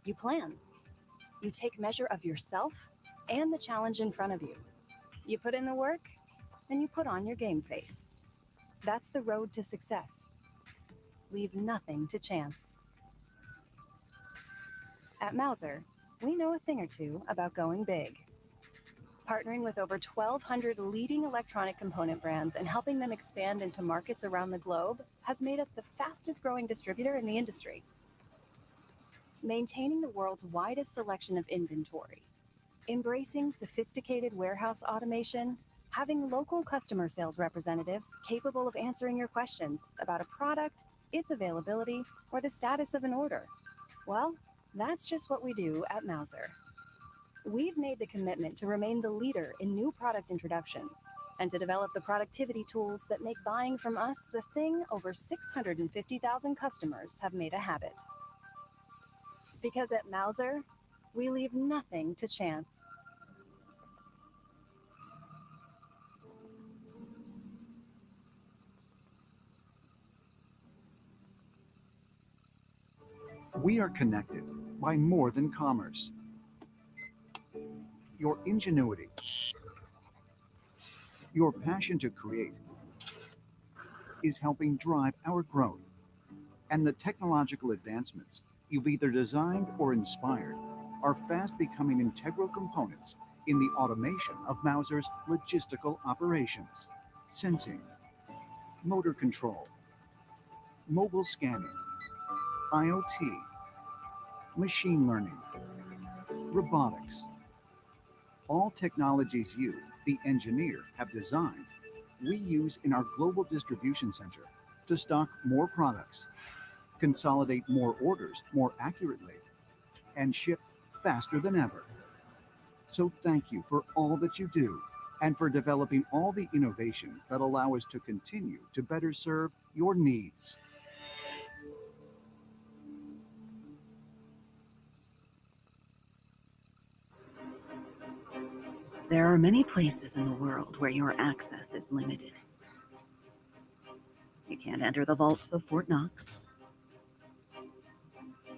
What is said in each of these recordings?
You plan. You take measure of yourself and the challenge in front of you. You put in the work, and you put on your game face. That's the road to success. Leave nothing to chance. At Mouser, we know a thing or two about going big. Partnering with over 1,200 leading electronic component brands and helping them expand into markets around the globe has made us the fastest growing distributor in the industry. Maintaining the world's widest selection of inventory, embracing sophisticated warehouse automation, having local customer sales representatives capable of answering your questions about a product, its availability, or the status of an order. Well, that's just what we do at Mouser. We've made the commitment to remain the leader in new product introductions and to develop the productivity tools that make buying from us the thing over 650,000 customers have made a habit. Because at Mouser, we leave nothing to chance. We are connected by more than commerce. Your ingenuity, your passion to create is helping drive our growth, and the technological advancements you've either designed or inspired are fast becoming integral components in the automation of Mouser's logistical operations, sensing, motor control, mobile scanning, IoT, machine learning, robotics. All technologies you, the engineer, have designed, we use in our global distribution center to stock more products, consolidate more orders more accurately, and ship faster than ever. So thank you for all that you do and for developing all the innovations that allow us to continue to better serve your needs. There are many places in the world where your access is limited. You can't enter the vaults of Fort Knox.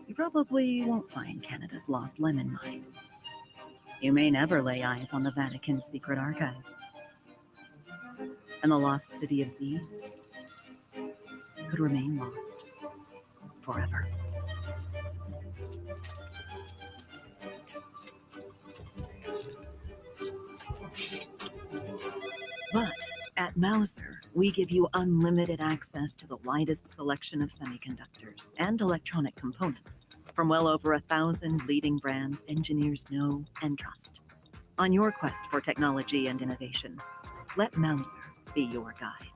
You probably won't find Canada's lost lemon mine. You may never lay eyes on the Vatican's secret archives. And the lost city of Z could remain lost forever. But at Mouser, we give you unlimited access to the widest selection of semiconductors and electronic components from well over 1,000 leading brands engineers know and trust. On your quest for technology and innovation, let Mouser be your guide.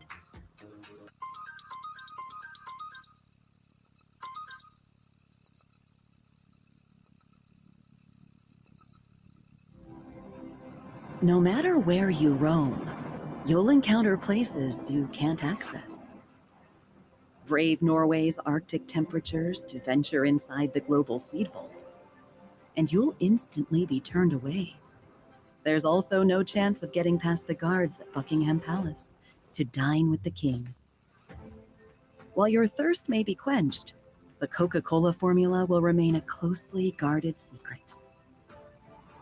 No matter where you roam, you'll encounter places you can't access. Brave Norway's Arctic temperatures to venture inside the global seed vault, and you'll instantly be turned away. There's also no chance of getting past the guards at Buckingham Palace to dine with the king. While your thirst may be quenched, the Coca-Cola formula will remain a closely guarded secret.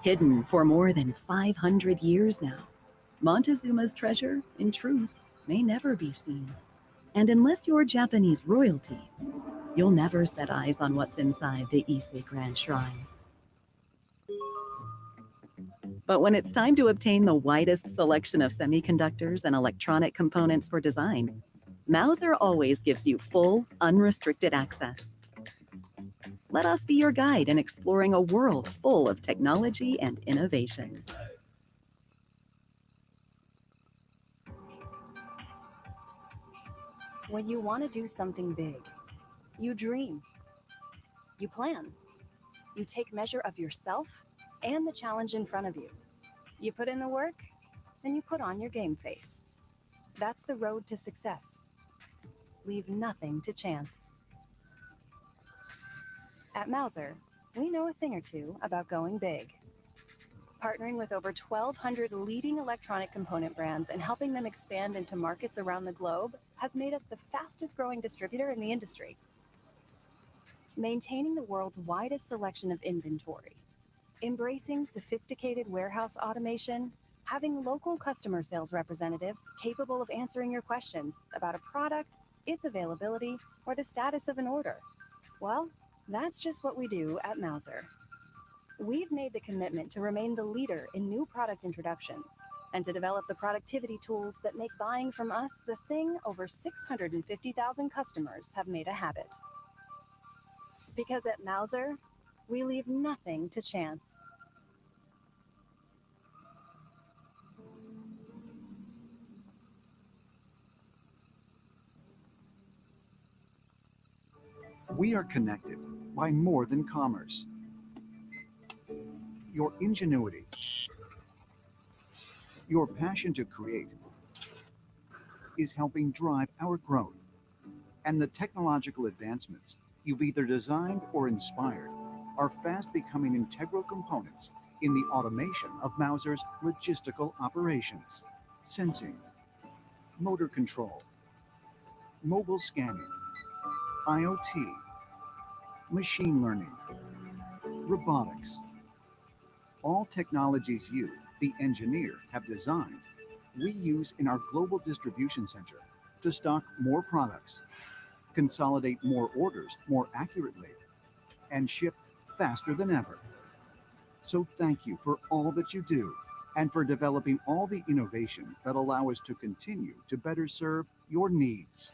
Hidden for more than 500 years now, Montezuma's treasure, in truth, may never be seen. And unless you're Japanese royalty, you'll never set eyes on what's inside the Ise Grand Shrine. But when it's time to obtain the widest selection of semiconductors and electronic components for design, Mouser always gives you full, unrestricted access. Let us be your guide in exploring a world full of technology and innovation. When you want to do something big, you dream, you plan, you take measure of yourself and the challenge in front of you. You put in the work, and you put on your game face. That's the road to success. Leave nothing to chance. At Mouser, we know a thing or two about going big. Partnering with over 1,200 leading electronic component brands and helping them expand into markets around the globe has made us the fastest growing distributor in the industry. Maintaining the world's widest selection of inventory, embracing sophisticated warehouse automation, having local customer sales representatives capable of answering your questions about a product, its availability, or the status of an order. Well, that's just what we do at Mouser. We've made the commitment to remain the leader in new product introductions and to develop the productivity tools that make buying from us the thing over 650,000 customers have made a habit. Because at Mouser, we leave nothing to chance. We are connected by more than commerce. Your ingenuity, your passion to create is helping drive our growth, and the technological advancements you've either designed or inspired are fast becoming integral components in the automation of Mouser's logistical operations. Sensing, motor control, mobile scanning, IoT, machine learning, robotics. All technologies you, the engineer, have designed, we use in our global distribution center to stock more products, consolidate more orders more accurately, and ship faster than ever. So thank you for all that you do and for developing all the innovations that allow us to continue to better serve your needs.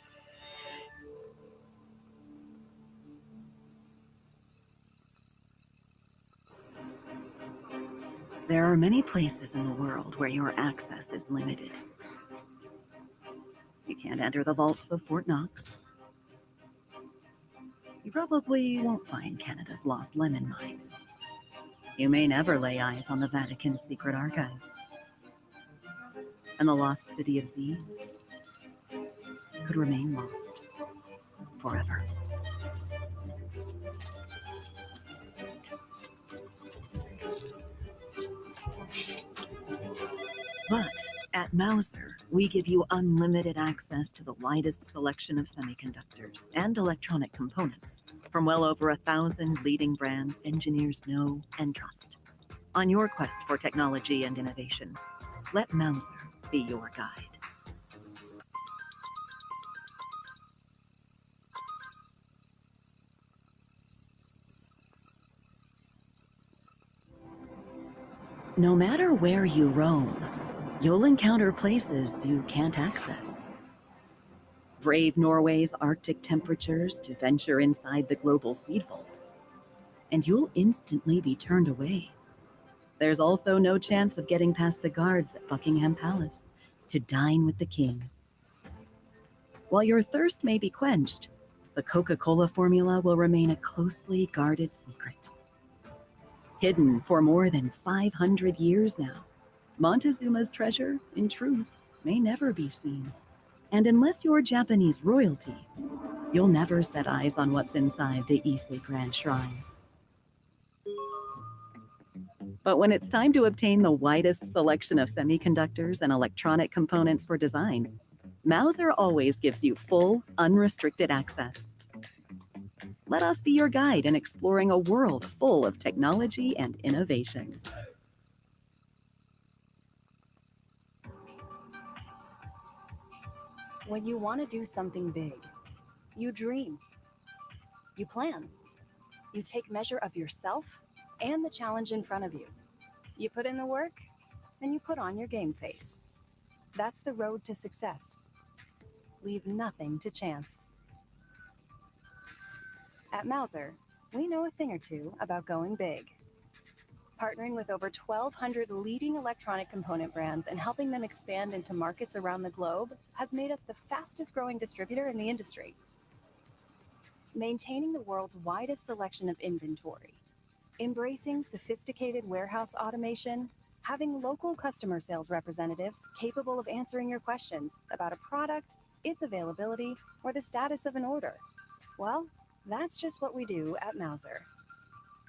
There are many places in the world where your access is limited. You can't enter the vaults of Fort Knox. You probably won't find Canada's lost lemon mine. You may never lay eyes on the Vatican's secret archives. And the lost city of Z could remain lost forever. But at Mouser, we give you unlimited access to the widest selection of semiconductors and electronic components from well over 1,000 leading brands engineers know and trust. On your quest for technology and innovation, let Mouser be your guide. No matter where you roam, you'll encounter places you can't access. Brave Norway's Arctic temperatures to venture inside the global seed vault, and you'll instantly be turned away. There's also no chance of getting past the guards at Buckingham Palace to dine with the king. While your thirst may be quenched, the Coca-Cola formula will remain a closely guarded secret. Hidden for more than 500 years now, Montezuma's treasure, in truth, may never be seen. And unless you're Japanese royalty, you'll never set eyes on what's inside the Ise Grand Shrine. But when it's time to obtain the widest selection of semiconductors and electronic components for design, Mouser always gives you full, unrestricted access. Let us be your guide in exploring a world full of technology and innovation. When you want to do something big, you dream, you plan, you take measure of yourself and the challenge in front of you. You put in the work, and you put on your game face. That's the road to success. Leave nothing to chance. At Mouser, we know a thing or two about going big. Partnering with over 1,200 leading electronic component brands and helping them expand into markets around the globe has made us the fastest growing distributor in the industry. Maintaining the world's widest selection of inventory, embracing sophisticated warehouse automation, having local customer sales representatives capable of answering your questions about a product, its availability, or the status of an order. Well, that's just what we do at Mouser.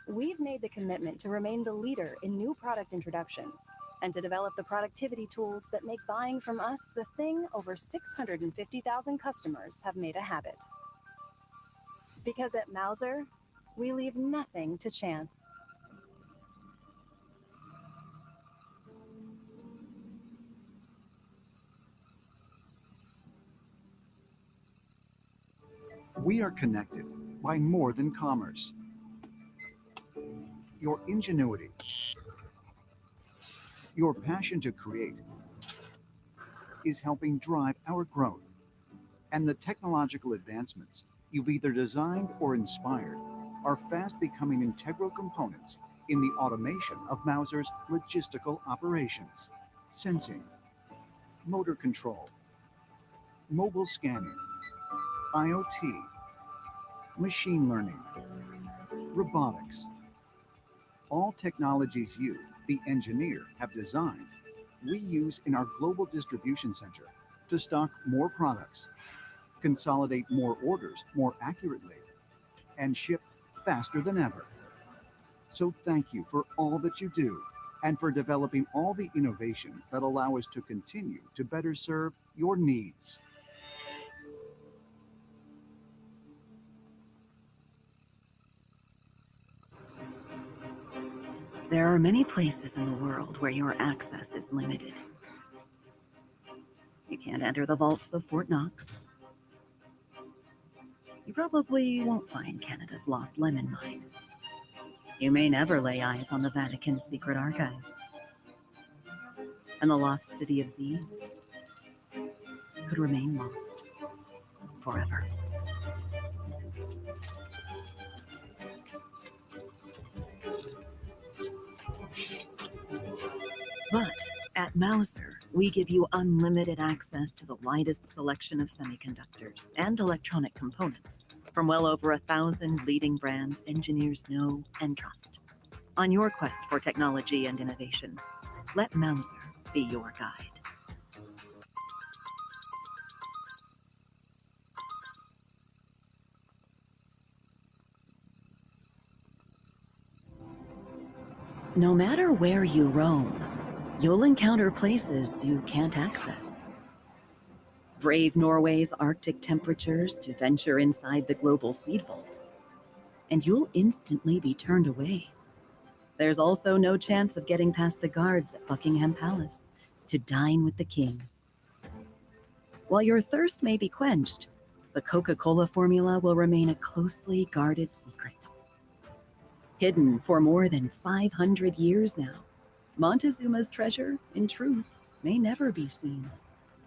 We've made the commitment to remain the leader in new product introductions and to develop the productivity tools that make buying from us the thing over 650,000 customers have made a habit. Because at Mouser, We leave nothing to chance. We are connected by more than commerce. Your ingenuity, your passion to create is helping drive our growth. And the technological advancements you've either designed or inspired are fast becoming integral components in the automation of Mauser's logistical operations. Sensing, motor control, mobile scanning, IoT, machine learning, robotics. All technologies you, the engineer, have designed, we use in our global distribution center to stock more products, consolidate more orders more accurately, and ship faster than ever. So thank you for all that you do and for developing all the innovations that allow us to continue to better serve your needs. There are many places in the world where your access is limited. You can't enter the vaults of Fort Knox. You probably won't find Canada's lost lemon mine. You may never lay eyes on the Vatican's secret archives. And the lost city of Z could remain lost forever. But at Mauser, we give you unlimited access to the widest selection of semiconductors and electronic components from well over 1,000 leading brands engineers know and trust. On your quest for technology and innovation, let Mauser be your guide. No matter where you roam, you'll encounter places you can't access. Brave Norway's Arctic temperatures to venture inside the global seed vault, and you'll instantly be turned away. There's also no chance of getting past the guards at Buckingham Palace to dine with the king. While your thirst may be quenched, the Coca-Cola formula will remain a closely guarded secret. Hidden for more than 500 years now, Montezuma's treasure, in truth, may never be seen.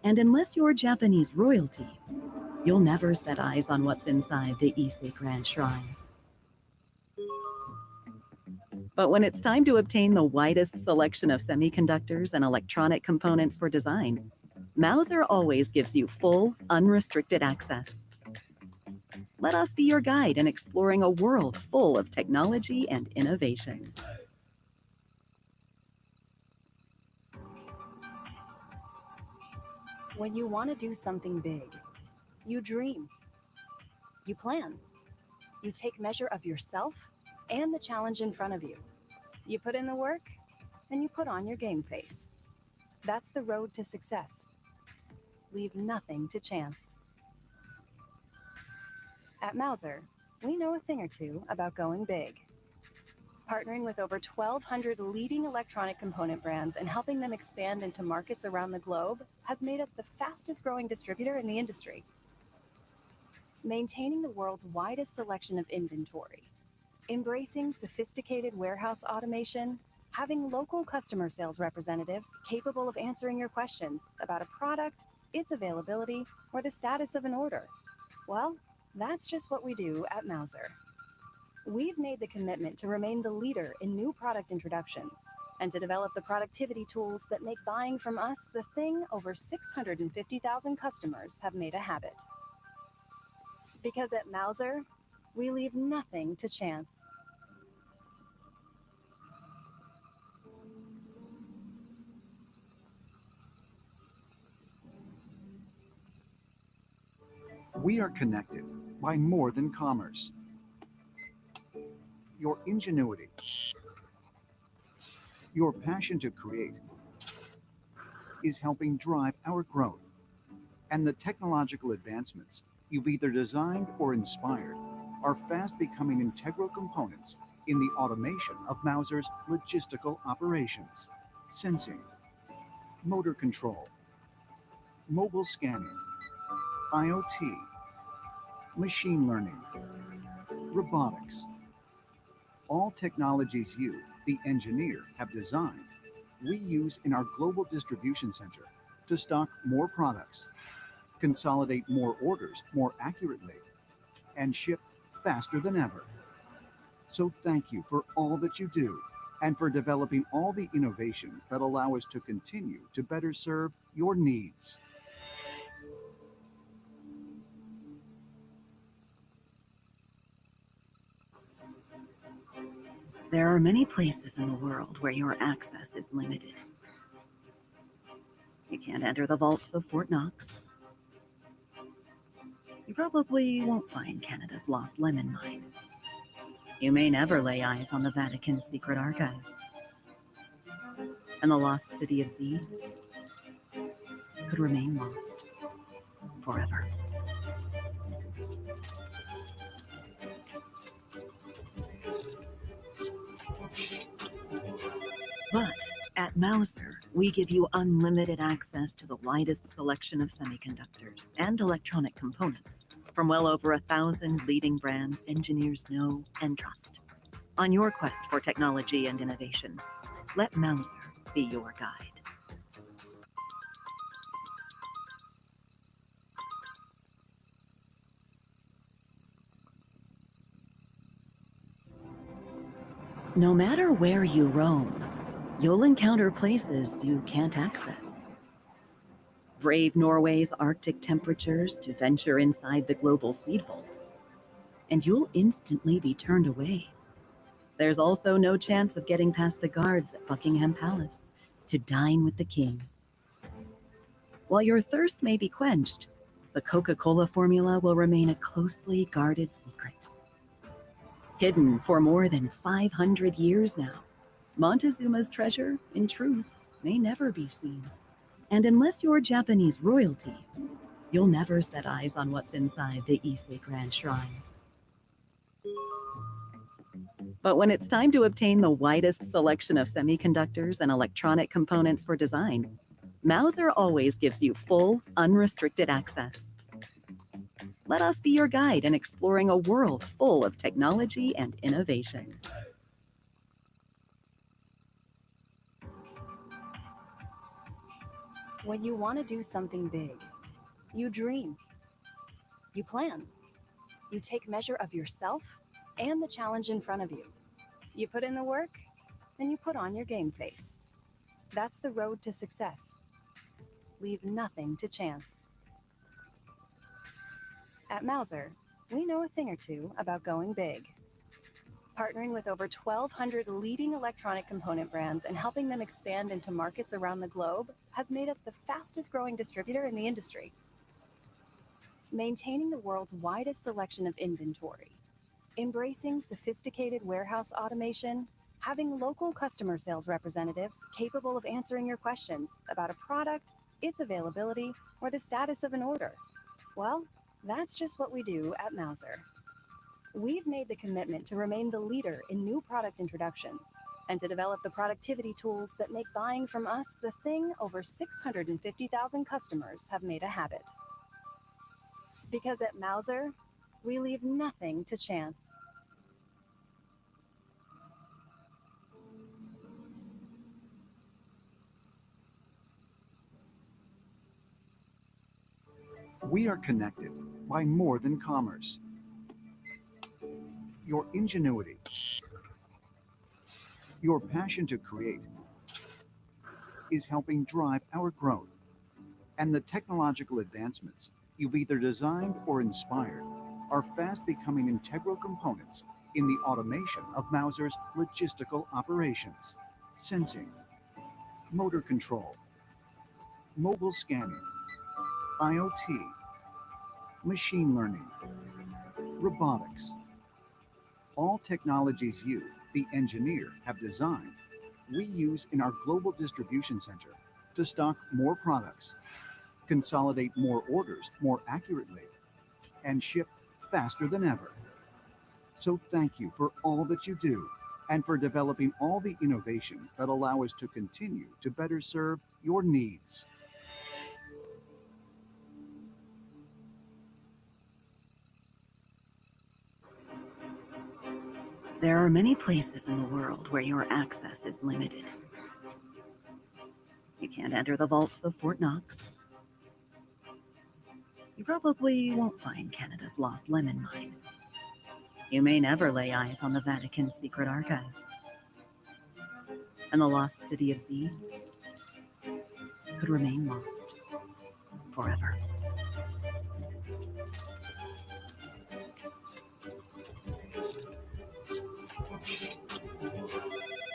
And unless you're Japanese royalty, you'll never set eyes on what's inside the Ise Grand Shrine. But when it's time to obtain the widest selection of semiconductors and electronic components for design, Mauser always gives you full, unrestricted access. Let us be your guide in exploring a world full of technology and innovation. When you want to do something big, you dream, you plan, you take measure of yourself and the challenge in front of you. You put in the work and you put on your game face. That's the road to success. Leave nothing to chance. At Mauser, we know a thing or two about going big. Partnering with over 1,200 leading electronic component brands and helping them expand into markets around the globe has made us the fastest growing distributor in the industry. Maintaining the world's widest selection of inventory, embracing sophisticated warehouse automation, having local customer sales representatives capable of answering your questions about a product, its availability, or the status of an order. Well, that's just what we do at Mauser. We've made the commitment to remain the leader in new product introductions and to develop the productivity tools that make buying from us the thing over 650,000 customers have made a habit. Because at Mauser, we leave nothing to chance. We are connected by more than commerce. Your ingenuity, your passion to create is helping drive our growth. And the technological advancements you've either designed or inspired are fast becoming integral components in the automation of Mauser's logistical operations, sensing, motor control, mobile scanning, IoT, machine learning, robotics. All technologies you, the engineer, have designed, we use in our global distribution center to stock more products, consolidate more orders more accurately, and ship faster than ever. So thank you for all that you do and for developing all the innovations that allow us to continue to better serve your needs. There are many places in the world where your access is limited. You can't enter the vaults of Fort Knox. You probably won't find Canada's lost lemon mine. You may never lay eyes on the Vatican's secret archives. And the lost city of Z could remain lost forever. But at Mauser, we give you unlimited access to the widest selection of semiconductors and electronic components from well over 1,000 leading brands engineers know and trust. On your quest for technology and innovation, let Mauser be your guide. No matter where you roam, you'll encounter places you can't access. Brave Norway's Arctic temperatures to venture inside the global seed vault, and you'll instantly be turned away. There's also no chance of getting past the guards at Buckingham Palace to dine with the king. While your thirst may be quenched, the Coca-Cola formula will remain a closely guarded secret. Hidden for more than 500 years now, Montezuma's treasure, in truth, may never be seen. And unless you're Japanese royalty, you'll never set eyes on what's inside the Ise Grand Shrine. But when it's time to obtain the widest selection of semiconductors and electronic components for design, Mauser always gives you full, unrestricted access. Let us be your guide in exploring a world full of technology and innovation. When you want to do something big, you dream, you plan, you take measure of yourself and the challenge in front of you. You put in the work and you put on your game face. That's the road to success. Leave nothing to chance. At Mauser, we know a thing or two about going big. Partnering with over 1,200 leading electronic component brands and helping them expand into markets around the globe has made us the fastest growing distributor in the industry. Maintaining the world's widest selection of inventory, embracing sophisticated warehouse automation, having local customer sales representatives capable of answering your questions about a product, its availability, or the status of an order. Well, that's just what we do at Mauser. We've made the commitment to remain the leader in new product introductions and to develop the productivity tools that make buying from us the thing over 650,000 customers have made a habit. Because at Mauser, we leave nothing to chance. We are connected by more than commerce. Your ingenuity, your passion to create is helping drive our growth. And the technological advancements you've either designed or inspired are fast becoming integral components in the automation of Mauser's logistical operations, sensing, motor control, mobile scanning, IoT, machine learning, robotics. All technologies you, the engineer, have designed, we use in our global distribution center to stock more products, consolidate more orders more accurately, and ship faster than ever. So thank you for all that you do and for developing all the innovations that allow us to continue to better serve your needs. There are many places in the world where your access is limited. You can't enter the vaults of Fort Knox. You probably won't find Canada's lost lemon mine. You may never lay eyes on the Vatican's secret archives. And the lost city of Z could remain lost forever.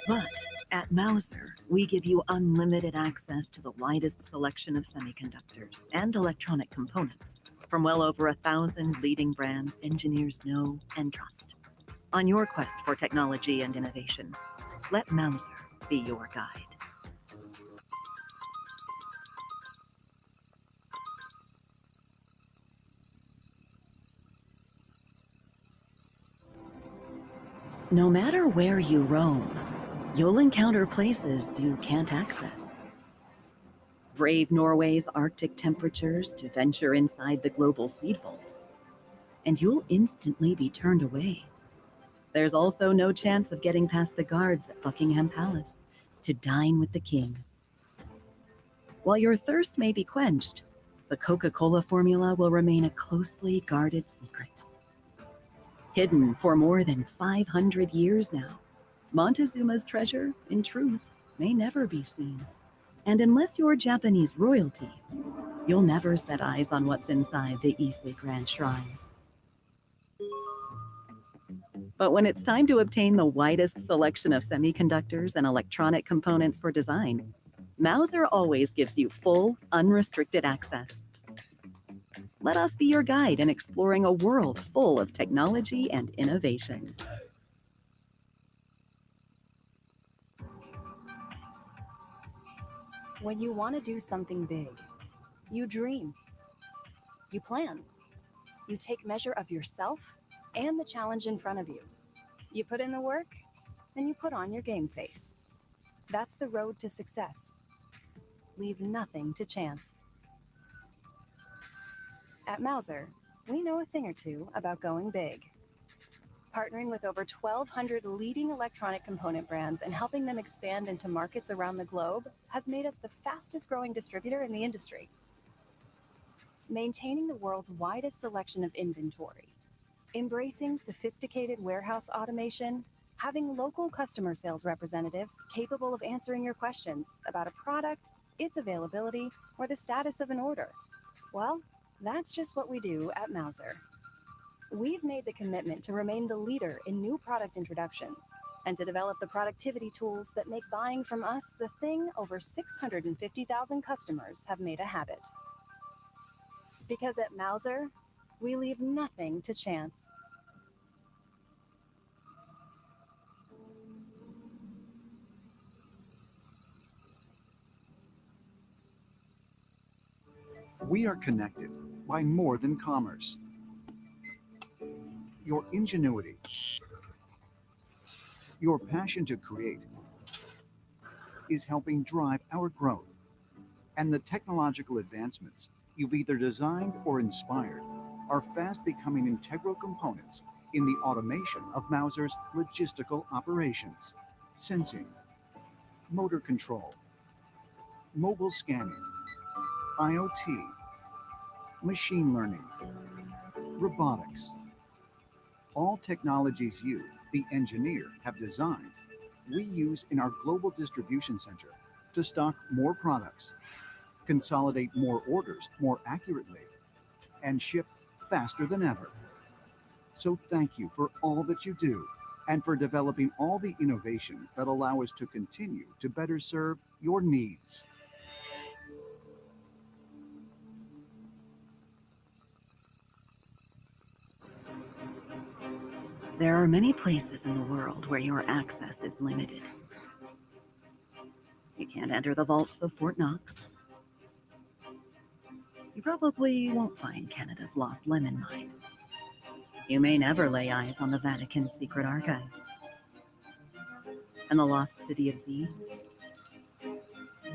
But at Mauser, we give you unlimited access to the widest selection of semiconductors and electronic components from well over 1,000 leading brands engineers know and trust. On your quest for technology and innovation, let Mauser be your guide. No matter where you roam, you'll encounter places you can't access. Brave Norway's Arctic temperatures to venture inside the global seed vault, and you'll instantly be turned away. There's also no chance of getting past the guards at Buckingham Palace to dine with the king. While your thirst may be quenched, the Coca-Cola formula will remain a closely guarded secret. Hidden for more than 500 years now, Montezuma's treasure, in truth, may never be seen. And unless you're Japanese royalty, you'll never set eyes on what's inside the Ise Grand Shrine. But when it's time to obtain the widest selection of semiconductors and electronic components for design, Mauser always gives you full, unrestricted access. Let us be your guide in exploring a world full of technology and innovation. When you want to do something big, you dream, you plan, you take measure of yourself and the challenge in front of you. You put in the work, and you put on your game face. That's the road to success. Leave nothing to chance. At Mauser, we know a thing or two about going big. Partnering with over 1,200 leading electronic component brands and helping them expand into markets around the globe has made us the fastest growing distributor in the industry. Maintaining the world's widest selection of inventory, embracing sophisticated warehouse automation, having local customer sales representatives capable of answering your questions about a product, its availability, or the status of an order. Well, that's just what we do at Mauser. We've made the commitment to remain the leader in new product introductions and to develop the productivity tools that make buying from us the thing over 650,000 customers have made a habit. Because at Mauser, we leave nothing to chance. We are connected by more than commerce. Your ingenuity, your passion to create is helping drive our growth, and the technological advancements you've either designed or inspired are fast becoming integral components in the automation of Mauser's logistical operations, sensing, motor control, mobile scanning, IoT, machine learning, robotics. All technologies you, the engineer, have designed, we use in our global distribution center to stock more products, consolidate more orders more accurately, and ship faster than ever. So thank you for all that you do and for developing all the innovations that allow us to continue to better serve your needs. There are many places in the world where your access is limited. You can't enter the vaults of Fort Knox. You probably won't find Canada's lost lemon mine. You may never lay eyes on the Vatican's secret archives. And the lost city of Z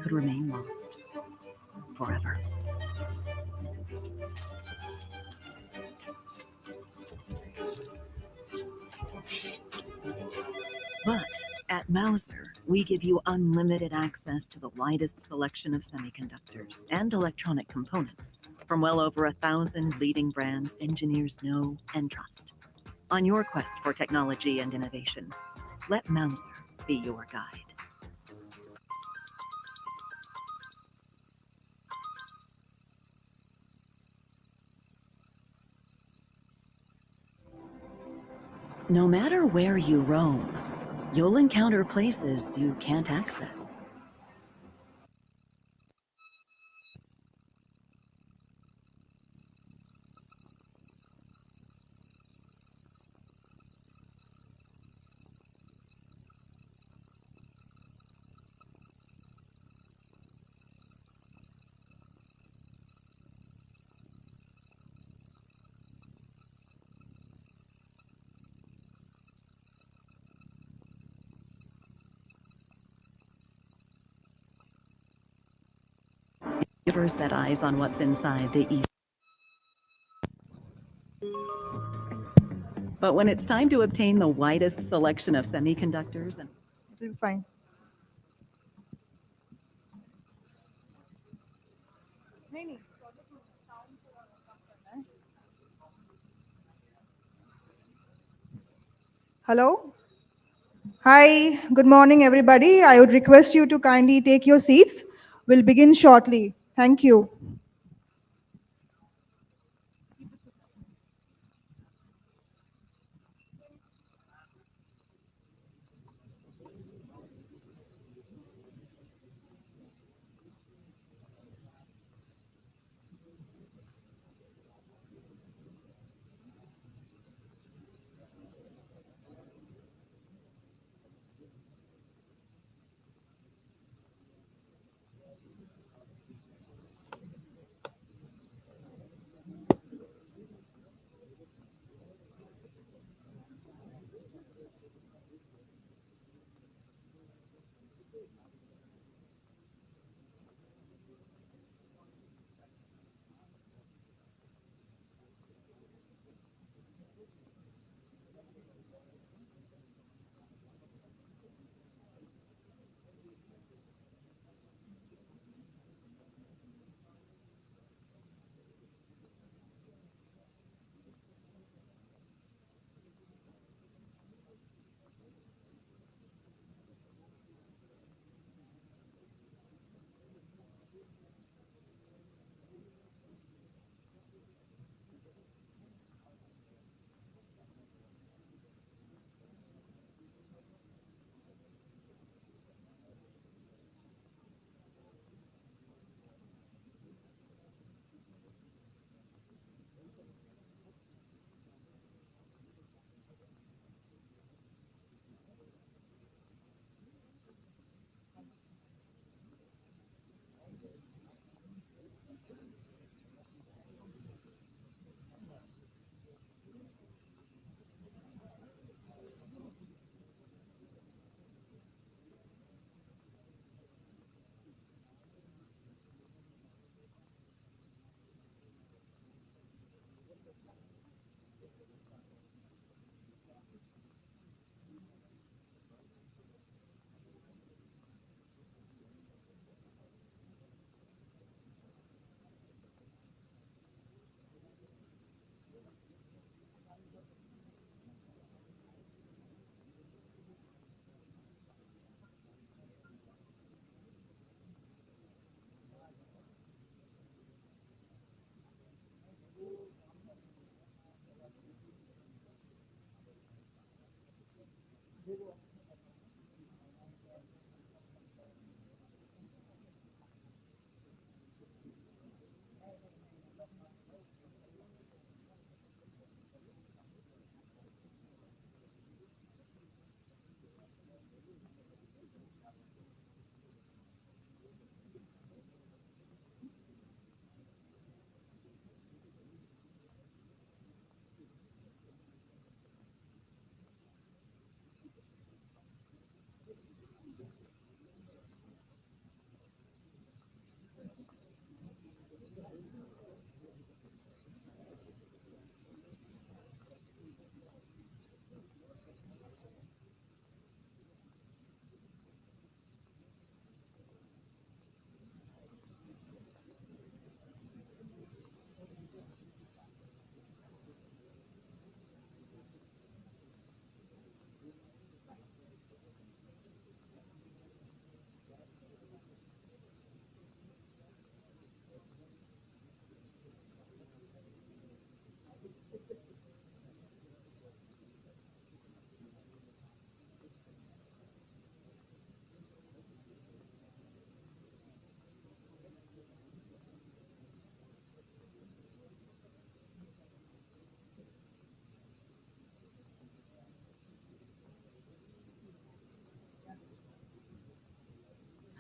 could remain lost forever. But at Mauser, we give you unlimited access to the widest selection of semiconductors and electronic components from well over 1,000 leading brands engineers know and trust. On your quest for technology and innovation, let Mauser be your guide. No matter where you roam, you'll encounter places you can't access. Never set eyes on what's inside the East. But when it's time to obtain the widest selection of semiconductors and It will be fine. Hello. Hi, good morning, everybody. I would request you to kindly take your seats. We'll begin shortly. Thank you.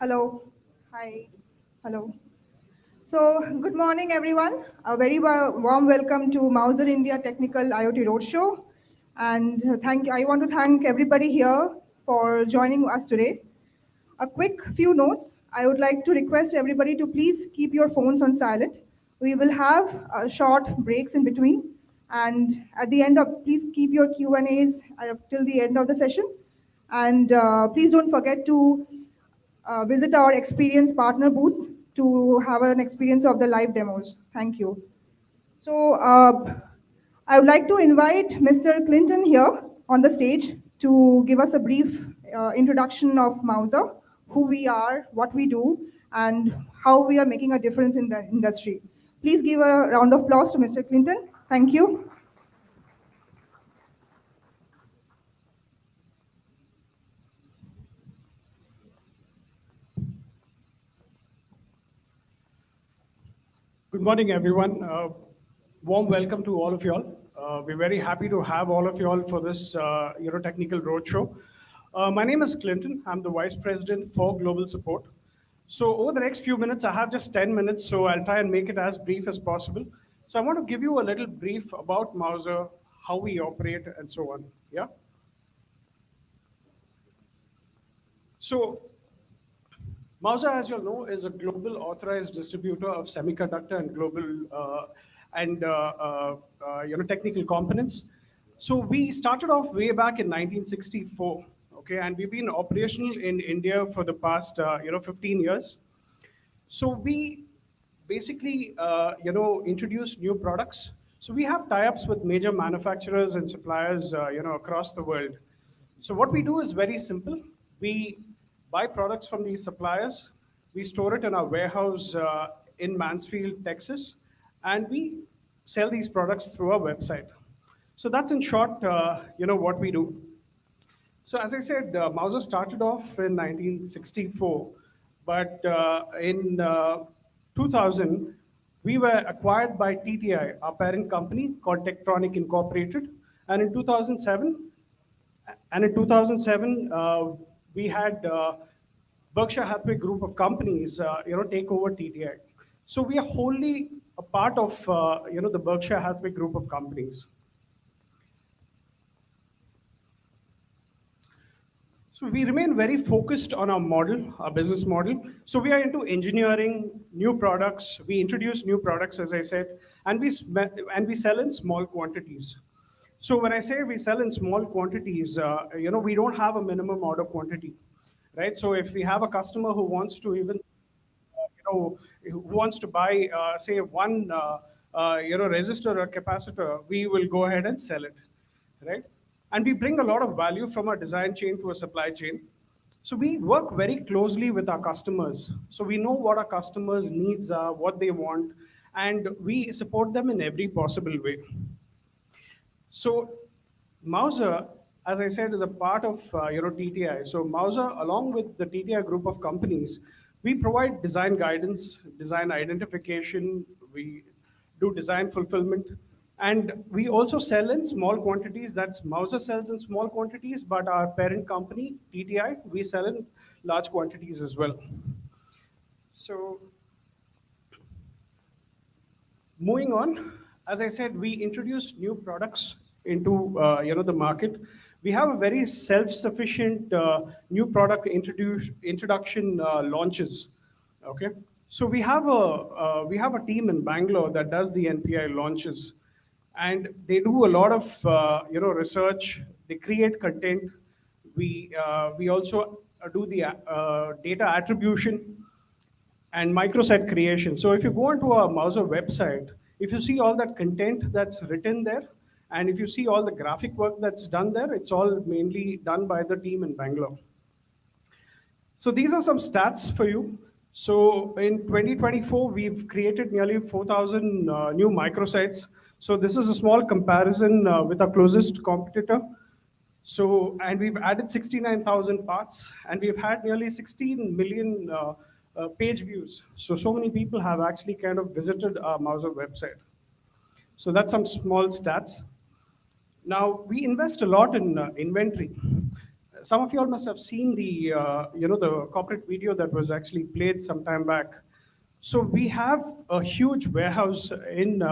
Hello. Hi. Hello. So, good morning, everyone. A very warm welcome to Mauser India Technical IoT Roadshow. And I want to thank everybody here for joining us today. A quick few notes. I would like to request everybody to please keep your phones on silent. We will have short breaks in between. And at the end of, please keep your Q&As till the end of the session. And please don't forget to visit our experience partner booths to have an experience of the live demos. Thank you. So I would like to invite Mr. Clinton here on the stage to give us a brief introduction of Mauser, who we are, what we do, and how we are making a difference in the industry. Please give a round of applause to Mr. Clinton. Thank you. Good morning, everyone. Warm welcome to all of y'all. We're very happy to have all of y'all for this technical roadshow. My name is Clinton. I'm the Vice President for Global Support. So over the next few minutes, I have just 10 minutes, so I'll try and make it as brief as possible. So I want to give you a little brief about Mauser, how we operate, and so on. Yeah. So Mauser, as you all know, is a global authorized distributor of semiconductor and global technical components. So we started off way back in 1964, okay, and we've been operational in India for the past 15 years. So we basically introduce new products. So we have tie-ups with major manufacturers and suppliers across the world. So what we do is very simple. We buy products from these suppliers, we store it in our warehouse in Mansfield, Texas, and we sell these products through our website. So that's in short, what we do. So as I said, Mauser started off in 1964, but in 2000, we were acquired by TTI, our parent company called Tektronix Incorporated, and in 2007, we had Berkshire Hathaway group of companies, take over TTI. So we are wholly a part of, the Berkshire Hathaway group of companies. So we remain very focused on our model, our business model. So we are into engineering new products. We introduce new products, as I said, and we sell in small quantities. So when I say we sell in small quantities, we don't have a minimum order quantity, right? So if we have a customer who wants to even, who wants to buy, say, one, resistor or capacitor, we will go ahead and sell it, right? And we bring a lot of value from our design chain to a supply chain. So we work very closely with our customers. So we know what our customers' needs are, what they want, and we support them in every possible way. So Mauser, as I said, is a part of TTI. So Mauser, along with the TTI group of companies, we provide design guidance, design identification, we do design fulfillment, and we also sell in small quantities. That's Mauser sells in small quantities, but our parent company, TTI, we sell in large quantities as well. So moving on, as I said, we introduce new products into the market. We have a very self-sufficient new product introduction launches. Okay, so we have a team in Bangalore that does the NPI launches, and they do a lot of research. They create content. We also do the data attribution and microset creation. So if you go onto our Mauser website, if you see all that content that's written there, and if you see all the graphic work that's done there, it's all mainly done by the team in Bangalore. So these are some stats for you. So in 2024, we've created nearly 4,000 new microsites. So this is a small comparison with our closest competitor. So, and we've added 69,000 parts, and we've had nearly 16 million page views. So many people have actually kind of visited our Mauser website. So that's some small stats. Now, we invest a lot in inventory. some of you all must have seen the the corporate video that was actually played some time back. So we have a huge warehouse in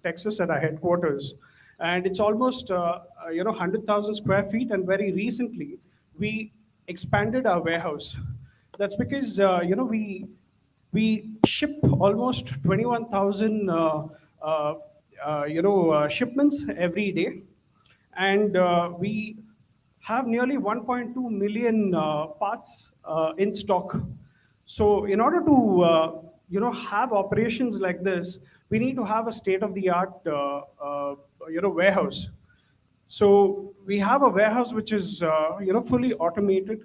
Texas at our headquarters, and it's almost 100,000 square feet. And very recently, we expanded our warehouse. That's because we ship almost 21,000 shipments every day, and we have nearly 1.2 million parts in stock. So in order to have operations like this, we need to have a state-of-the-art warehouse. So we have a warehouse which is fully automated,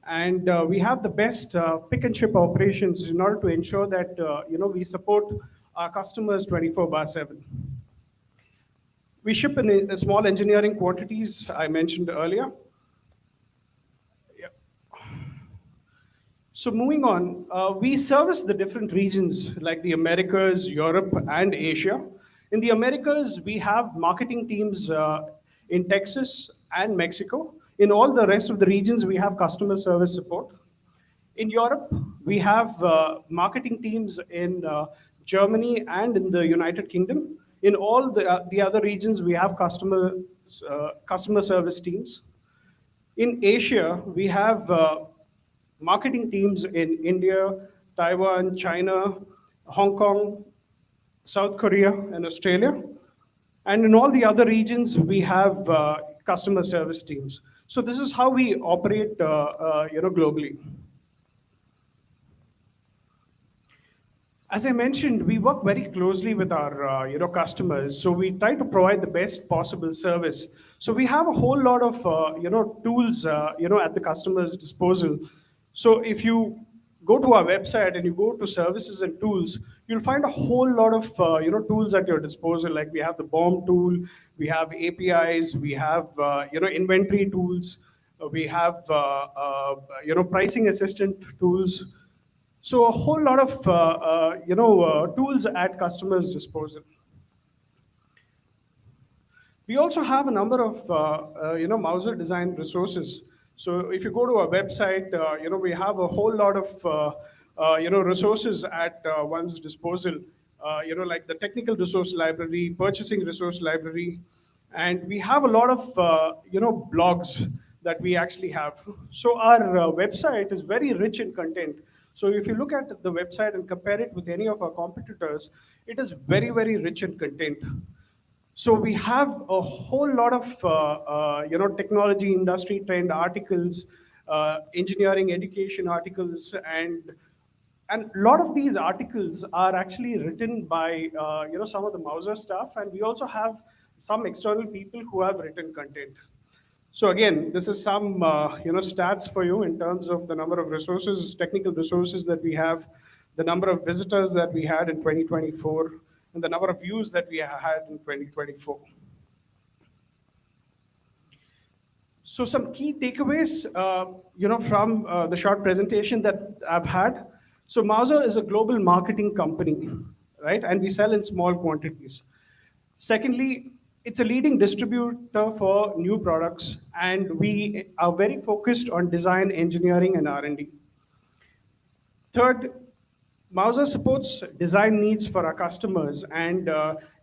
and we have the best pick and ship operations in order to ensure that we support our customers 24/7. We ship in small engineering quantities I mentioned earlier. Yeah. So moving on, we service the different regions like the Americas, Europe, and Asia. In the Americas, we have marketing teams in Texas and Mexico. In all the rest of the regions, we have customer service support. In Europe, we have marketing teams in Germany and in the United Kingdom. In all the other regions, we have customer service teams. In Asia, we have marketing teams in India, Taiwan, China, Hong Kong, South Korea, and Australia. And in all the other regions, we have customer service teams. So this is how we operate globally. As I mentioned, we work very closely with our customers, so we try to provide the best possible service. So we have a whole lot of tools at the customer's disposal. So if you go to our website and you go to services and tools, you'll find a whole lot of tools at your disposal. Like we have the BOM tool, we have APIs, we have inventory tools, we have pricing assistant tools. So a whole lot of tools at customers' disposal. We also have a number of Mauser design resources. So if you go to our website, we have a whole lot of resources at one's disposal. Like the technical resource library, purchasing resource library, and we have a lot of blogs that we actually have. So our website is very rich in content. So if you look at the website and compare it with any of our competitors, it is very, very rich in content. So we have a whole lot of technology industry trend articles, engineering education articles, and a lot of these articles are actually written by some of the Mauser staff, and we also have some external people who have written content. So again, this is some stats for you in terms of the number of resources, technical resources that we have, the number of visitors that we had in 2024, and the number of views that we had in 2024. So some key takeaways, from the short presentation that I've had. So Mauser is a global marketing company, right? And we sell in small quantities. Secondly, it's a leading distributor for new products, and we are very focused on design, engineering, and R&D. Third, Mauser supports design needs for our customers, and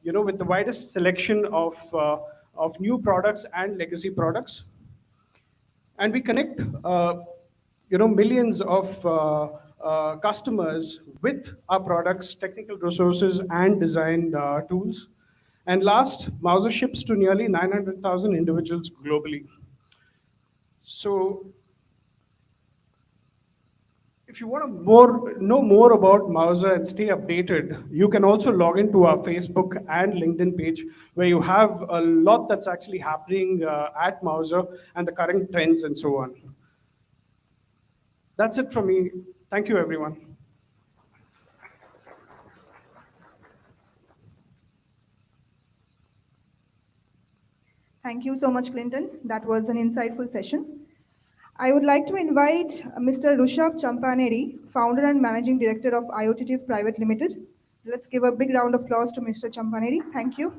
with the widest selection of new products and legacy products. And we connect millions of customers with our products, technical resources, and design tools. And last, Mauser ships to nearly 900,000 individuals globally. So if you want to know more about Mauser and stay updated, you can also log into our Facebook and LinkedIn page, where you have a lot that's actually happening at Mauser and the current trends and so on. That's it from me. Thank you, everyone. Thank you so much, Clinton. That was an insightful session. I would like to invite Mr. Rushabh Champaneri, founder and managing director of IoTitive Private Limited. Let's give a big round of applause to Mr. Champaneri. Thank you.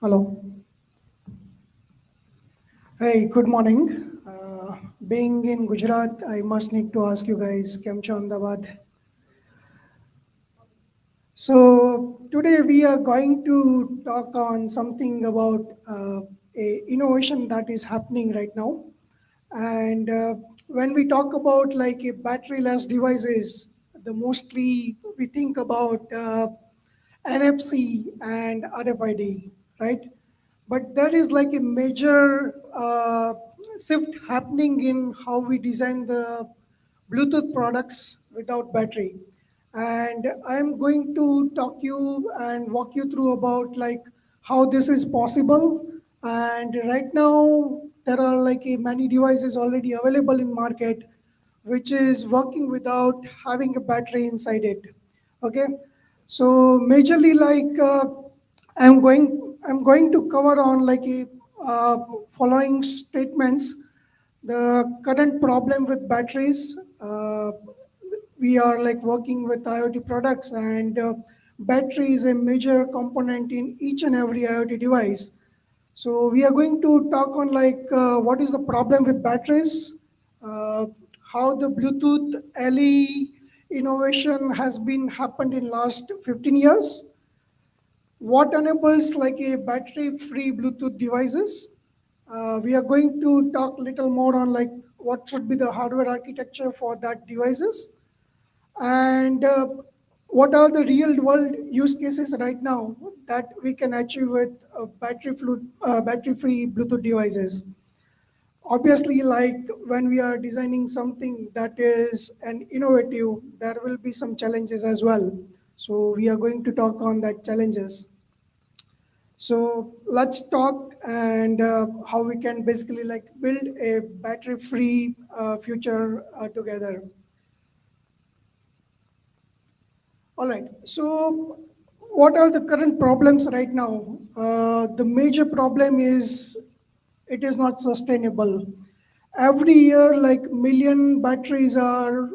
Hello. Hey, good morning. Being in Gujarat, I must need to ask you guys, Kem Cho Ahmedabad. So today we are going to talk on something about a innovation that is happening right now. And when we talk about like a battery-less devices, the mostly we think about NFC and RFID, right? But there is like a major shift happening in how we design the Bluetooth products without battery. And I'm going to talk you and walk you through about like how this is possible. And right now there are like many devices already available in market which is working without having a battery inside it. Okay, so majorly like I'm going to cover on like a following statements. The current problem with batteries, we are like working with IoT products, and battery is a major component in each and every IoT device. So we are going to talk on like what is the problem with batteries, uh, how the Bluetooth LE innovation has been happened in last 15 years, what enables like a battery-free Bluetooth devices. We are going to talk a little more on like what should be the hardware architecture for that devices, and what are the real world use cases right now that we can achieve with battery-free Bluetooth devices. Obviously, like when we are designing something that is an innovative, there will be some challenges as well. So we are going to talk on that challenges. So let's talk and how we can basically like build a battery-free future together. All right. So what are the current problems right now? The major problem is it is not sustainable. Every year, like million batteries are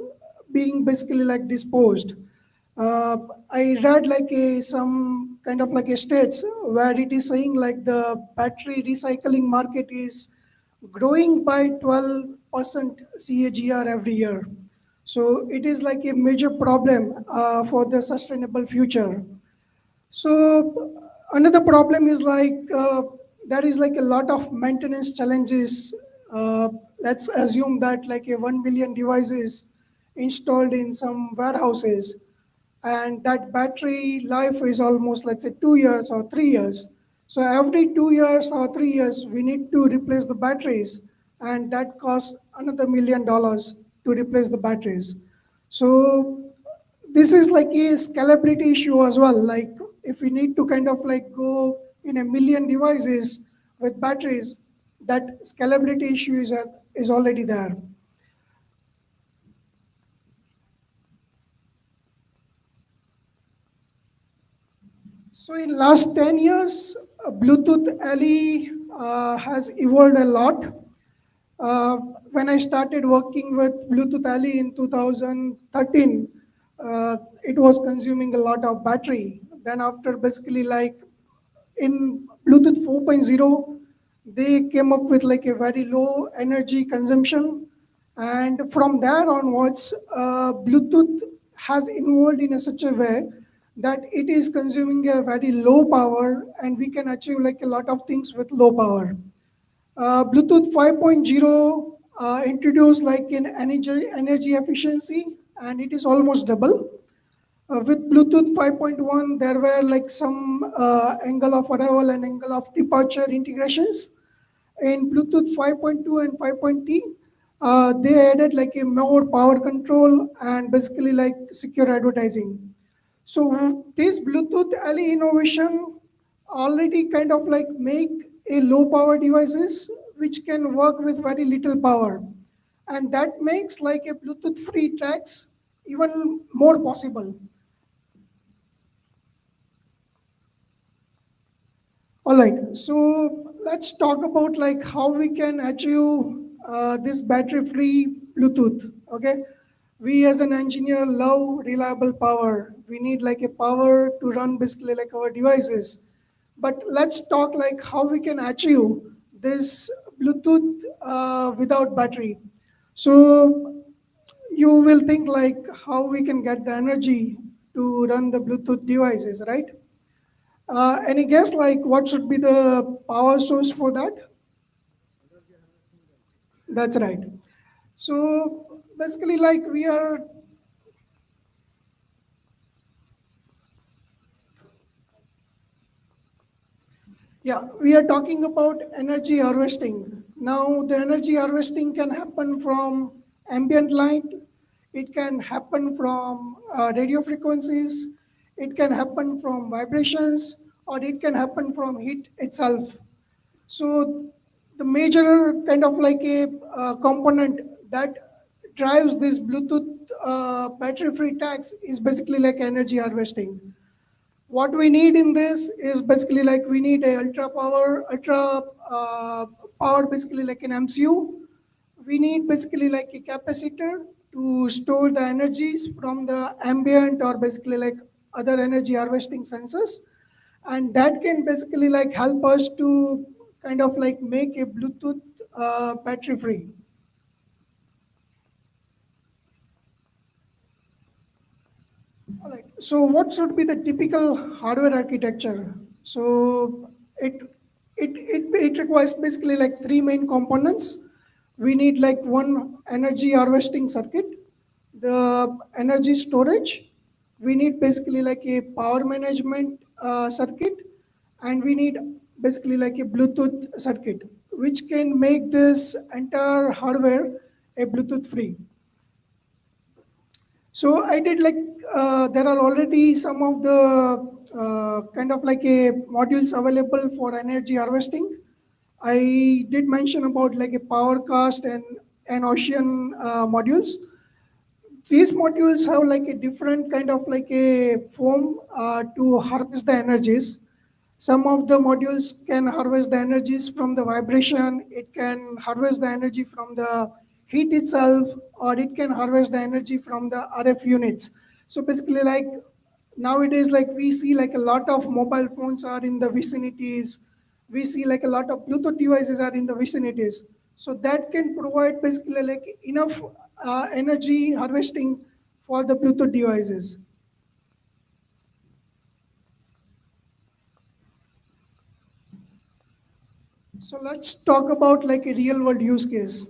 being basically like disposed. Uh, I read like some kind of like a stats where it is saying like the battery recycling market is growing by 12% CAGR every year. So it is like a major problem for the sustainable future. So another problem is like there is like a lot of maintenance challenges. Let's assume that like a 1 million devices installed in some warehouses, and that battery life is almost let's say 2 years or 3 years. So every 2 years or 3 years, we need to replace the batteries, and that costs another $1 million to replace the batteries. So this is like a scalability issue as well. Like if we need to kind of like go in a million devices with batteries, that scalability issue is already there. So in last 10 years, Bluetooth LE has evolved a lot. Uh, when I started working with Bluetooth LE in 2013, it was consuming a lot of battery. Then after basically like in Bluetooth 4.0, they came up with like a very low energy consumption. And from there onwards, Bluetooth has evolved in such a way that it is consuming a very low power, and we can achieve like a lot of things with low power. Bluetooth 5.0 introduced like an energy efficiency, and it is almost double. With Bluetooth 5.1, there were like some angle of arrival and angle of departure integrations. In Bluetooth 5.2 and 5.0, they added like a more power control and basically like secure advertising. So this Bluetooth LE innovation already kind of like make a low power devices which can work with very little power. And that makes like a Bluetooth free tracks even more possible. All right, so let's talk about like how we can achieve this battery-free Bluetooth. Okay, we as an engineer love reliable power. We need like a power to run basically like our devices. But let's talk like how we can achieve this Bluetooth without battery. So you will think like how we can get the energy to run the Bluetooth devices, right? Any guess like what should be the power source for that? That's right. So basically like we are talking about energy harvesting. Now, the energy harvesting can happen from ambient light, it can happen from radio frequencies, it can happen from vibrations, or it can happen from heat itself. So, the major kind of like a component that drives this Bluetooth battery-free tags is basically like energy harvesting. What we need in this is basically like we need a ultra power, basically like an MCU. We need basically like a capacitor to store the energies from the ambient or basically like other energy harvesting sensors, and that can basically like help us to kind of like make a Bluetooth battery free. All right. So what should be the typical hardware architecture? So it requires basically like three main components. We need like one energy harvesting circuit, the energy storage. We need basically like a power management circuit, and we need basically like a Bluetooth circuit, which can make this entire hardware a Bluetooth free. So I did like there are already some of the kind of like a modules available for energy harvesting. I did mention about like a power cast and an ocean modules. These modules have like a different kind of like a foam to harvest the energies. Some of the modules can harvest the energies from the vibration, it can harvest the energy from the heat itself, or it can harvest the energy from the RF units. So basically like nowadays like we see like a lot of mobile phones are in the vicinities, we see like a lot of Bluetooth devices are in the vicinities. So that can provide basically like enough energy harvesting for the Bluetooth devices. So let's talk about like a real world use case.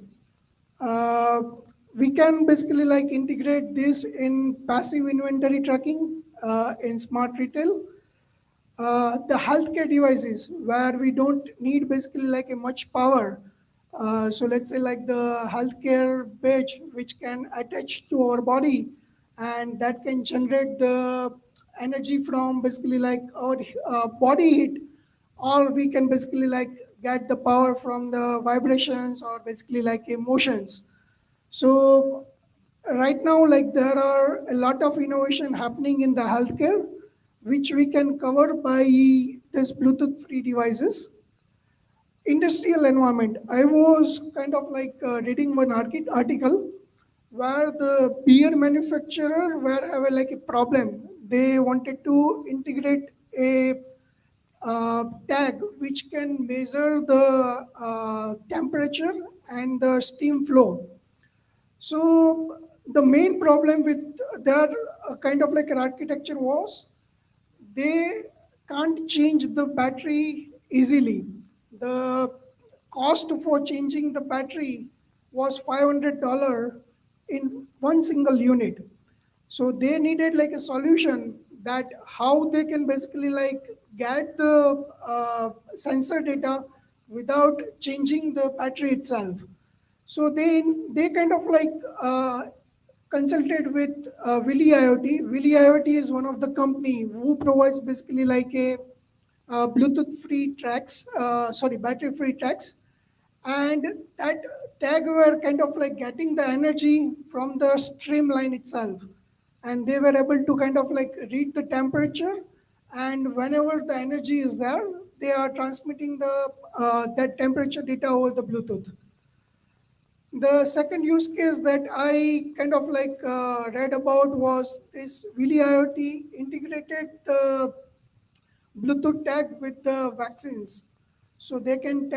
Uh, we can basically like integrate this in passive inventory tracking, in smart retail, the healthcare devices where we don't need basically like a much power. So let's say like the healthcare badge which can attach to our body, and that can generate the energy from basically like our body heat, or we can basically like get the power from the vibrations or basically like emotions. So right now, like there are a lot of innovation happening in the healthcare, which we can cover by this Bluetooth free devices. Industrial environment. I was kind of like reading one article where the beer manufacturer were having like a problem. They wanted to integrate a tag which can measure the temperature and the steam flow. So the main problem with their kind of like an architecture was they can't change the battery easily. The cost for changing the battery was $500 in one single unit. So they needed like a solution that how they can basically like get the sensor data without changing the battery itself. So they kind of like consulted with Willy IoT. Willy IoT is one of the company who provides basically like a Bluetooth free tracks, battery free tracks, and that tag were kind of like getting the energy from the streamline itself, and they were able to kind of like read the temperature, and whenever the energy is there, they are transmitting the that temperature data over the Bluetooth. The second use case that I kind of like read about was this Willy IoT integrated the Bluetooth tag with the vaccines. So they can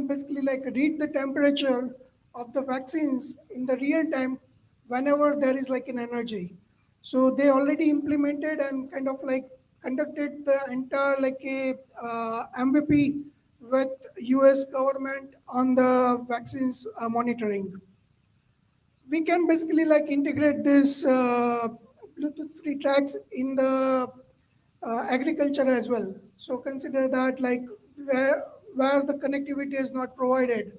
basically like read the temperature of the vaccines in the real time whenever there is like an energy. So they already implemented and kind of like conducted the entire like a MVP with US government on the vaccines monitoring. We can basically like integrate this Bluetooth free tracks in the agriculture as well. So consider that like where where the connectivity is not provided,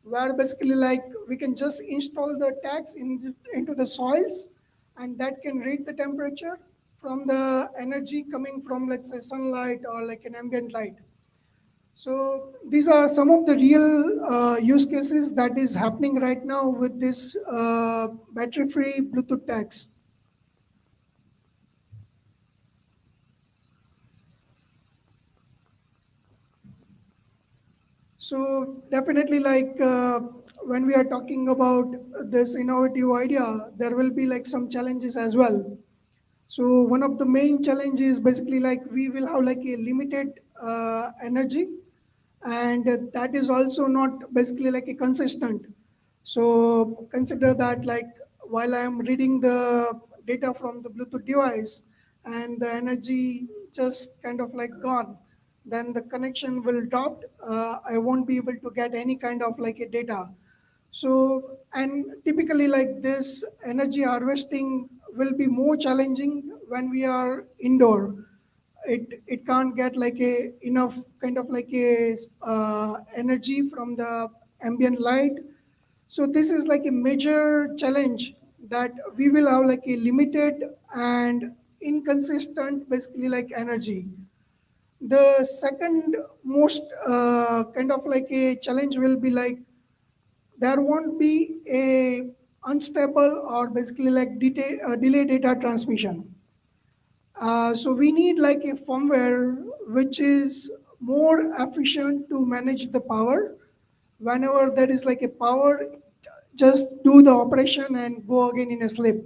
where basically like we can just install the tags into the soils, and that can read the temperature from the energy coming from, let's say, sunlight or like an ambient light. So these are some of the real use cases that is happening right now with this battery-free Bluetooth tags. So definitely like when we are talking about this innovative idea, there will be like some challenges as well. So one of the main challenges basically like we will have like a limited energy, and that is also not basically like a consistent. So consider that like while I am reading the data from the Bluetooth device and the energy just kind of like gone, then the connection will drop. I won't be able to get any kind of like a data. So, and typically like this energy harvesting will be more challenging when we are indoor. It can't get like a enough kind of like a energy from the ambient light. So this is like a major challenge that we will have like a limited and inconsistent basically like energy. The second most kind of like a challenge will be like there won't be a unstable or basically like delay data transmission. So we need like a firmware which is more efficient to manage the power. Whenever there is like a power, just do the operation and go again in a sleep.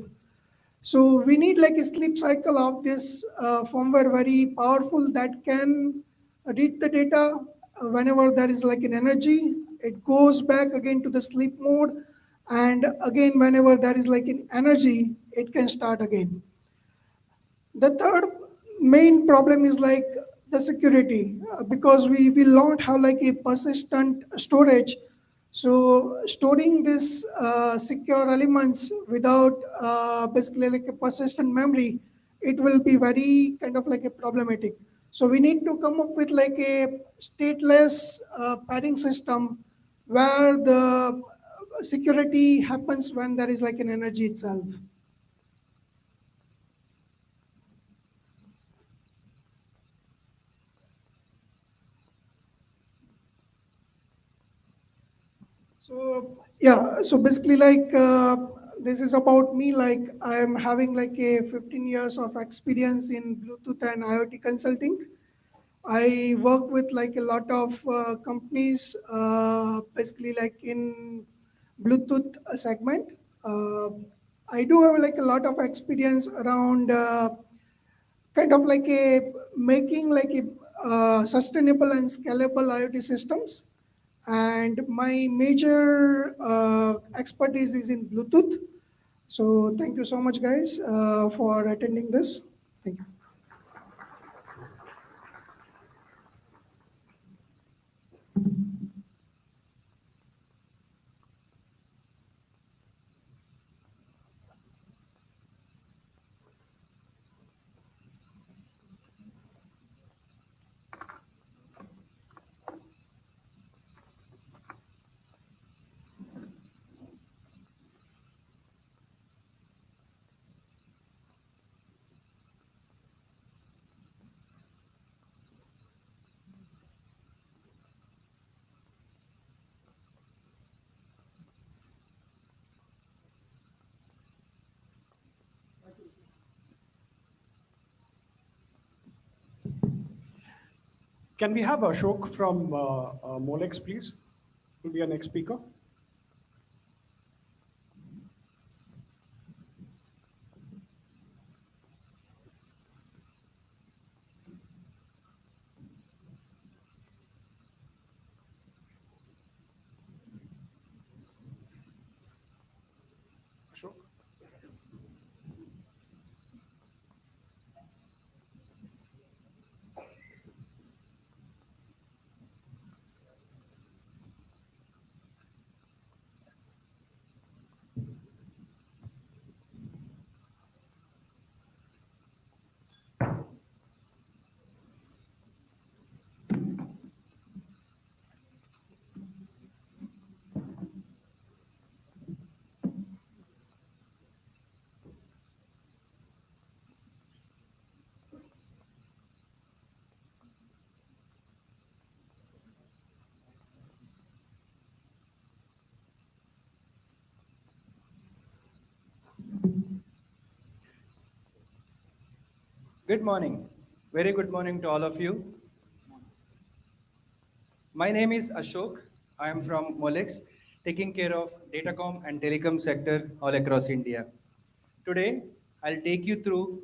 So we need like a sleep cycle of this firmware very powerful that can read the data whenever there is like an energy. It goes back again to the sleep mode, and again whenever there is like an energy, it can start again. The third main problem is like the security because we will not have like a persistent storage. So storing this secure elements without basically like a persistent memory, it will be very kind of like a problematic. So we need to come up with like a stateless padding system where the security happens when there is like an energy itself. So yeah, so basically like this is about me. Like I am having like a 15 years of experience in Bluetooth and IoT consulting. I work with like a lot of companies, basically like in Bluetooth segment. Uh, I do have like a lot of experience around kind of like a making like a sustainable and scalable IoT systems. And my major expertise is in Bluetooth. So thank you so much, guys, for attending this. Thank you. Can we have Ashok from Molex, please? Will be our next speaker. Ashok. Good morning. Very good morning to all of you. My name is Ashok. I am from Molex, taking care of datacom and telecom sector all across India. Today, I'll take you through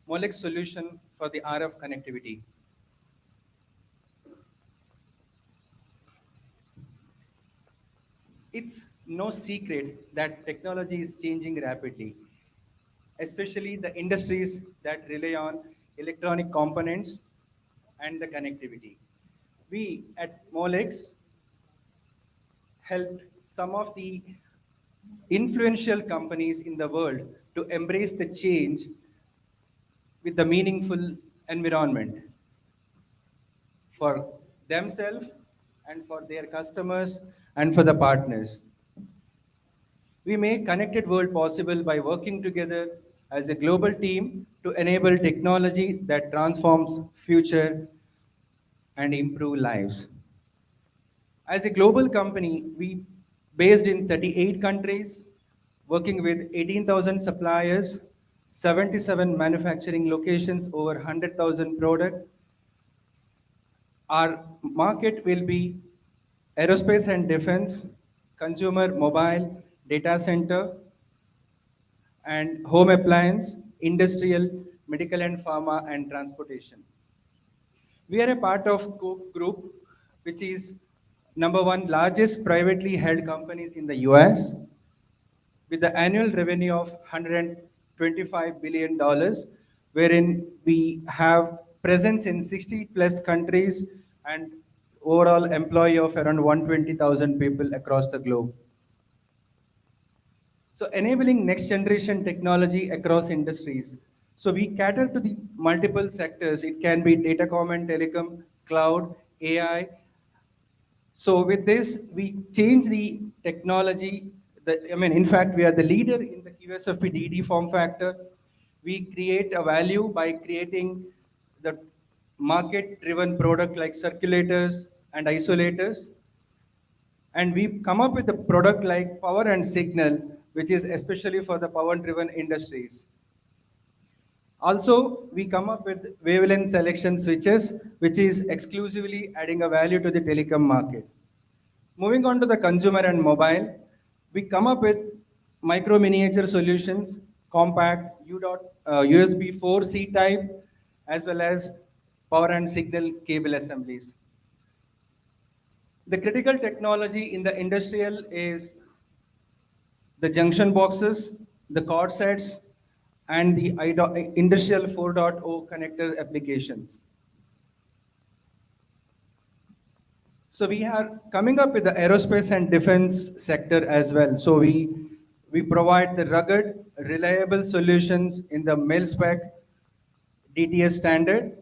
Molex solution for the RF connectivity. It's no secret that technology is changing rapidly, especially the industries that rely on electronic components and the connectivity. We at Molex helped some of the influential companies in the world to embrace the change with the meaningful environment for themselves and for their customers and for the partners. We make connected world possible by working together as a global team to enable technology that transforms future and improve lives. As a global company, we based in 38 countries, working with 18,000 suppliers, 77 manufacturing locations, over 100,000 products. Our market will be aerospace and defense, consumer mobile, data center, and home appliance, industrial, medical and pharma, and transportation. We are a part of Coke Group, which is number one largest privately held companies in the US, with the annual revenue of $125 billion, wherein we have presence in 60 plus countries and overall employee of around 120,000 people across the globe. So enabling next generation technology across industries. So we cater to the multiple sectors. It can be datacom and telecom, cloud, AI. So with this, we change the technology. In fact, we are the leader in the QSFP DD form factor. We create a value by creating the market-driven product like circulators and isolators. And we come up with a product like power and signal, which is especially for the power-driven industries. Also, we come up with wavelength selection switches, which is exclusively adding a value to the telecom market. Moving on to the consumer and mobile, we come up with micro miniature solutions, compact USB 4C type, as well as power and signal cable assemblies. The critical technology in the industrial is the junction boxes, the cord sets, and the industrial 4.0 connector applications. So we are coming up with the aerospace and defense sector as well. So we provide the rugged, reliable solutions in the mil-spec DTS standard,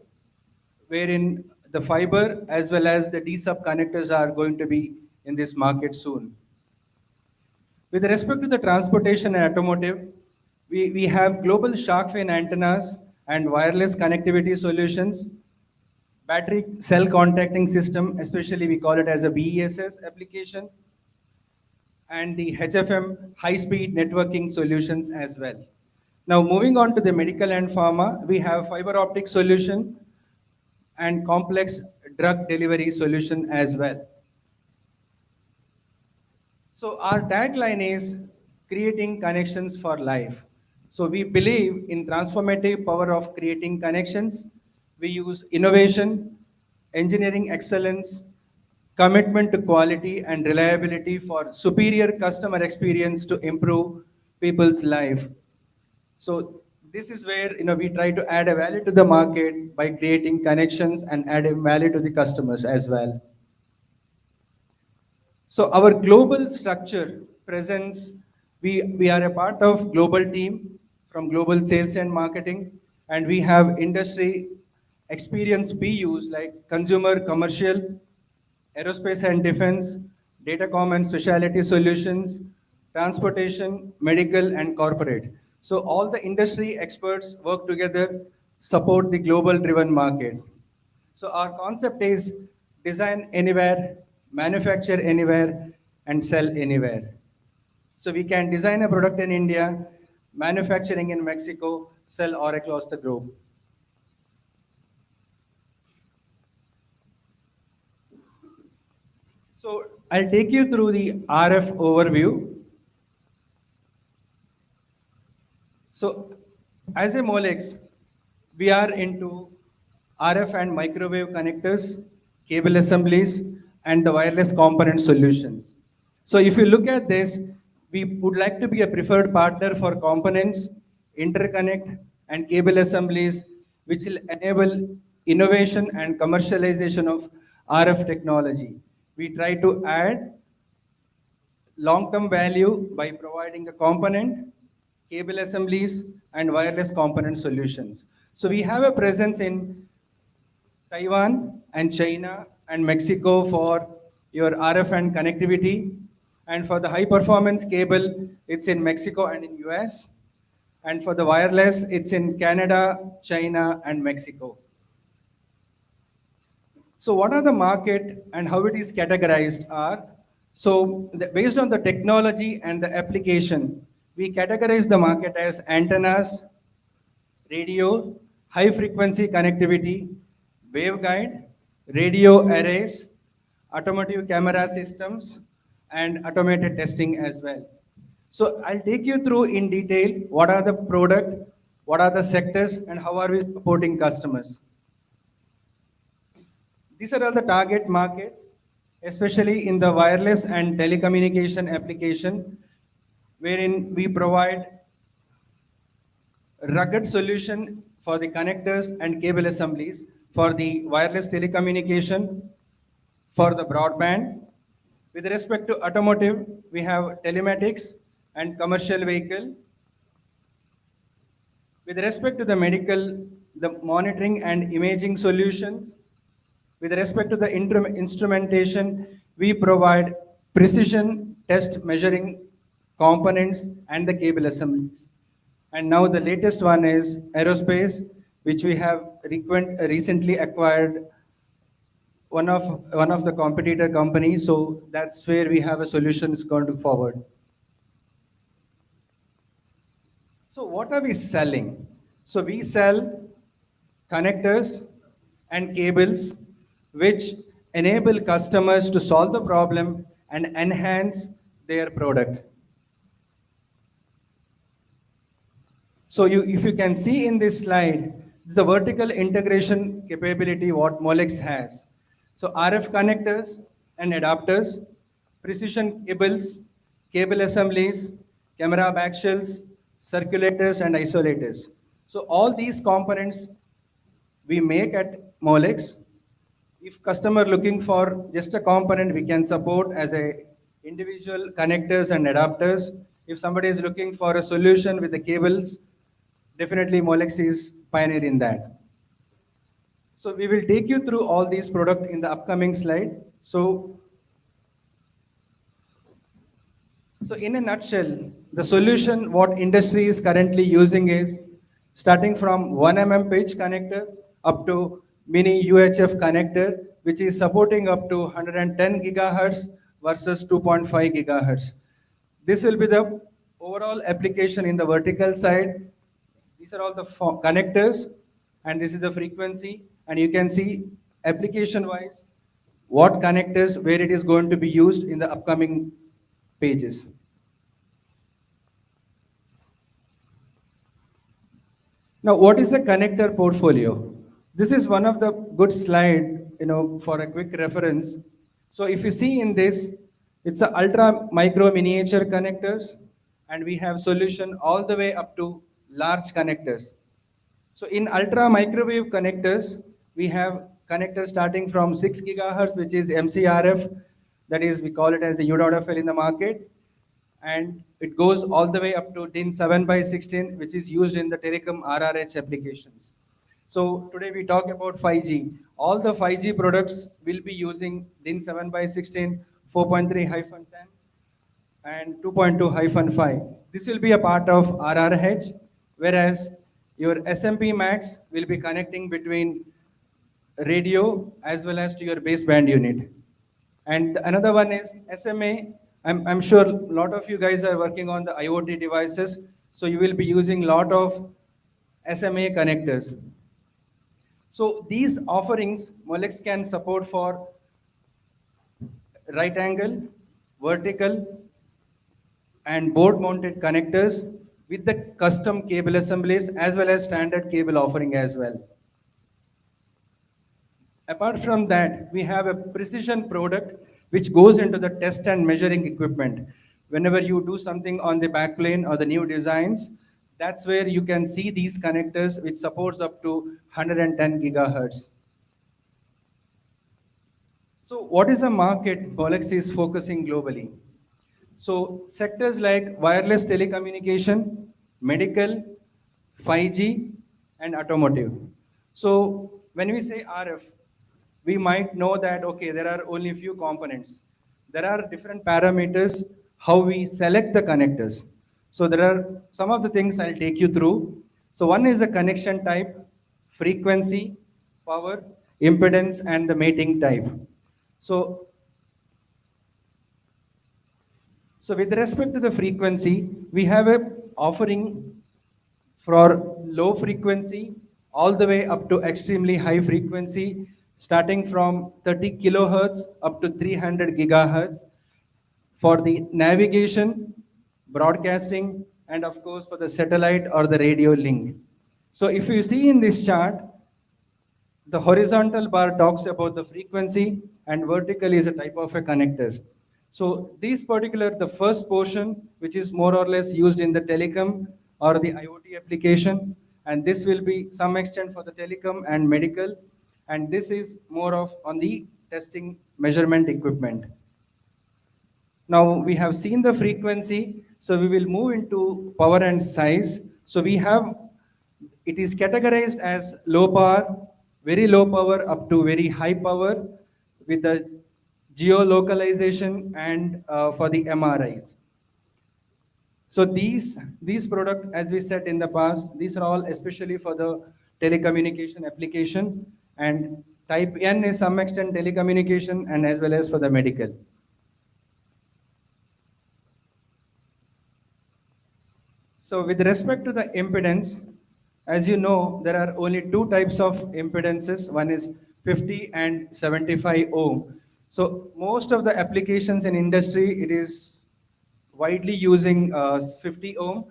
wherein the fiber as well as the D-sub connectors are going to be in this market soon. With respect to the transportation and automotive, we have global shark fin antennas and wireless connectivity solutions, battery cell contacting system, especially we call it as a BESS application, and the HFM high-speed networking solutions as well. Now moving on to the medical and pharma, we have fiber optic solution and complex drug delivery solution as well. So our tagline is creating connections for life. So we believe in transformative power of creating connections. We use innovation, engineering excellence, commitment to quality and reliability for superior customer experience to improve people's life. So this is where we try to add a value to the market by creating connections and adding value to the customers as well. So our global structure presents, we are a part of global team from global sales and marketing, and we have industry experience BUs like consumer commercial, aerospace and defense, datacom and specialty solutions, transportation, medical and corporate. So all the industry experts work together, support the global driven market. So our concept is design anywhere, manufacture anywhere, and sell anywhere. So we can design a product in India, manufacturing in Mexico, sell all across the globe. So I'll take you through the RF overview. So as a Molex, we are into RF and microwave connectors, cable assemblies, and the wireless component solutions. So if you look at this, we would like to be a preferred partner for components, interconnect, and cable assemblies, which will enable innovation and commercialization of RF technology. We try to add long-term value by providing a component, cable assemblies, and wireless component solutions. So we have a presence in Taiwan and China and Mexico for your RF and connectivity. And for the high performance cable, it's in Mexico and in US. And for the wireless, it's in Canada, China, and Mexico. So what are the market and how it is categorized are, so based on the technology and the application, we categorize the market as antennas, radio, high frequency connectivity, waveguide, radio arrays, automotive camera systems, and automated testing as well. So I'll take you through in detail what are the product, what are the sectors, and how are we supporting customers. These are all the target markets, especially in the wireless and telecommunication application, wherein we provide rugged solution for the connectors and cable assemblies for the wireless telecommunication, for the broadband. With respect to automotive, we have telematics and commercial vehicle. With respect to the medical, the monitoring and imaging solutions. With respect to the instrumentation, we provide precision test measuring components and the cable assemblies. And now the latest one is aerospace, which we have recently acquired one of the competitor companies. So that's where we have a solution is going forward. So what are we selling? So we sell connectors and cables which enable customers to solve the problem and enhance their product. So if you can see in this slide, this is a vertical integration capability what Molex has. So RF connectors and adapters, precision cables, cable assemblies, camera back shells, circulators and isolators. So all these components we make at Molex. If customer looking for just a component, we can support as a individual connectors and adapters. If somebody is looking for a solution with the cables, definitely Molex is pioneer in that. So we will take you through all these products in the upcoming slide. So in a nutshell, the solution what industry is currently using is starting from 1 mm pitch connector up to mini UHF connector, which is supporting up to 110 gigahertz versus 2.5 gigahertz. This will be the overall application in the vertical side. These are all the connectors, and this is the frequency. And you can see application-wise what connectors, where it is going to be used in the upcoming pages. Now, what is the connector portfolio? This is one of the good slide, for a quick reference. So if you see in this, it's a ultra micro miniature connectors, and we have solution all the way up to large connectors. So in ultra microwave connectors, we have connectors starting from 6 gigahertz, which is MCRF, that is, we call it as a U.FL in the market, and it goes all the way up to DIN 7 by 16, which is used in the telecom RRH applications. So today we talk about 5G. All the 5G products will be using DIN 7 by 16, 4.3-10, and 2.2-5. This will be a part of RRH, whereas your SMP Max will be connecting between radio as well as to your baseband unit. And another one is SMA. I'm sure a lot of you guys are working on the IoT devices, so you will be using a lot of SMA connectors. So these offerings, Molex can support for right angle, vertical, and board mounted connectors with the custom cable assemblies as well as standard cable offering as well. Apart from that, we have a precision product which goes into the test and measuring equipment. Whenever you do something on the backplane or the new designs, that's where you can see these connectors which supports up to 110 gigahertz. So what is a market Molex is focusing globally? So sectors like wireless telecommunication, medical, 5G, and automotive. So when we say RF, we might know that, okay, there are only a few components. There are different parameters how we select the connectors. So there are some of the things I'll take you through. So one is the connection type, frequency, power, impedance, and the mating type. So with respect to the frequency, we have a offering for low frequency all the way up to extremely high frequency, starting from 30 kilohertz up to 300 gigahertz for the navigation, broadcasting, and of course for the satellite or the radio link. So if you see in this chart, the horizontal bar talks about the frequency and vertical is a type of a connectors. So these particular, the first portion, which is more or less used in the telecom or the IoT application, and this will be some extent for the telecom and medical, and this is more of on the testing measurement equipment. Now we have seen the frequency, so we will move into power and size. So we have, it is categorized as low power, very low power up to very high power with the geolocalization and for the MRIs. So these products, as we said in the past, these are all especially for the telecommunication application, and type N is some extent telecommunication and as well as for the medical. So with respect to the impedance, as you know, there are only two types of impedances. One is 50 and 75 ohm. So most of the applications in industry, it is widely using 50 ohm,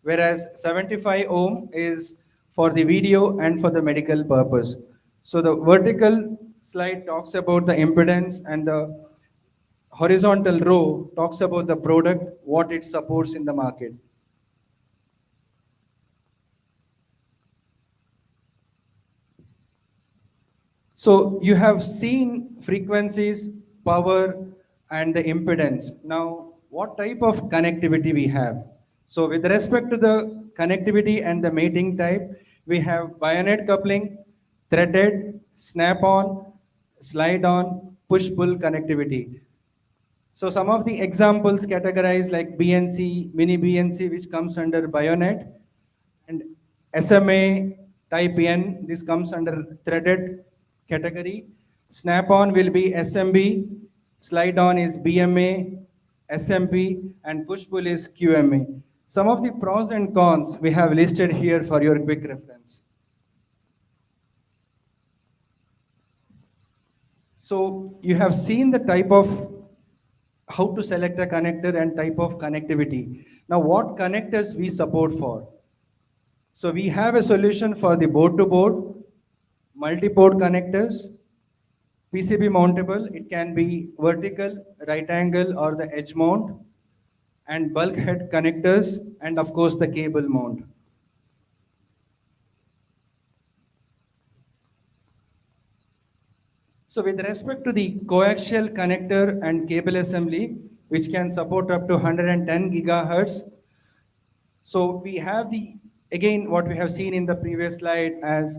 whereas 75 ohm is for the video and for the medical purpose. So the vertical slide talks about the impedance and the horizontal row talks about the product, what it supports in the market. So you have seen frequencies, power, and the impedance. Now, what type of connectivity we have? So with respect to the connectivity and the mating type, we have bayonet coupling, threaded, snap-on, slide-on, push-pull connectivity. So some of the examples categorized like BNC, mini BNC, which comes under bayonet, and SMA type N, this comes under threaded category. Snap-on will be SMB, slide-on is BMA, SMP, and push-pull is QMA. Some of the pros and cons we have listed here for your quick reference. So you have seen the type of how to select a connector and type of connectivity. Now what connectors we support for? So we have a solution for the board-to-board, multi-port connectors, PCB mountable, it can be vertical, right angle, or the edge mount. and bulkhead connectors, and of course the cable mount. So with respect to the coaxial connector and cable assembly, which can support up to 110 gigahertz, so we have again, what we have seen in the previous slide as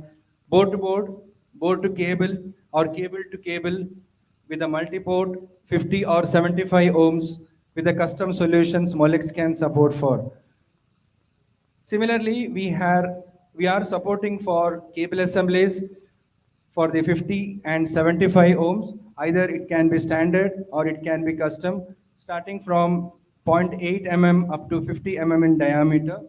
board to board, board to cable, or cable to cable with a multi-port 50 or 75 ohms with the custom solutions Molex can support for. Similarly, we are supporting for cable assemblies for the 50 and 75 ohms. Either it can be standard or it can be custom, starting from 0.8 mm up to 50 mm in diameter.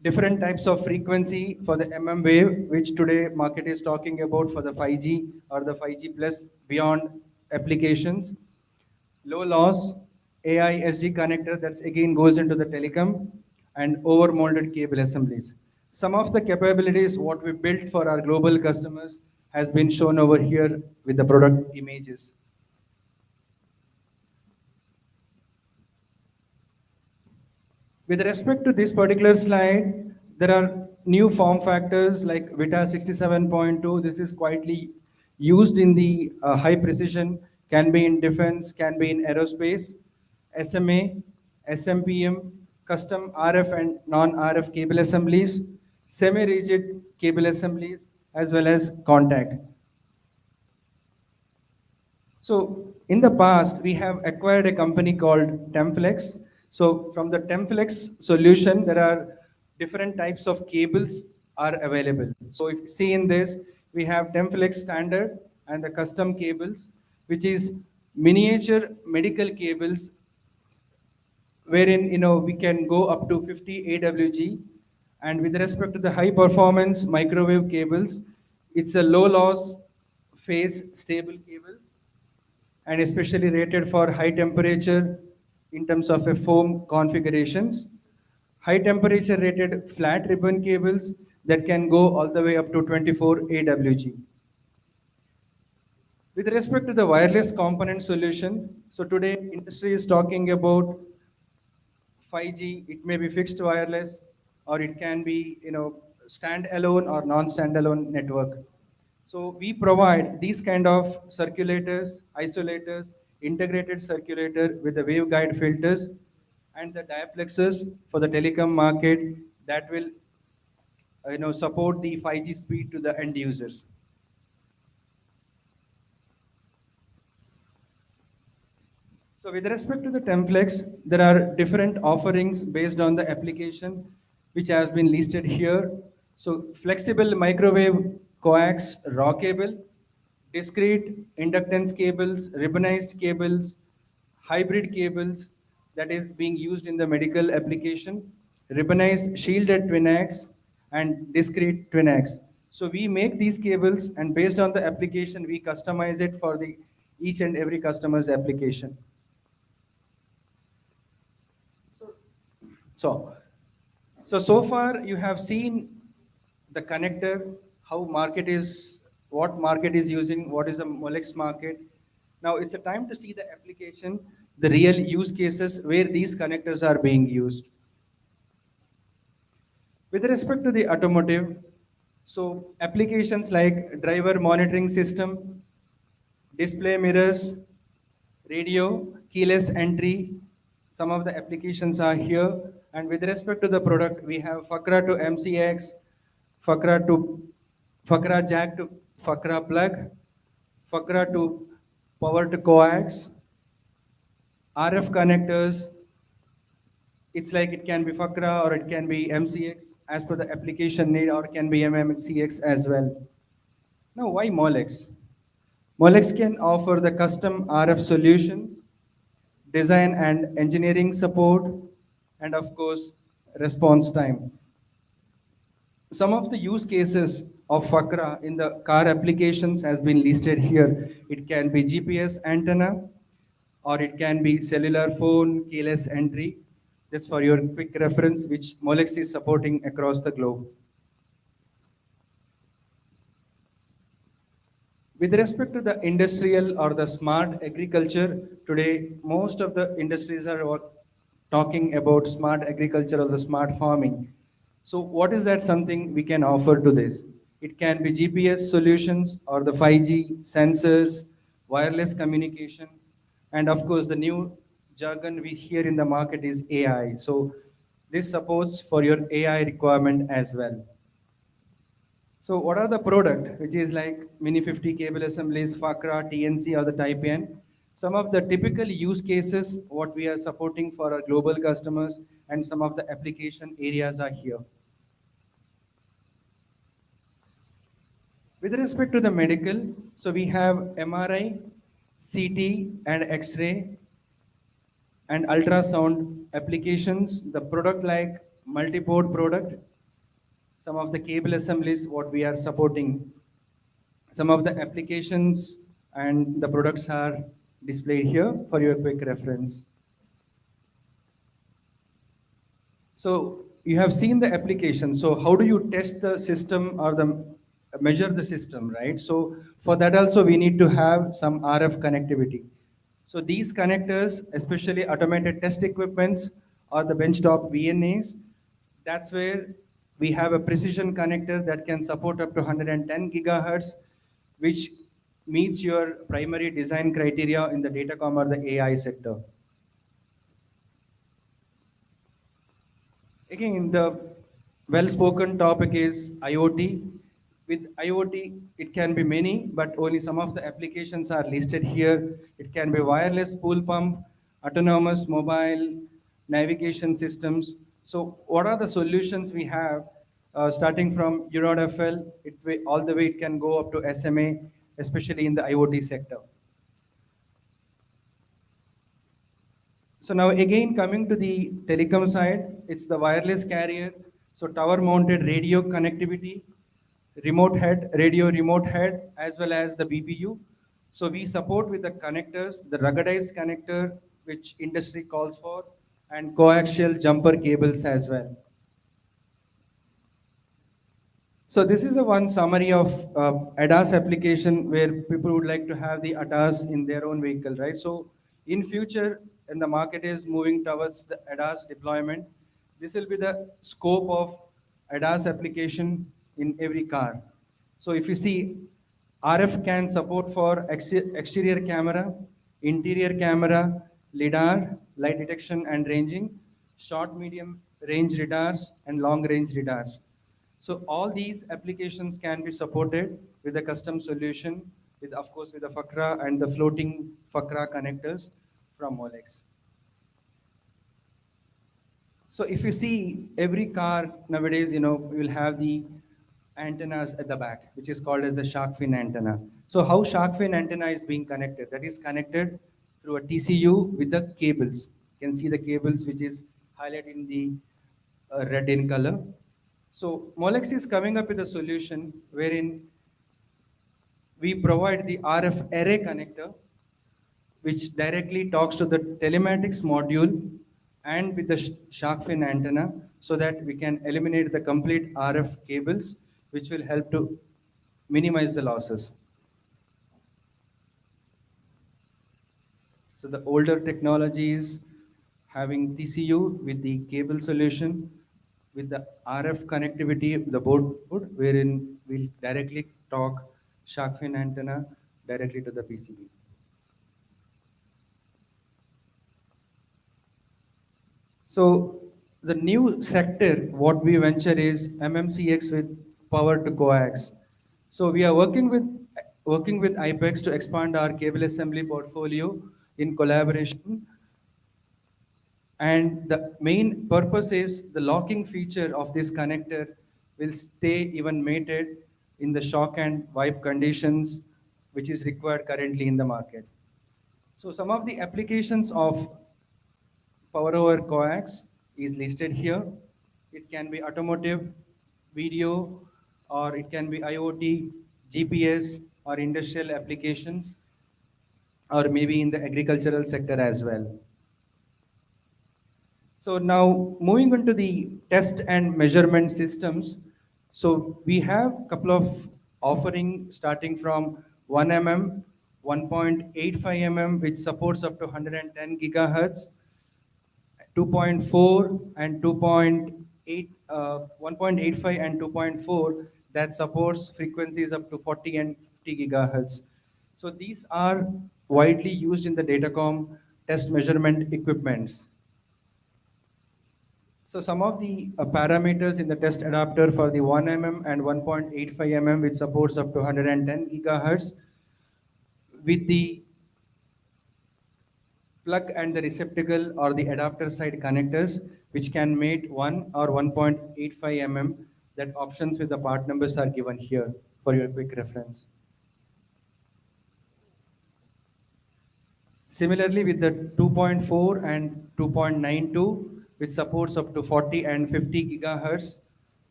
Different types of frequency for the mm wave, which today market is talking about for the 5G or the 5G plus beyond applications. Low loss AI SG connector that again goes into the telecom, and over molded cable assemblies. Some of the capabilities what we built for our global customers has been shown over here with the product images. With respect to this particular slide, there are new form factors like Vita 67.2. This is quietly used in the high precision, can be in defense, can be in aerospace, SMA, SMPM, custom RF and non-RF cable assemblies, semi-rigid cable assemblies, as well as contact. So in the past, we have acquired a company called Temflex. So from the Temflex solution, there are different types of cables are available. So if you see in this, we have Temflex standard and the custom cables, which is miniature medical cables wherein we can go up to 50 AWG. And with respect to the high performance microwave cables, it's a low loss phase stable cables, and especially rated for high temperature in terms of a foam configurations. High temperature rated flat ribbon cables that can go all the way up to 24 AWG. With respect to the wireless component solution, so today industry is talking about 5G, it may be fixed wireless, or it can be stand-alone or non-standalone network. So we provide these kind of circulators, isolators, integrated circulator with the waveguide filters and the diaplexers for the telecom market that will support the 5G speed to the end users. So with respect to the Temflex, there are different offerings based on the application, which has been listed here. So flexible microwave coax raw cable, discrete inductance cables, ribbonized cables, hybrid cables that is being used in the medical application, ribbonized shielded twinax, and discrete twinax. So we make these cables, and based on the application, we customize it for the each and every customer's application. So far you have seen the connector, how what market is using, what is the Molex market. Now it's a time to see the application, the real use cases where these connectors are being used. With respect to the automotive, so applications like driver monitoring system, display mirrors, radio, keyless entry, some of the applications are here. And with respect to the product, we have FAKRA to MCX, FAKRA jack to FAKRA plug, FAKRA to power to coax, RF connectors. It's like it can be FAKRA or it can be MCX as per the application need, or it can be MMCX as well. Now, why Molex? Molex can offer the custom RF solutions, design and engineering support, and of course, response time. Some of the use cases of FAKRA in the car applications has been listed here. It can be GPS antenna, or it can be cellular phone, keyless entry. Just for your quick reference, which Molex is supporting across the globe. With respect to the industrial or the smart agriculture, today most of the industries are talking about smart agriculture or the smart farming. So what is that something we can offer to this? It can be GPS solutions or the 5G sensors, wireless communication, and of course the new jargon we hear in the market is AI. So this supports for your AI requirement as well. So what are the product, which is like Mini 50 cable assemblies, FACRA, TNC or the Type N? Some of the typical use cases, what we are supporting for our global customers, and some of the application areas are here. With respect to the medical, so we have MRI, CT and X-ray and ultrasound applications, the product like multi-port product, some of the cable assemblies what we are supporting, some of the applications and the products are displayed here for your quick reference. So you have seen the application. So how do you test the system or measure the system, right? So for that also we need to have some RF connectivity. So these connectors, especially automated test equipments or the benchtop VNAs, that's where we have a precision connector that can support up to 110 gigahertz, which meets your primary design criteria in the datacom or the AI sector. Again, the well-spoken topic is IoT. With IoT, it can be many, but only some of the applications are listed here. It can be wireless pool pump, autonomous mobile navigation systems. So what are the solutions we have? Starting from URODFL, all the way it can go up to SMA, especially in the IoT sector. So now again coming to the telecom side, it's the wireless carrier. So tower mounted radio connectivity, radio remote head, as well as the BBU. So we support with the connectors, the ruggedized connector, which industry calls for, and coaxial jumper cables as well. So this is a one summary of ADAS application where people would like to have the ADAS in their own vehicle, right? So in future, when the market is moving towards the ADAS deployment, this will be the scope of ADAS application in every car. So if you see, RF can support for exterior camera, interior camera, LiDAR, light detection and ranging, short, medium range radars, and long range radars. So all these applications can be supported with a custom solution, with of course with the FACRA and the floating FACRA connectors from Molex. So if you see every car nowadays, will have the antennas at the back, which is called as the shark fin antenna. So how shark fin antenna is being connected? That is connected through a TCU with the cables. You can see the cables which is highlighted in the red in color. So Molex is coming up with a solution wherein we provide the RF array connector, which directly talks to the telematics module and with the shark fin antenna, so that we can eliminate the complete RF cables, which will help to minimize the losses. So the older technologies having TCU with the cable solution, with the RF connectivity, the board, wherein we'll directly talk shark fin antenna directly to the PCB. So the new sector, what we venture is MMCX with power to coax. So we are working with IPEX to expand our cable assembly portfolio in collaboration. And the main purpose is the locking feature of this connector will stay even mated in the shock and wipe conditions, which is required currently in the market. So some of the applications of power over coax is listed here. It can be automotive, video, or it can be IoT, GPS, or industrial applications, or maybe in the agricultural sector as well. So now moving on to the test and measurement systems. So we have a couple of offerings starting from 1 mm, 1.85 mm, which supports up to 110 gigahertz, 2.4 and 2.8, 1.85 and 2.4 that supports frequencies up to 40 and 50 gigahertz. So these are widely used in the datacom test measurement equipments. So some of the parameters in the test adapter for the 1 mm and 1.85 mm, which supports up to 110 gigahertz, with the plug and the receptacle or the adapter side connectors, which can mate 1 or 1.85 mm. That options with the part numbers are given here for your quick reference. Similarly, with the 2.4 and 2.92, which supports up to 40 and 50 gigahertz,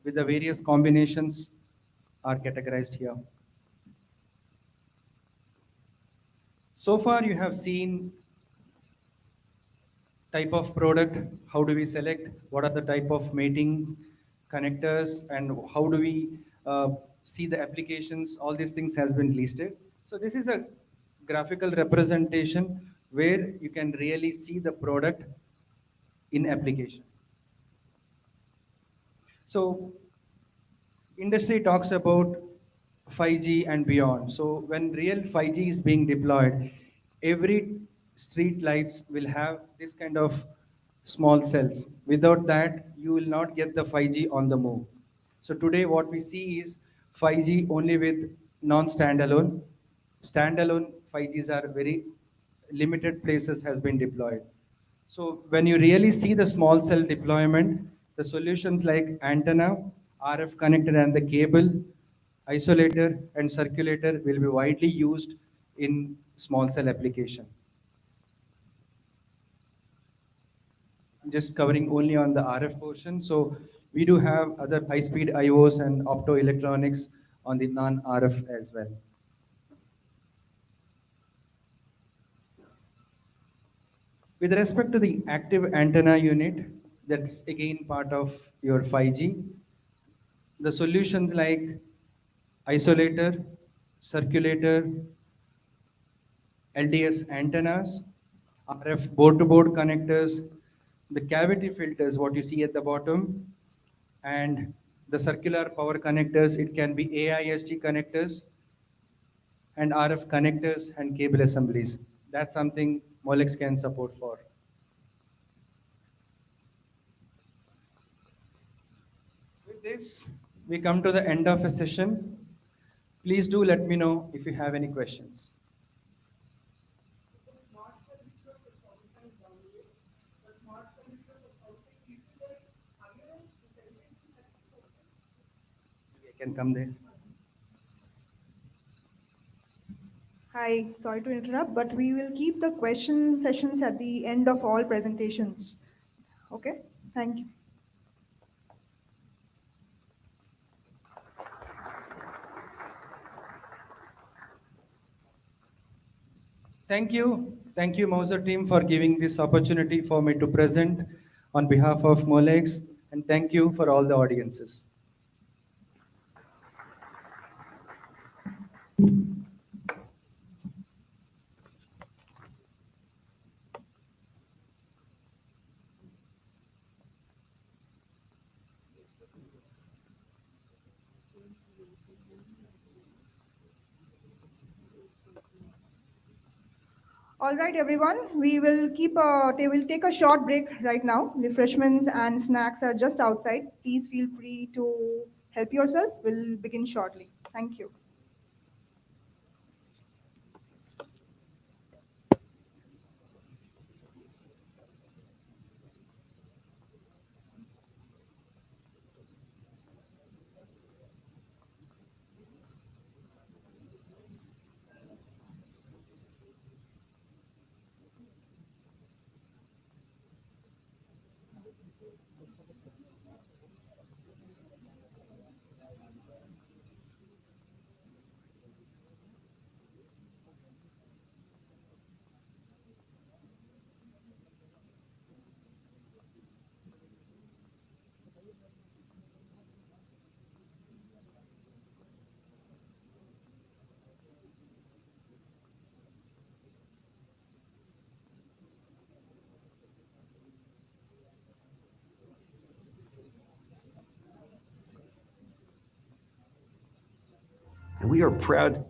with the various combinations are categorized here. So far, you have seen type of product, how do we select, what are the type of mating connectors, and how do we see the applications. All these things has been listed. So this is a graphical representation where you can really see the product in application. So industry talks about 5G and beyond. So when real 5G is being deployed, every street lights will have this kind of small cells. Without that, you will not get the 5G on the move. So today what we see is 5G only with non-standalone. Standalone 5Gs are very limited places has been deployed. So when you really see the small cell deployment, the solutions like antenna, RF connector and the cable, isolator and circulator will be widely used in small cell application. I'm just covering only on the RF portion. So we do have other high-speed IOs and optoelectronics on the non-RF as well. With respect to the active antenna unit, that's again part of your 5G. The solutions like isolator, circulator, LDS antennas, RF board-to-board connectors, the cavity filters, what you see at the bottom, and the circular power connectors, it can be AISG connectors, and RF connectors and cable assemblies. That's something Molex can support for. With this, we come to the end of a session. Please do let me know if you have any questions. I can come there. Hi, sorry to interrupt, but we will keep the question sessions at the end of all presentations. Okay, thank you. Thank you. Thank you, Mauser team, for giving this opportunity for me to present on behalf of Molex, and thank you for all the audiences. All right, everyone, we will take a short break right now. Refreshments and snacks are just outside. Please feel free to help yourself. We'll begin shortly. Thank you. And we are proud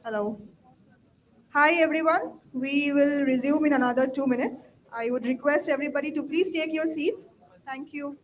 Hello. Hi, everyone. We will resume in another 2 minutes. I would request everybody to please take your seats. Thank you.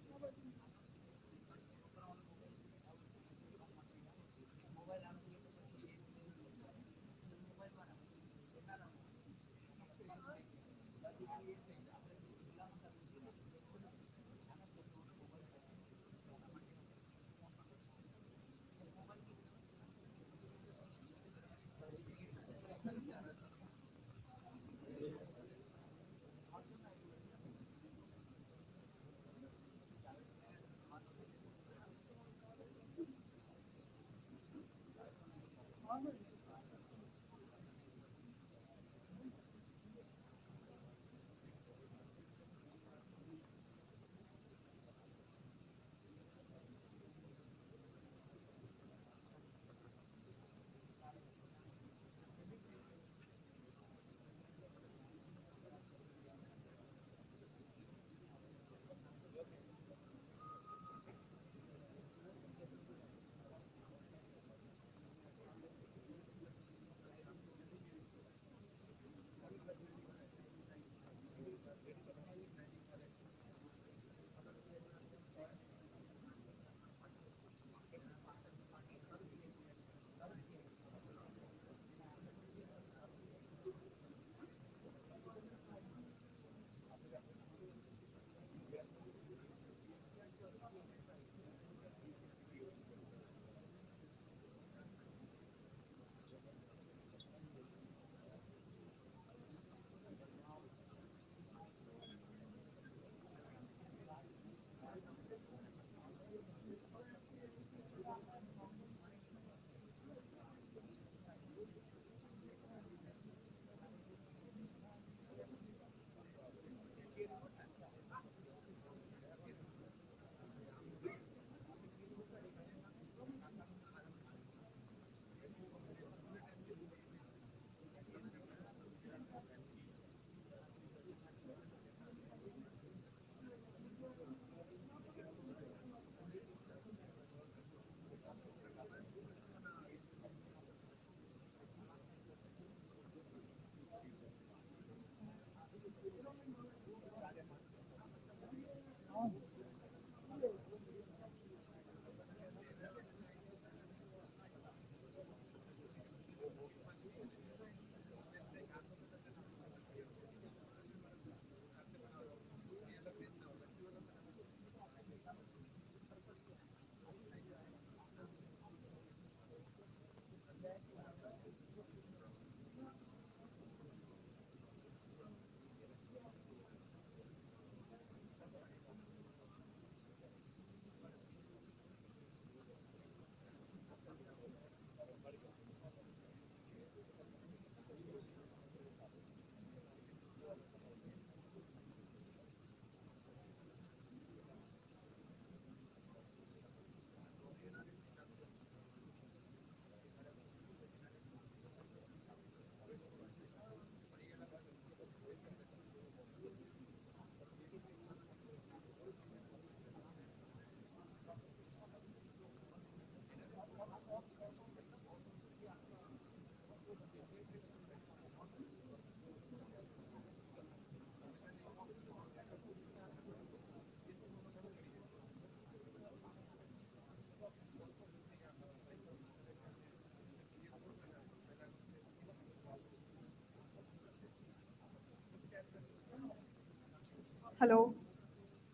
Hello.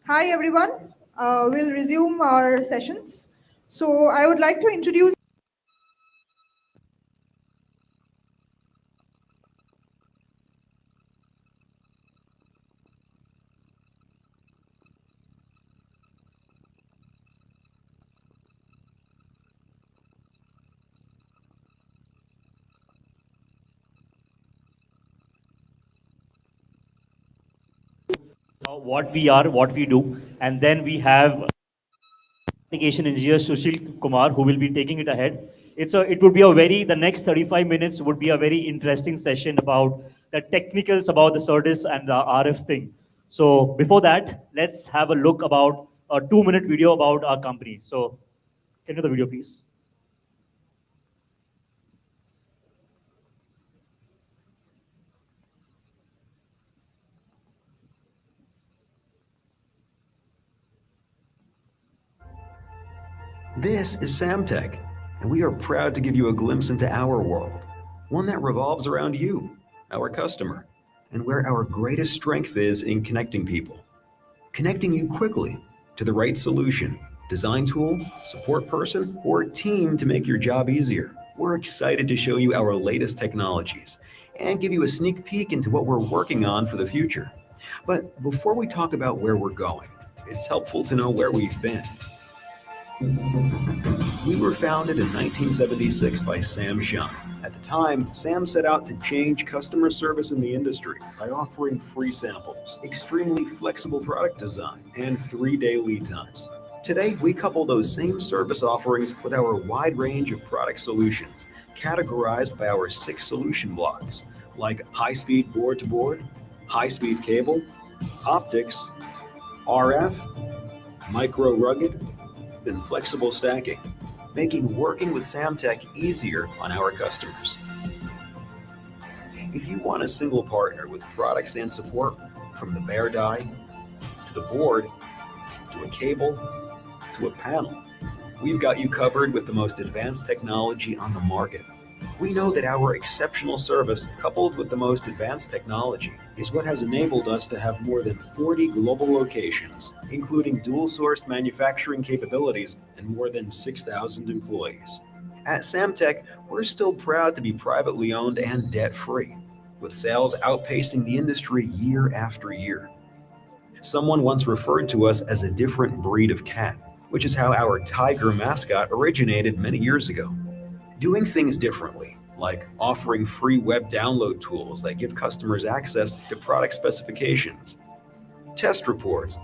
Hi, everyone. We'll resume our sessions. So I would like to introduce. What we are, what we do, and then we have application engineer Sushil Kumar who will be taking it ahead. It would be a very, the next 35 minutes would be a very interesting session about the technicals about the SerDes and the RF thing. So before that, let's have a look about a 2-minute video about our company. So can you the video, please? This is Samtec, and we are proud to give you a glimpse into our world, one that revolves around you, our customer, and where our greatest strength is in connecting people. Connecting you quickly to the right solution, design tool, support person, or team to make your job easier. We're excited to show you our latest technologies and give you a sneak peek into what we're working on for the future. But before we talk about where we're going, it's helpful to know where we've been. We were founded in 1976 by Sam Shine. At the time, Sam set out to change customer service in the industry by offering free samples, extremely flexible product design, and 3-day lead times. Today, we couple those same service offerings with our wide range of product solutions, categorized by our 6 solution blocks, like high-speed board-to-board, high-speed cable, optics, RF, micro-rugged, and flexible stacking, making working with Samtec easier on our customers. If you want a single partner with products and support, from the bare die, to the board, to a cable, to a panel, we've got you covered with the most advanced technology on the market. We know that our exceptional service, coupled with the most advanced technology, is what has enabled us to have more than 40 global locations, including dual-sourced manufacturing capabilities and more than 6,000 employees. At Samtec, we're still proud to be privately owned and debt-free, with sales outpacing the industry year after year. Someone once referred to us as a different breed of cat, which is how our tiger mascot originated many years ago. Doing things differently, like offering free web download tools that give customers access to product specifications, test reports,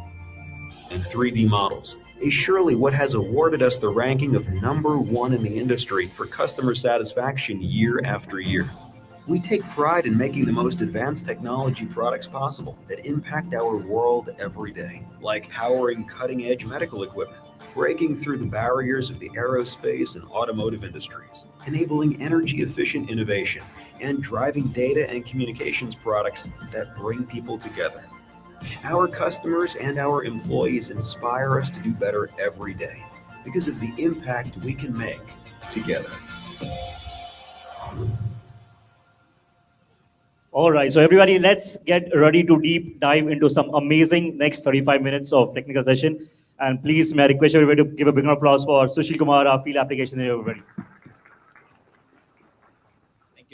and 3D models, is surely what has awarded us the ranking of #1 in the industry for customer satisfaction year after year. We take pride in making the most advanced technology products possible that impact our world every day, like powering cutting-edge medical equipment, breaking through the barriers of the aerospace and automotive industries, enabling energy-efficient innovation, and driving data and communications products that bring people together. Our customers and our employees inspire us to do better every day because of the impact we can make together. All right, so everybody, let's get ready to deep dive into some amazing next 35 minutes of technical session. And please, may I request everybody to give a big applause for Sushil Kumar, our field applications engineer, everybody.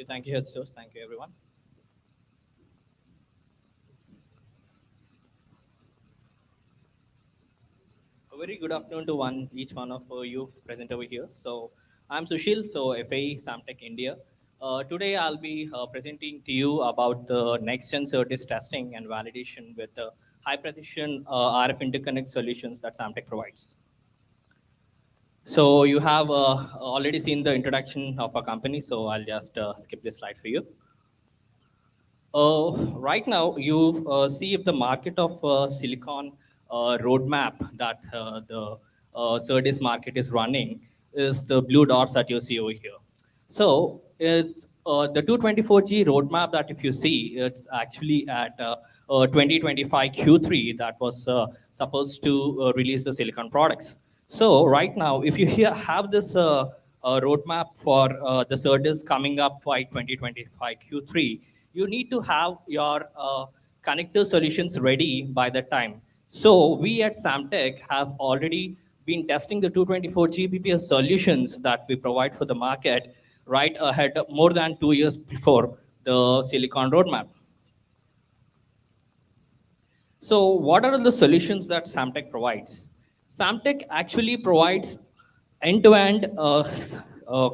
Thank you, Jesus. Thank you, everyone. A very good afternoon to each one of you present over here. So I'm Sushil, so FAE Samtec India. Today I'll be presenting to you about the next-gen SerDes testing and validation with high-precision RF interconnect solutions that Samtec provides. So you have already seen the introduction of our company, so I'll just skip this slide for you. Right now, you see if the market of silicon roadmap that the SerDes market is running is the blue dots that you see over here. So it's the 224G roadmap that if you see, it's actually at 2025 Q3 that was supposed to release the silicon products. So right now, if you have this roadmap for the SerDes coming up by 2025 Q3, you need to have your connector solutions ready by that time. So we at Samtec have already been testing the 224 Gbps solutions that we provide for the market right ahead, more than 2 years before the silicon roadmap. So what are the solutions that Samtec provides? Samtec actually provides end-to-end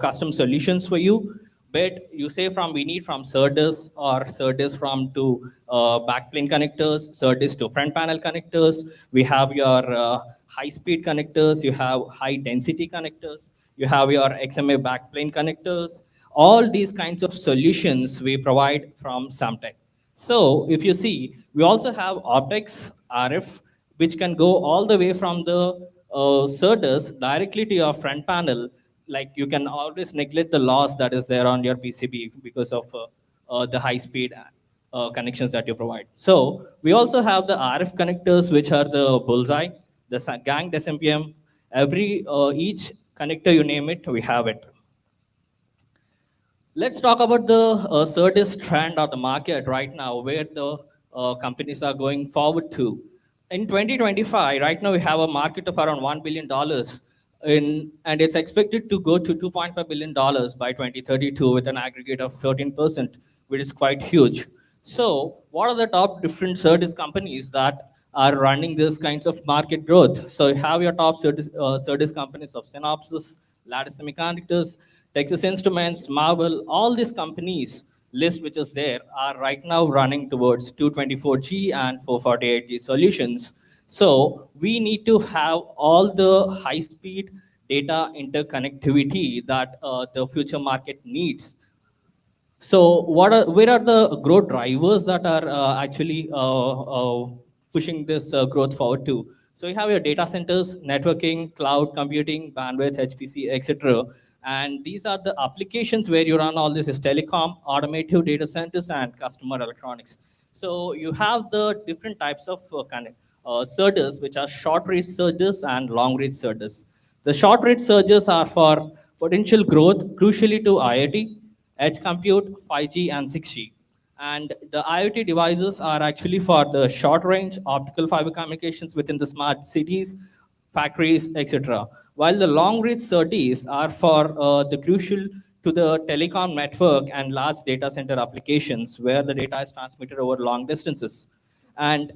custom solutions for you. But you say we need from SerDes or SerDes from to backplane connectors, SerDes to front panel connectors. We have your high-speed connectors. You have high-density connectors. You have your XMA backplane connectors. All these kinds of solutions we provide from Samtec. So if you see, we also have optics RF, which can go all the way from the SerDes directly to your front panel. Like you can always neglect the loss that is there on your PCB because of the high-speed connections that you provide. So we also have the RF connectors, which are the bullseye, the ganged SMPM, Each connector you name it, we have it. Let's talk about the SerDes trend or the market right now, where the companies are going forward to. In 2025, right now we have a market of around $1 billion, and it's expected to go to $2.5 billion by 2032 with an aggregate of 13%, which is quite huge. So what are the top different SerDes companies that are running this kinds of market growth? So you have your top SerDes companies of Synopsys, Lattice Semiconductors, Texas Instruments, Marvel, all these companies list which is there are right now running towards 224G and 448G solutions. So we need to have all the high-speed data interconnectivity that the future market needs. So where are the growth drivers that are actually pushing this growth forward to? So you have your data centers, networking, cloud computing, bandwidth, HPC, etc. And these are the applications where you run all this is telecom, automotive data centers, and customer electronics. So you have the different types of SerDes, which are short-range SerDes and long-range SerDes. The short-range SerDes are for potential growth, crucially to IoT, edge compute, 5G, and 6G. And the IoT devices are actually for the short-range optical fiber communications within the smart cities, factories, etc. While the long-range SerDes are for the crucial to the telecom network and large data center applications where the data is transmitted over long distances. And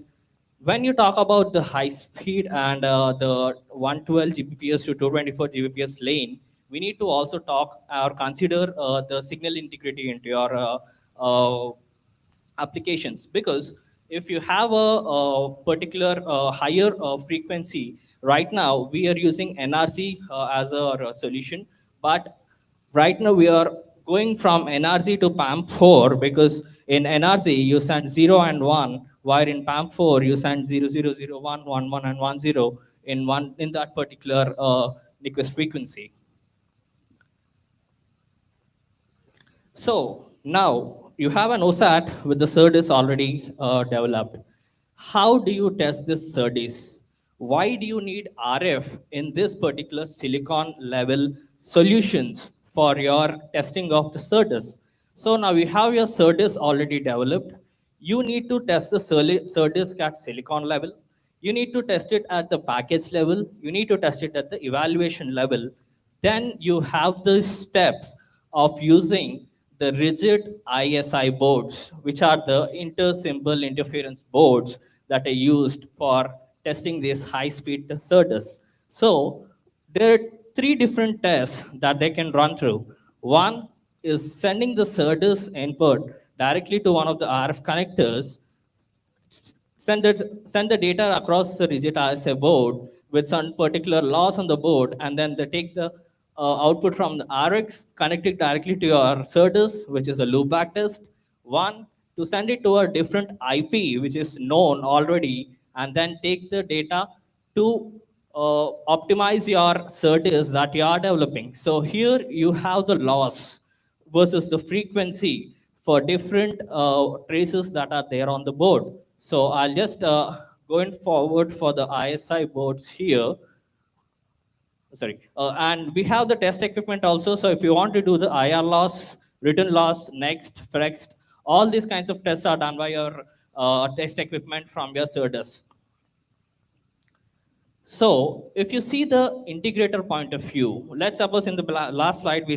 when you talk about the high speed and the 112 Gbps to 224 Gbps lane, we need to also talk or consider the signal integrity into your applications, because if you have a particular higher frequency, right now we are using NRZ as a solution, but right now we are going from NRZ to PAM4 because in NRZ you send 0 and 1, while in PAM4 you send 0, 0, 0, 1, 1, 1, and 1, 0 in that particular request frequency. So now you have an OSAT with the SerDes already developed. How do you test this SerDes? Why do you need RF in this particular silicon level solutions for your testing of the SerDes? So now you have your SerDes already developed. You need to test the SerDes at silicon level. You need to test it at the package level. You need to test it at the evaluation level. Then you have the steps of using the rigid ISI boards, which are the inter-symbol interference boards that are used for testing these high-speed SerDes. So there are three different tests that they can run through. One is sending the SerDes input directly to one of the RF connectors, send the data across the rigid ISI board with some particular loss on the board, and then they take the output from the RX, connect it directly to your SerDes, which is a loopback test. One, to send it to a different IP, which is known already, and then take the data to optimize your SerDes that you are developing. So here you have the loss versus the frequency for different traces that are there on the board. So I'll just going forward for the ISI boards here. Sorry, and we have the test equipment also. So if you want to do the IR loss, return loss, next, next, all these kinds of tests are done by your test equipment from your SerDes. So if you see the integrator point of view, let's suppose in the last slide we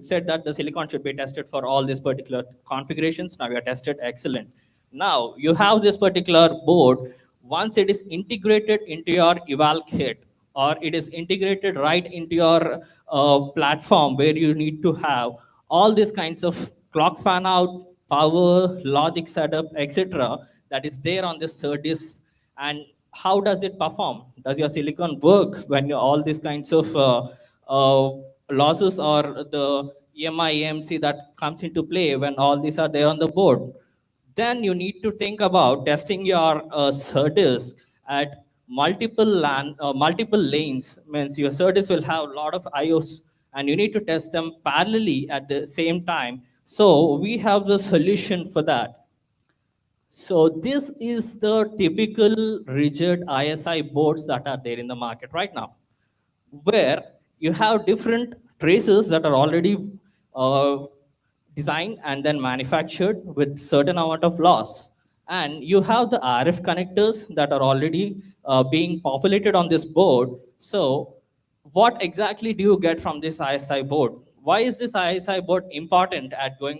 said that the silicon should be tested for all these particular configurations. Now we are tested, excellent. Now you have this particular board. Once it is integrated into your eval kit, or it is integrated right into your platform where you need to have all these kinds of clock fan out, power, logic setup, etc. that is there on this SerDes. And how does it perform? Does your silicon work when all these kinds of losses or the EMI, EMC that comes into play when all these are there on the board? Then you need to think about testing your SerDes at multiple lanes. Means your SerDes will have a lot of IOs, and you need to test them parallelly at the same time. So we have the solution for that. So this is the typical rigid ISI boards that are there in the market right now. where you have different traces that are already uh, designed and then manufactured with certain amount of loss. And you have the RF connectors that are already being populated on this board. So what exactly do you get from this ISI board? Why is this ISI board important at going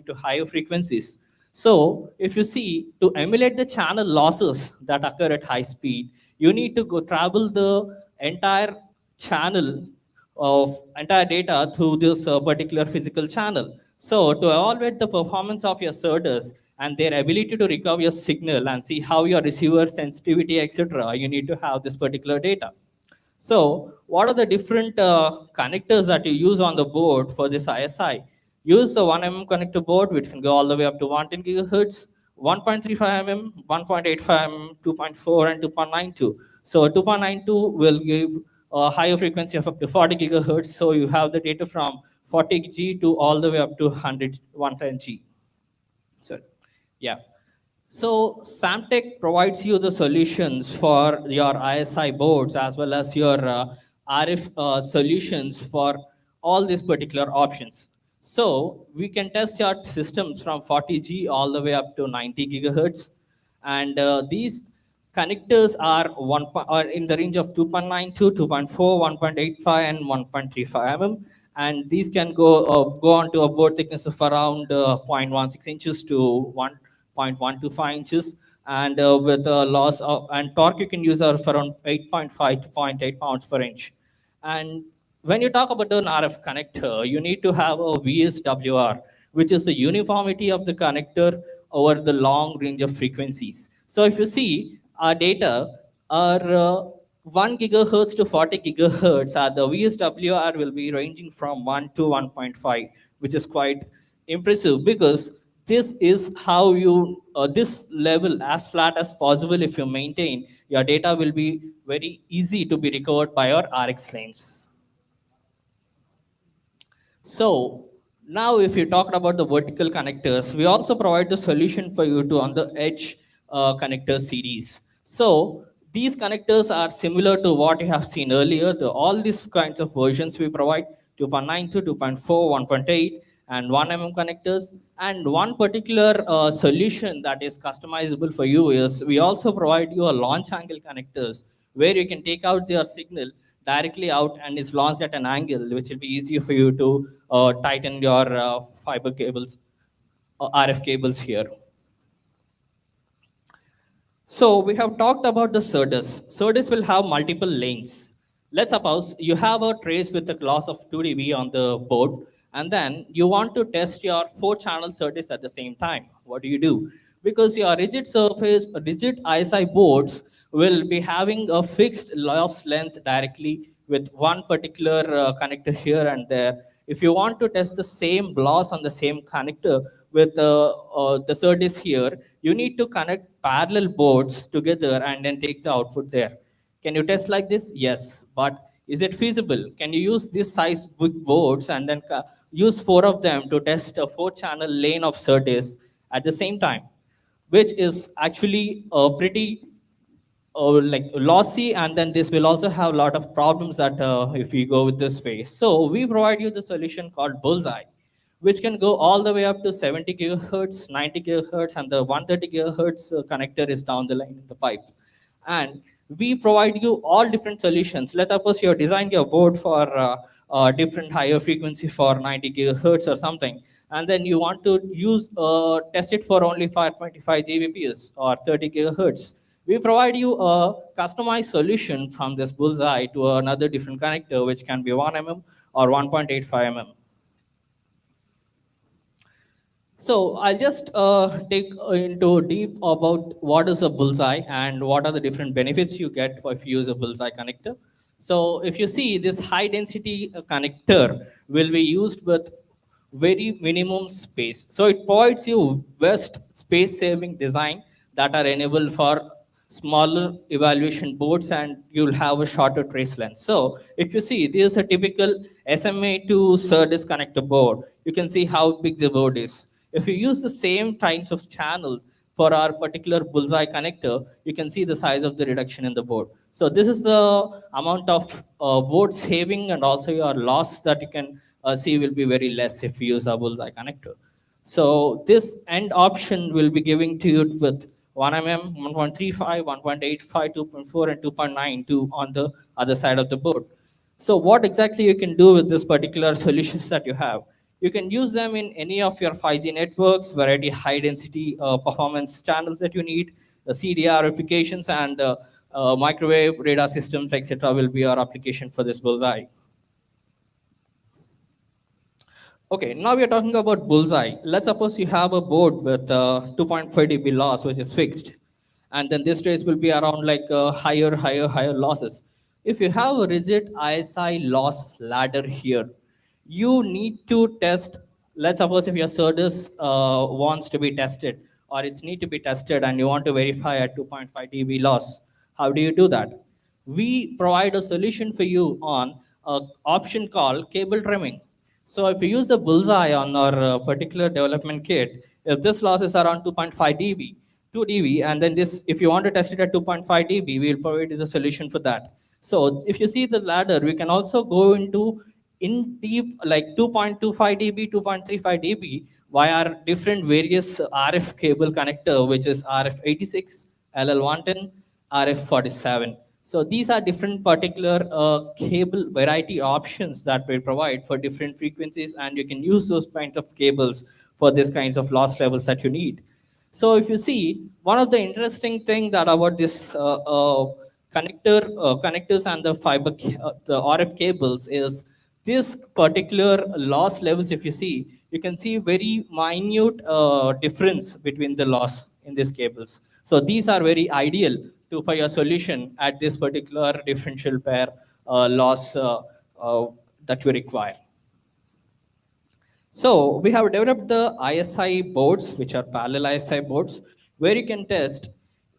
to higher frequencies? So if you see, to emulate the channel losses that occur at high speed, you need to go travel the entire channel of entire data through this particular physical channel. So to evaluate the performance of your SerDes and their ability to recover your signal and see how your receiver sensitivity, etc., you need to have this particular data. So what are the different connectors that you use on the board for this ISI? Use the 1 mm connector board, which can go all the way up to 110 gigahertz, 1.35 mm, 1.85 mm, 2.4, and 2.92. So 2.92 will give a higher frequency of up to 40 gigahertz. So you have the data from 40 G to all the way up to 110 G. So, yeah. So Samtec provides you the solutions for your ISI boards as well as your RF solutions for all these particular options. So we can test your systems from 40G all the way up to 90 gigahertz. And these connectors are in the range of 2.92, 2.4, 1.85, and 1.35 mm. And these can go on to a board thickness of around 0.16 inches to 1.125 inches, and with a loss of and torque you can use of around 8.5 to 0.8 pounds per inch. And when you talk about an RF connector, you need to have a VSWR, which is the uniformity of the connector over the long range of frequencies. So if you see, our data are 1 gigahertz to 40 gigahertz. The VSWR will be ranging from 1 to 1.5, which is quite impressive because this is how you, this level as flat as possible, if you maintain, your data will be very easy to be recovered by your RX lanes. So now if you talked about the vertical connectors, we also provide the solution for you to on the edge connector series. So these connectors are similar to what you have seen earlier. All these kinds of versions we provide 2.92, 2.4, 1.8, and 1 mm connectors. And one particular solution that is customizable for you is we also provide you a launch angle connectors where you can take out your signal directly out and is launched at an angle, which will be easier for you to tighten your fiber cables, RF cables here. So we have talked about the SerDes. SerDes will have multiple lanes. Let's suppose you have a trace with a loss of 2 dB on the board, and then you want to test your 4-channel SerDes at the same time. What do? Because your rigid ISI boards will be having a fixed loss length directly with one particular connector here and there. If you want to test the same loss on the same connector with the SerDes here, you need to connect parallel boards together and then take the output there. Can you test like this? Yes, but is it feasible? Can you use this size big boards and then use 4 of them to test a 4-channel lane of SerDes at the same time, which is actually pretty like lossy, and then this will also have a lot of problems that if we go with this way. So we provide you the solution called Bullseye, which can go all the way up to 70 gigahertz, 90 gigahertz, and the 130 gigahertz connector is down the line in the pipe. And we provide you all different solutions. Let's suppose you have designed your board for different higher frequency for 90 gigahertz or something, and then you want to use test it for only 525 Gbps or 30 gigahertz. We provide you a customized solution from this Bullseye to another different connector, which can be 1 mm or 1.85 mm. So I'll just take into deep about what is a Bullseye and what are the different benefits you get if you use a Bullseye connector. So if you see, this high density connector will be used with very minimum space. So it provides you best space saving design that are enabled for smaller evaluation boards, and you'll have a shorter trace length. So if you see, this is a typical SMA to SerDes connector board. You can see how big the board is. If you use the same kinds of channels, for our particular bullseye connector, you can see the size of the reduction in the board. So this is the amount of board saving, and also your loss that you can see will be very less if you use a bullseye connector. So this end option will be giving to you with 1 mm, 1.35, 1.85, 2.4, and 2.92 on the other side of the board. So what exactly you can do with this particular solutions that you have? You can use them in any of your 5G networks, variety high density performance channels that you need, the CDR applications, and microwave radar systems, etc. will be your application for this bullseye. Okay, now we are talking about bullseye. Let's suppose you have a board with 2.5 dB loss, which is fixed. And then this trace will be around like higher losses. If you have a rigid ISI loss ladder here, you need to test, let's suppose if your SerDes wants to be tested, or it's need to be tested and you want to verify at 2.5 dB loss. How do you do that? We provide a solution for you on an option called cable trimming. So if you use the bullseye on our particular development kit, if this loss is around 2.5 dB, 2 dB, and then this, if you want to test it at 2.5 dB, we will provide you the solution for that. So if you see the ladder, we can also go into in deep like 2.25 dB, 2.35 dB via different various RF cable connector, which is RF86, LL110, RF47. So these are different particular cable variety options that we provide for different frequencies, and you can use those kinds of cables for these kinds of loss levels that you need. So if you see, one of the interesting thing that about this connectors and the the RF cables is this particular loss levels. If you see, you can see very minute difference between the loss in these cables. So these are very ideal for your solution at this particular differential pair loss that you require. So we have developed the ISI boards, which are parallel ISI boards, where you can test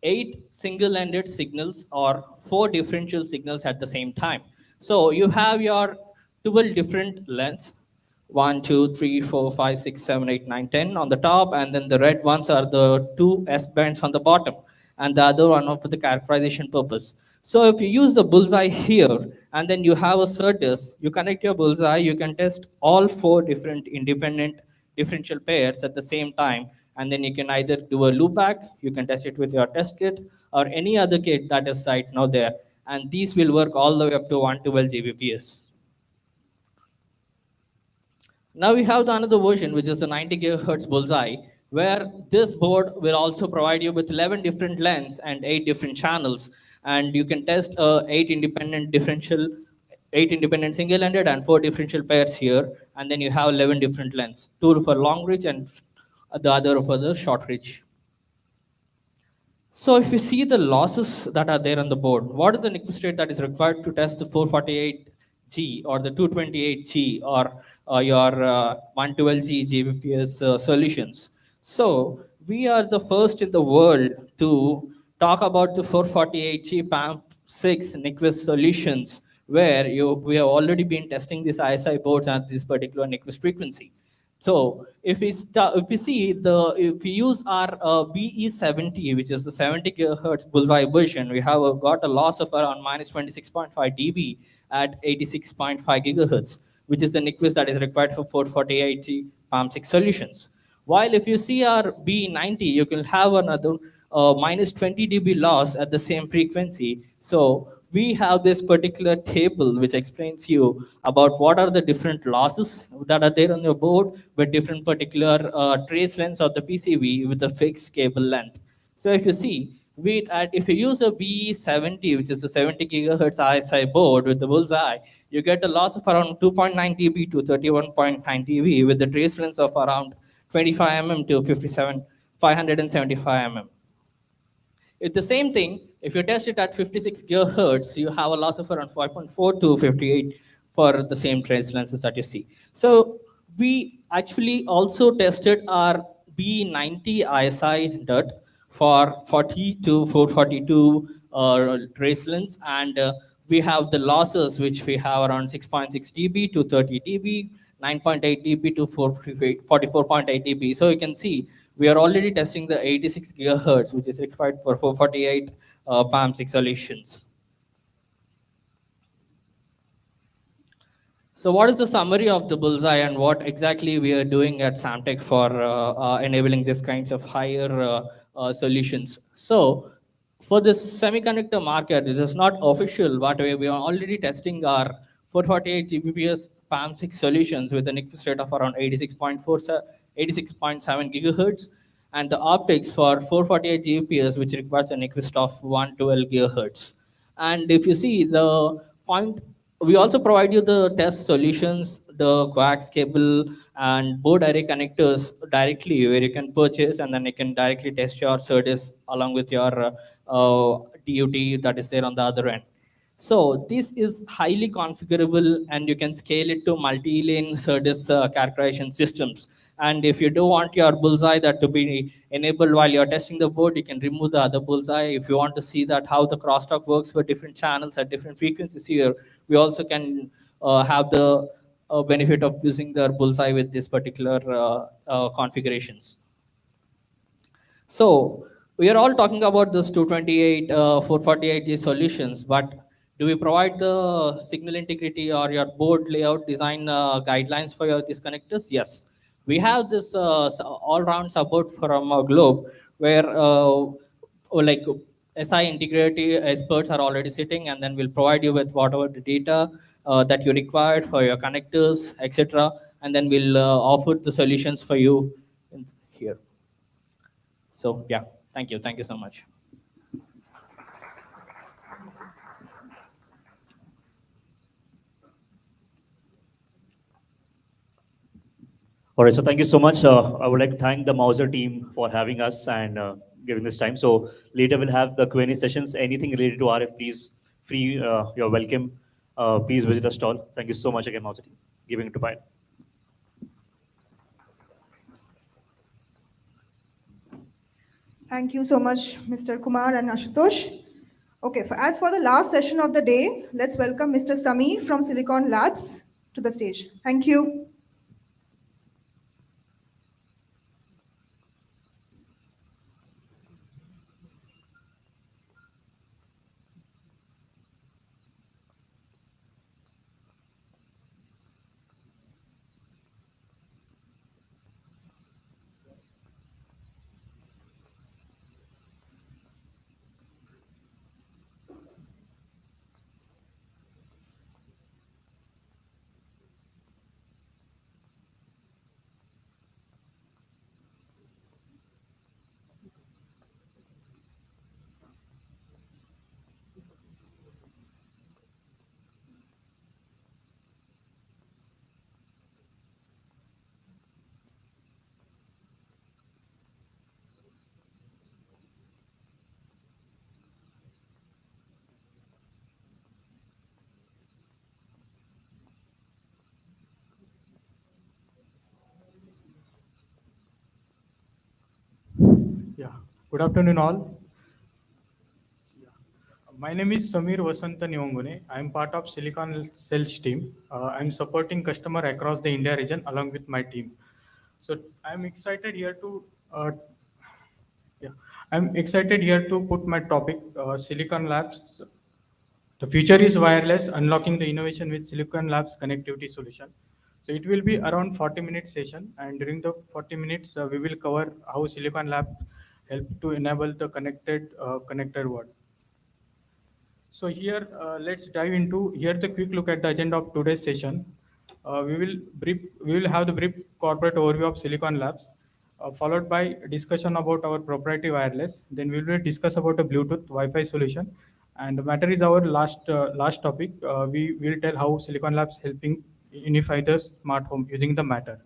8 single-ended signals or 4 differential signals at the same time. So you have your 12 different lengths, 1, 2, 3, 4, 5, 6, 7, 8, 9, 10 on the top, and then the red ones are the 2 S bands on the bottom, and the other one for the characterization purpose. So if you use the bullseye here, and then you have a SerDes, you connect your bullseye, you can test all 4 different independent differential pairs at the same time, and then you can either do a loopback, you can test it with your test kit, or any other kit that is right now there, and these will work all the way up to 112 Gbps. Now we have another version, which is the 90 GHz bullseye, where this board will also provide you with 11 different lengths and 8 different channels, and you can test 8 independent single-ended and 4 differential pairs here, and then you have 11 different lengths, 2 for long reach and the other for the short reach. So if you see the losses that are there on the board, what is the Nyquist rate that is required to test the 448G or the 228G or your 112G Gbps solutions? So we are the first in the world to talk about the 448G PAM6 Nyquist solutions, where we have already been testing these ISI boards at this particular Nyquist frequency. So if we use our BE70, which is the 70 GHz bullseye version, we have got a loss of around minus 26.5 dB at 86.5 GHz, which is the Nyquist that is required for 448G PAM6 solutions. While if you see our BE90, you can have another minus 20 dB loss at the same frequency. So we have this particular table which explains you about what are the different losses that are there on your board with different particular trace lengths of the PCB with a fixed cable length. So if you see, if you use a BE70, which is a 70 GHz ISI board with the bullseye, you get a loss of around 2.9 dB to 31.9 dB with the trace lengths of around 25 mm to 575 mm. It's the same thing, if you test it at 56 GHz, you have a loss of around 5.4 to 58 for the same trace lenses that you see. So we actually also tested our B90 ISI DUT for 40 to 442 trace lens, and we have the losses which we have around 6.6 dB to 30 dB, 9.8 dB to 44.8 dB. So you can see We are already testing the 86 gigahertz, which is required for 448 PAM6 solutions. So what is the summary of the bullseye and what exactly we are doing at Samtec for enabling these kinds of higher solutions? So for this semiconductor market, it is not official, but we are already testing our 448 Gbps PAM6 solutions with a Nyquist rate of around 86.7 gigahertz, and the optics for 448 Gbps, which requires a Nyquist of 112 gigahertz. And if you see the point, we also provide you the test solutions, the coax cable and board array connectors directly, where you can purchase and then you can directly test your SerDes along with your DUT that is there on the other end. So this is highly configurable and you can scale it to multi-lane SerDes characterization systems. And if you do want your bullseye that to be enabled while you're testing the board, you can remove the other bullseye. If you want to see that how the crosstalk works for different channels at different frequencies here, we also can have the benefit of using the bullseye with this particular configurations. So we are all talking about this 228, 448G solutions, but do we provide the signal integrity or your board layout design guidelines for your these connectors? Yes. We have this all-round support from Globe where like SI integrity experts are already sitting, and then we'll provide you with whatever the data that you required for your connectors, etc. And then we'll offer the solutions for you here. So yeah, thank you. Thank you so much. All right, so thank you so much. I would like to thank the Mauser team for having us and giving this time. So later we'll have the Q&A sessions. Anything related to RF, please, you're welcome. Please visit our stall. Thank you so much again, Mauser team, giving it to Payal. Thank you so much, Mr. Kumar and Ashutosh. Okay, as for the last session of the day, let's welcome Mr. Samir from Silicon Labs to the stage. Thank you. Yeah, good afternoon all. My name is Samir Vasanta Nivangune. I am part of Silicon Sales team. I am supporting customer across the India region along with my team. So I am excited here to put my topic, Silicon Labs. The future is wireless, unlocking the innovation with Silicon Labs connectivity solution. So it will be around 40-minute session, and during the 40 minutes, we will cover how Silicon Labs help to enable the connected world. So here, let's dive into the quick look at the agenda of today's session. We will have the brief corporate overview of Silicon Labs, followed by discussion about our proprietary wireless. Then we will discuss about the Bluetooth Wi-Fi solution, and the matter is our last topic. We will tell how Silicon Labs helping unify the smart home using the matter.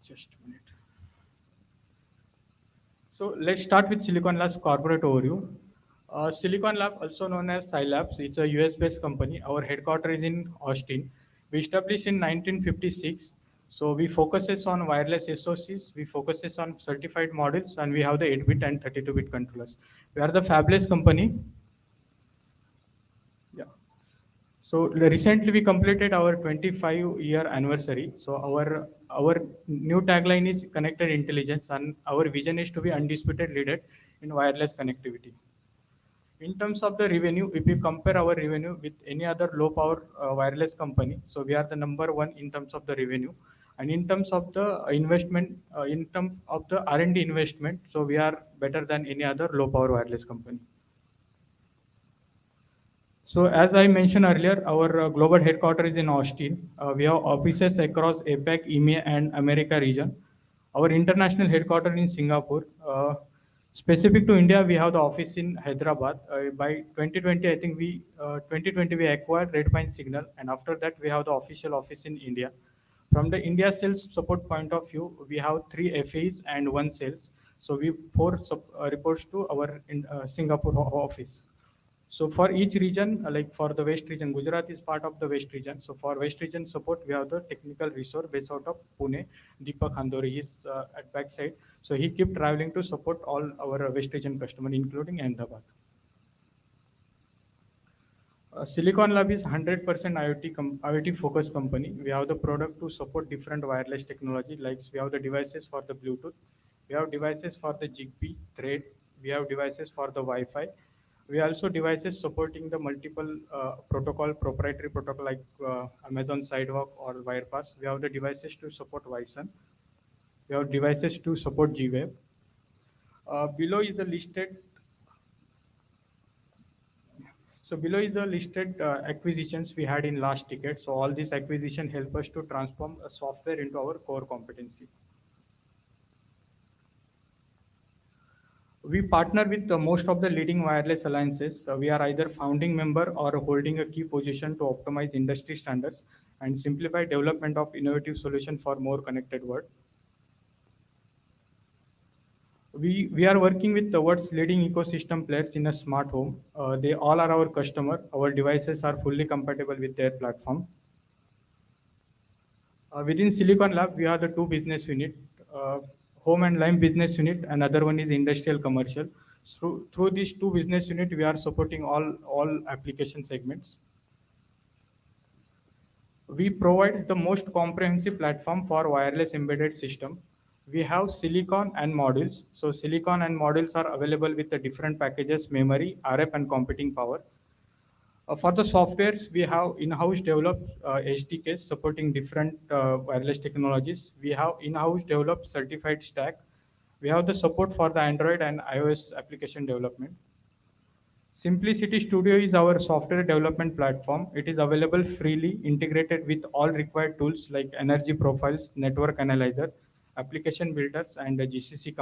Just a minute. So let's start with Silicon Labs corporate overview. Silicon Lab, also known as Scilabs, it's a US-based company. Our headquarters is in Austin. We established in 1956. So we focuses on wireless SoCs, we focuses on certified models, and we have the 8-bit and 32-bit controllers. We are the fabless company. Yeah. So recently we completed our 25-year anniversary. So our new tagline is connected intelligence, and our vision is to be undisputed leader in wireless connectivity. In terms of the revenue, if we compare our revenue with any other low power wireless company, so we are the number one in terms of the revenue. And in terms of the investment, in terms of the R&D investment, so we are better than any other low power wireless company. So as I mentioned earlier, our global headquarters is in Austin. We have offices across APAC, EMEA, and America region. Our international headquarters in Singapore. Specific to India, we have the office in Hyderabad. By 2020, I think 2020 we acquired Redpine Signal, and after that we have the official office in India. From the India sales support point of view, we have 3 FAs and 1 sales. So we 4 reports to our Singapore office. So for each region, like for the West region, Gujarat is part of the West region. So for West region support, we have the technical resource based out of Pune, Deepak Handori. He's at backside. So he keep traveling to support all our West region customers, including Ahmedabad. Silicon Lab is 100% IoT focused company. We have the product to support different wireless technology. Like we have the devices for the Bluetooth, we have devices for the Zigbee, Thread, we have devices for the Wi-Fi. We also devices supporting the multiple proprietary protocol like Amazon Sidewalk or Wirepass. We have the devices to support Wi-Fi. We have devices to support G-Wave. Below is the listed. So below is the listed acquisitions we had in last decade. So all these acquisition help us to transform a software into our core competency. We partner with most of the leading wireless alliances. We are either founding member or holding a key position to optimize industry standards and simplify development of innovative solution for more connected world. We are working with the world's leading ecosystem players in a smart home. They all are our customer. Our devices are fully compatible with their platform. Within Silicon Lab, we have the 2 business unit. Home and Lime business unit, another one is industrial commercial. Through these 2 business unit, we are supporting all application segments. We provide the most comprehensive platform for wireless embedded system. We have silicon and modules. So silicon and modules are available with the different packages, memory, RF, and computing power. For the softwares, we have in-house developed SDKs supporting different wireless technologies. We have in-house developed certified stack. We have the support for the Android and iOS application development. Simplicity Studio is our software development platform. It is available freely, integrated with all required tools like energy profiles, network analyzer, application builders, and the GCC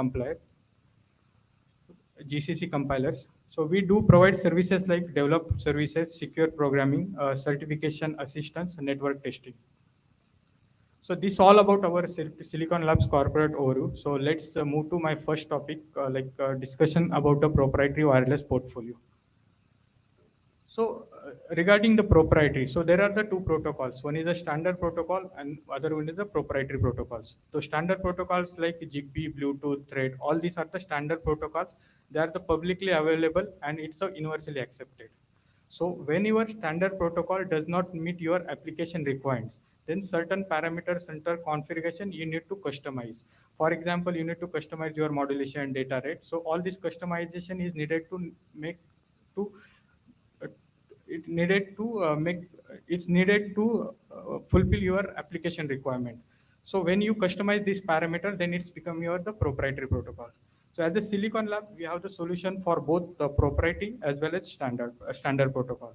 compilers. So we do provide services like develop services, secure programming, certification assistance, and network testing. So this all about our Silicon Labs corporate overview. So let's move to my first topic, discussion about the proprietary wireless portfolio. So regarding the proprietary, so there are the 2 protocols. One is a standard protocol and other one is the proprietary protocols. So standard protocols like Zigbee, Bluetooth, Thread, all these are the standard protocols. They are the publicly available and it's universally accepted. So when your standard protocol does not meet your application requirements, then certain parameters under configuration you need to customize. For example, you need to customize your modulation and data rate. So all this customization is needed to fulfill your application requirement. So when you customize this parameter, then it's become the proprietary protocol. So as a Silicon Lab, we have the solution for both the proprietary as well as standard protocol.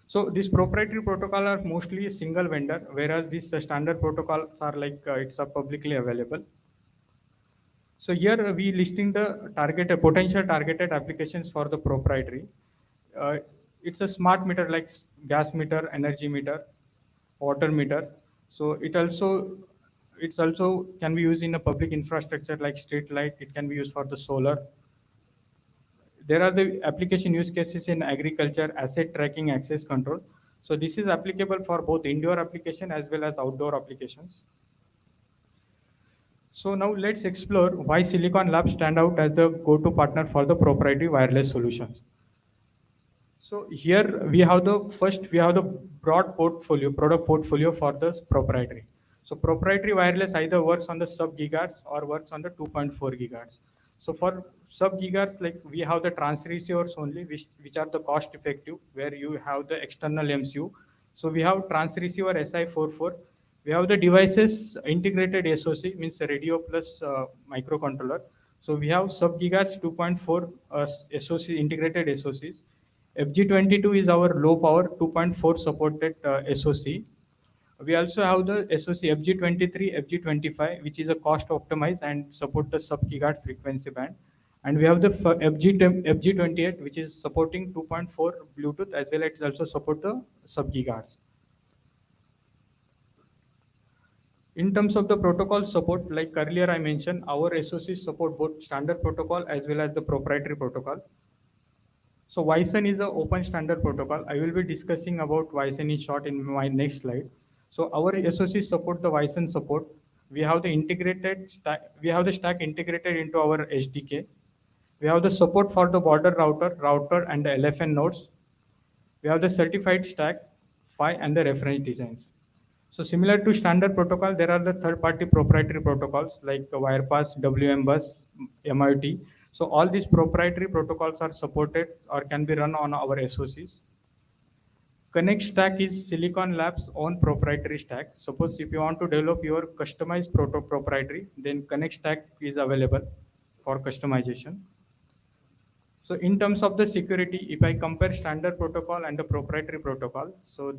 So these proprietary protocol are mostly a single vendor, whereas these standard protocols are like it's publicly available. So here we listing the potential targeted applications for the proprietary. It's a smart meter like gas meter, energy meter, water meter. So it's also can be used in a public infrastructure like street light. It can be used for the solar. There are the application use cases in agriculture, asset tracking, access control. So this is applicable for both indoor application as well as outdoor applications. So now let's explore why Silicon Labs stand out as the go-to partner for the proprietary wireless solutions. So here we have the broad portfolio, product portfolio for the proprietary. So proprietary wireless either works on the sub gigahertz or works on the 2.4 gigahertz. So for sub gigahertz, like we have the transceivers only, which are the cost effective, where you have the external MCU. So we have transceiver SI44. We have the devices integrated SoC, means radio plus microcontroller. So we have sub gigahertz 2.4 SoC integrated SoCs. FG22 is our low power 2.4 supported SoC. We also have the SoC FG23, FG25, which is a cost optimized and support the sub gigahertz frequency band. And we have the FG28, which is supporting 2.4 Bluetooth, as well as also support the sub gigahertz. In terms of the protocol support, like earlier I mentioned, our SoCs support both standard protocol as well as the proprietary protocol. So WISEN is an open standard protocol. I will be discussing about WISEN in short in my next slide. So our SoCs support the WISEN support. We have the integrated stack. We have the stack integrated into our SDK. We have the support for the border router and the LFN nodes. We have the certified stack, PHY, and the reference designs. So similar to standard protocol, there are the third-party proprietary protocols like WirePass, WMBus, MIT. So all these proprietary protocols are supported or can be run on our SoCs. Connect Stack is Silicon Labs' own proprietary stack. Suppose if you want to develop your customized proprietary, then Connect Stack is available for customization. So in terms of the security, if I compare standard protocol and the proprietary protocol, so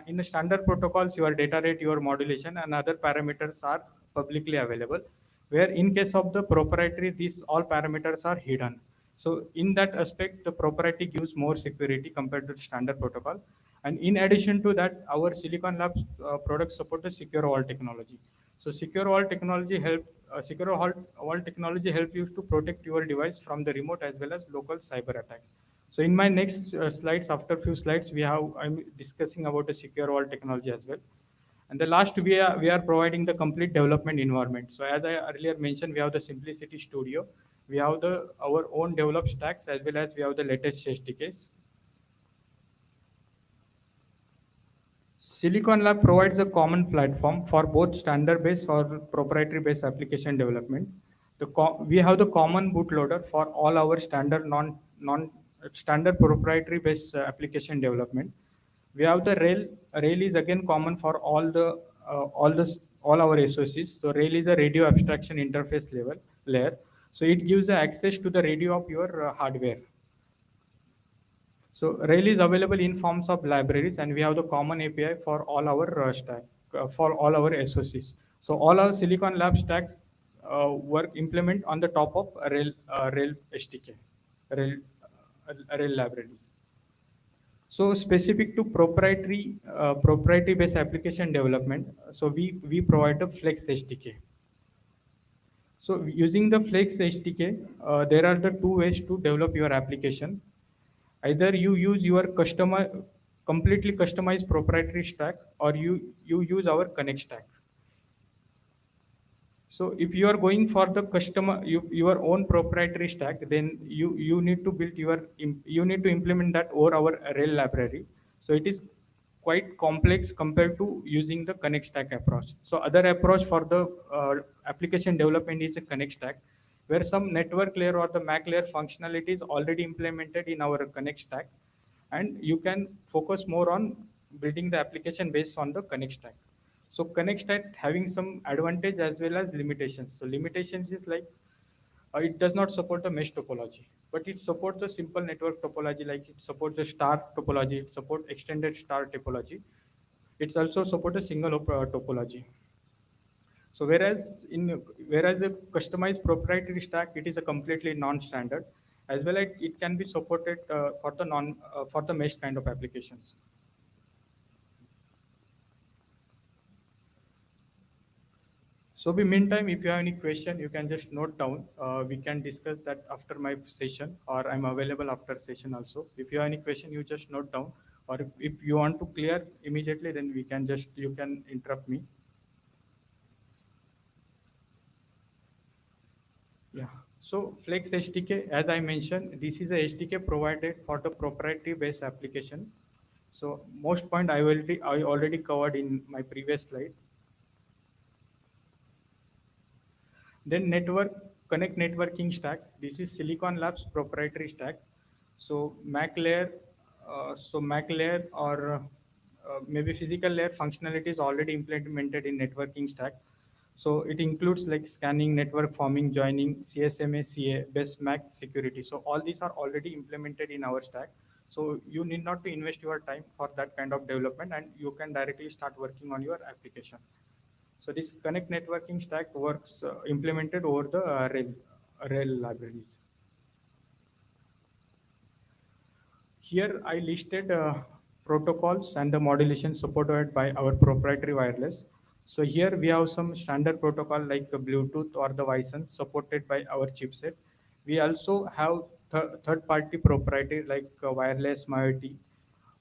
in the standard protocols, your data rate, your modulation, and other parameters are publicly available. Where in case of the proprietary, these all parameters are hidden. So in that aspect, the proprietary gives more security compared to standard protocol. And in addition to that, our Silicon Labs products support the secure wall technology. So secure wall technology help you to protect your device from the remote as well as local cyber attacks. So in my next slides, after few slides, I'm discussing about the secure wall technology as well. And the last, we are providing the complete development environment. So as I earlier mentioned, we have the Simplicity Studio. We have our own developed stacks as well as we have the latest SDKs. Silicon Lab provides a common platform for both standard-based or proprietary-based application development. We have the common bootloader for all our standard non-standard proprietary-based application development. We have the Rail. Rail is again common for all our SoCs. So Rail is a radio abstraction interface layer. So it gives the access to the radio of your hardware. So Rail is available in forms of libraries, and we have the common API for all our stack, for all our SoCs. So all our Silicon Lab stacks implement on the top of Rail SDK, Rail libraries. So specific to proprietary-based application development, so we provide the Flex SDK. So using the Flex SDK, there are the two ways to develop your application. Either you use your completely customized proprietary stack, or you use our Connect stack. So if you are going for the your own proprietary stack, then you need to implement that over our Rail library. So it is quite complex compared to using the Connect stack approach. So other approach for the application development is a Connect stack, where some network layer or the MAC layer functionality is already implemented in our Connect stack, and you can focus more on building the application based on the Connect stack. So Connect stack having some advantage as well as limitations. So limitations is like it does not support the mesh topology, but it supports the simple network topology, like it supports the star topology, it supports extended star topology. It also supports a single topology. So whereas a customized proprietary stack, it is a completely non-standard, as well as it can be supported for the mesh kind of applications. So in the meantime, if you have any question, you can just note down. We can discuss that after my session, or I'm available after session also. If you have any question, you just note down, or if you want to clear immediately, then you can interrupt me. Yeah. So Flex SDK, as I mentioned, this is a SDK provided for the proprietary-based application. So most point I already covered in my previous slide. Then connect networking stack. This is Silicon Labs proprietary stack. So Mac layer or maybe physical layer functionality is already implemented in networking stack. So it includes like scanning, network forming, joining, CSMA, CA, best Mac security. So all these are already implemented in our stack. So you need not to invest your time for that kind of development, and you can directly start working on your application. So this connect networking stack works implemented over the Rail libraries. Here I listed protocols and the modulation supported by our proprietary wireless. So here we have some standard protocol like Bluetooth or the Wi-Fi supported by our chipset. We also have third-party proprietary like wireless MIOT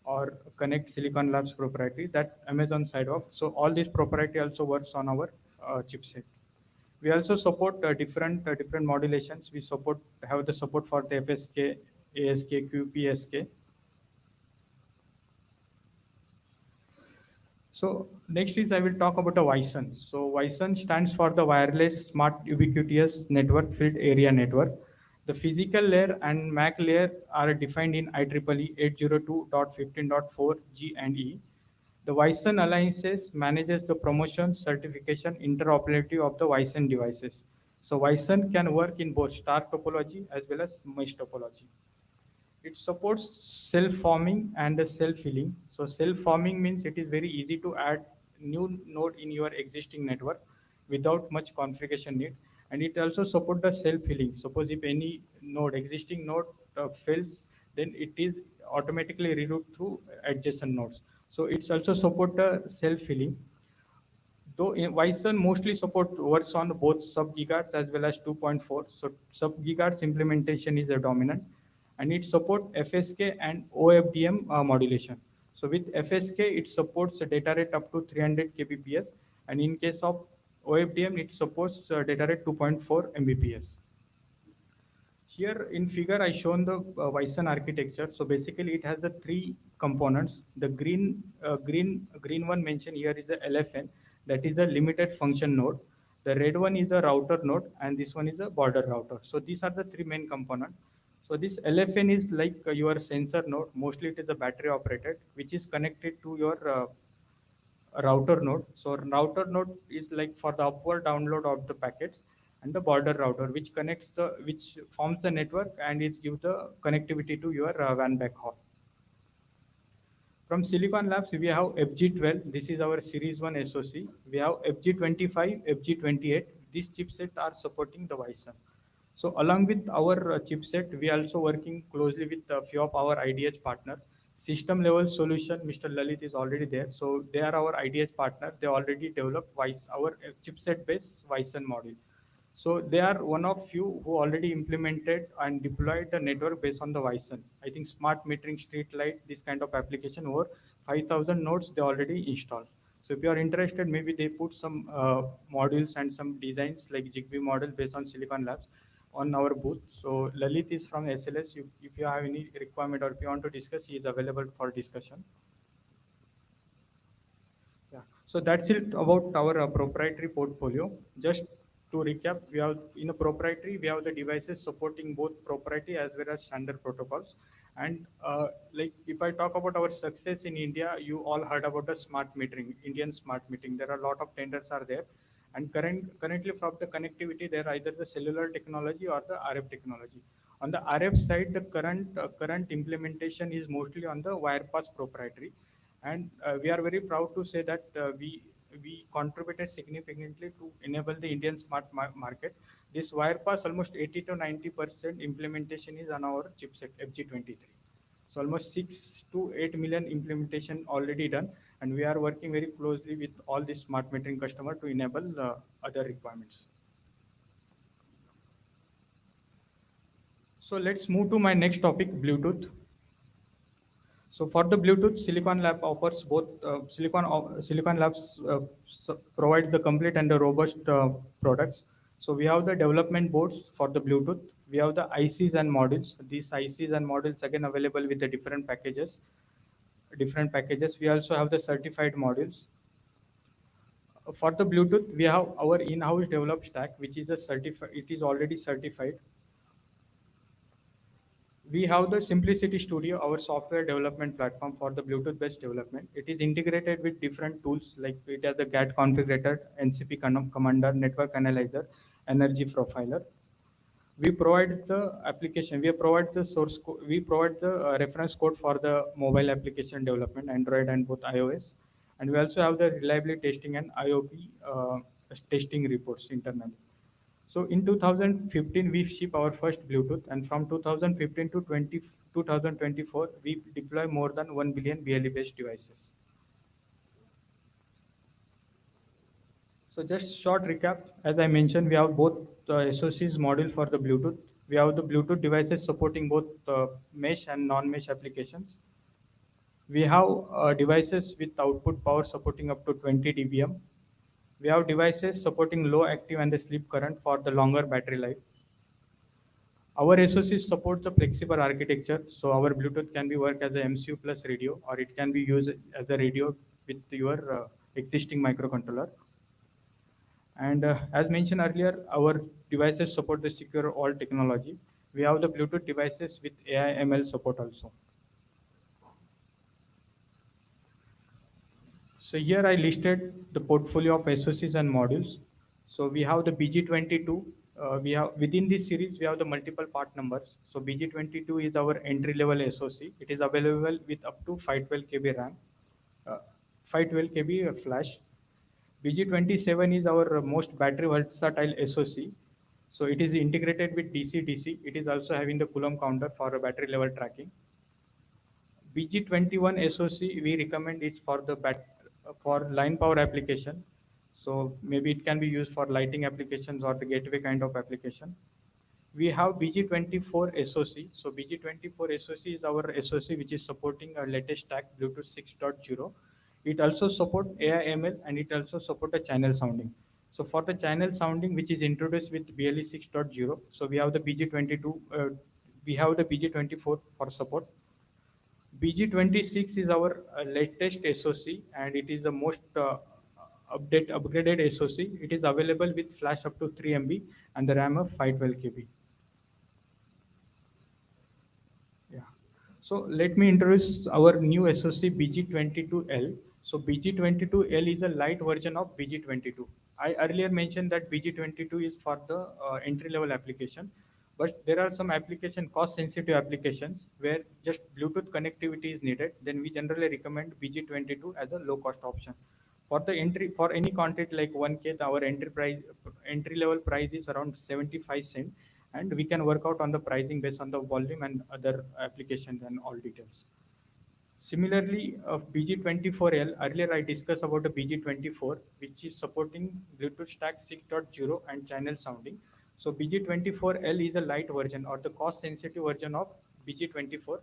or Connect Silicon Labs proprietary that Amazon side of. So all this proprietary also works on our chipset. We also support different modulations. We have the support for the FSK, ASK, QPSK. So next is I will talk about a WISN. So WISN stands for the Wireless Smart Ubiquitous Network Field Area Network. The physical layer and MAC layer are defined in IEEE 802.15.4 G and E. The WISN Alliances manages the promotion, certification, interoperability of the WISN devices. So WISN can work in both star topology as well as mesh topology. It supports self-forming and self-healing. So self-forming means it is very easy to add new node in your existing network without much configuration need. And it also supports the self-healing. Suppose if any existing node fails, then it is automatically reroute through adjacent nodes. So it's also support the self-healing. Though Wi-Fi mostly works on both sub-gigahertz as well as 2.4. So sub-gigahertz implementation is a dominant, and it supports FSK and OFDM modulation. So with FSK, it supports a data rate up to 300 kbps, and in case of OFDM, it supports data rate 2.4 mbps. Here in figure, I shown the Wi-Fi architecture. So basically, it has the three components. The green one mentioned here is the LFN, that is a limited function node. The red one is a router node, and this one is a border router. So these are the three main components. So this LFN is like your sensor node. Mostly it is a battery operated, which is connected to your router node. So router node is like for the upward download of the packets, and the border router which forms the network and it gives the connectivity to your WAN backhaul. From Silicon Labs, we have FG12. This is our Series 1 SoC. We have FG25, FG28. These chipsets are supporting the Wi-Fi. So along with our chipset, we are also working closely with a few of our IDH partners. System level solution, Mr. Lalit is already there. So they are our IDH partner. They already developed our chipset based Wi-Fi module. So they are one of few who already implemented and deployed the network based on the Wi-Fi. I think smart metering, street light, this kind of application, over 5,000 nodes they already installed. So if you are interested, maybe they put some modules and some designs like Zigbee model based on Silicon Labs on our booth. So Lalit is from SLS. If you have any requirement or if you want to discuss, he is available for discussion. Yeah. So that's it about our proprietary portfolio. Just to recap, we have in a proprietary, we have the devices supporting both proprietary as well as standard protocols. And like if I talk about our success in India, you all heard about the smart metering, Indian smart metering. There are a lot of tenders are there. And currently from the connectivity, there either the cellular technology or the RF technology. On the RF side, the current implementation is mostly on the WirePass proprietary. And we are very proud to say that we contributed significantly to enable the Indian smart market. This WirePass, almost 80 to 90% implementation is on our chipset FG23. So almost 6 to 8 million implementation already done, and we are working very closely with all the smart metering customer to enable other requirements. So let's move to my next topic, Bluetooth. So for the Bluetooth, Silicon Lab offers both Silicon Labs provides the complete and the robust products. So we have the development boards for the Bluetooth. We have the ICs and modules. These ICs and modules again available with the different packages. We also have the certified modules. For the Bluetooth, we have our in-house developed stack, which is a certified. It is already certified. We have the Simplicity Studio, our software development platform for the Bluetooth-based development. It is integrated with different tools like it has the GAT configurator, NCP commander, network analyzer, energy profiler. We provide the application. We provide the source code. We provide the reference code for the mobile application development, Android and both iOS. And we also have the reliability testing and IOP testing reports internally. So in 2015, we ship our first Bluetooth, and from 2015 to 2024, we deploy more than 1 billion BLE-based devices. So just short recap, as I mentioned, we have both SoCs module for the Bluetooth. We have the Bluetooth devices supporting both mesh and non-mesh applications. We have devices with output power supporting up to 20 dBm. We have devices supporting low active and the sleep current for the longer battery life. Our SoCs support the flexible architecture, so our Bluetooth can be work as a MCU plus radio, or it can be used as a radio with your existing microcontroller. And as mentioned earlier, our devices support the secure all technology. We have the Bluetooth devices with AI ML support also. So here I listed the portfolio of SoCs and modules. So we have the BG22. We have within this series we have the multiple part numbers. So BG22 is our entry level SoC. It is available with up to 512 KB RAM, 512 KB flash. BG27 is our most battery versatile SoC. So it is integrated with DC-DC. It is also having the Coulomb counter for a battery level tracking. BG21 SoC we recommend it for the for line power application. So maybe it can be used for lighting applications or the gateway kind of application. We have BG24 SoC. So BG24 SoC is our SoC which is supporting our latest stack Bluetooth 6.0. It also support AI ML and it also support a channel sounding. So for the channel sounding which is introduced with BLE 6.0, so we have the BG22, we have the BG24 for support. BG26 is our latest SoC and it is the most upgraded SoC. It is available with flash up to 3 MB and the RAM of 512 KB. Yeah. So let me introduce our new SoC BG22L. So BG22L is a light version of BG22. I earlier mentioned that BG22 is for the entry level application, but there are some application cost sensitive applications where just Bluetooth connectivity is needed. Then we generally recommend BG22 as a low cost option. For the entry, for any content like 1K, our entry level price is around 75 cents, and we can work out on the pricing based on the volume and other applications and all details. Similarly, of BG24L, earlier I discussed about the BG24, which is supporting Bluetooth Stack 6.0 and channel sounding. So BG24L is a light version or the cost sensitive version of BG24.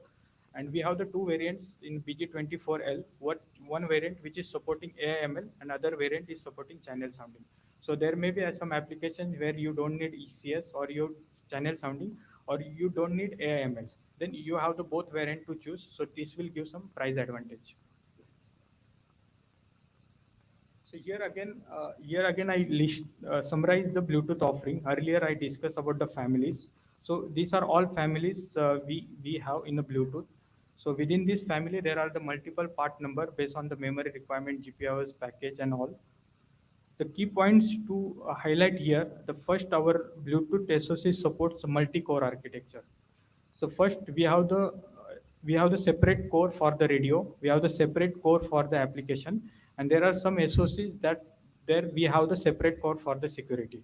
And we have the two variants in BG24L. One variant which is supporting AI/ML, and other variant is supporting channel sounding. So there may be some applications where you don't need ECS or your channel sounding, or you don't need AI/ML. Then you have the both variant to choose. So this will give some price advantage. So here again I summarize the Bluetooth offering. Earlier I discussed about the families. So these are all families we have in the Bluetooth. So within this family, there are the multiple part number based on the memory requirement, GPIOs, package and all. The key points to highlight here, the first our Bluetooth SoC supports multi-core architecture. So first we have the separate core for the radio, we have the separate core for the application, and there are some SoCs that there we have the separate core for the security.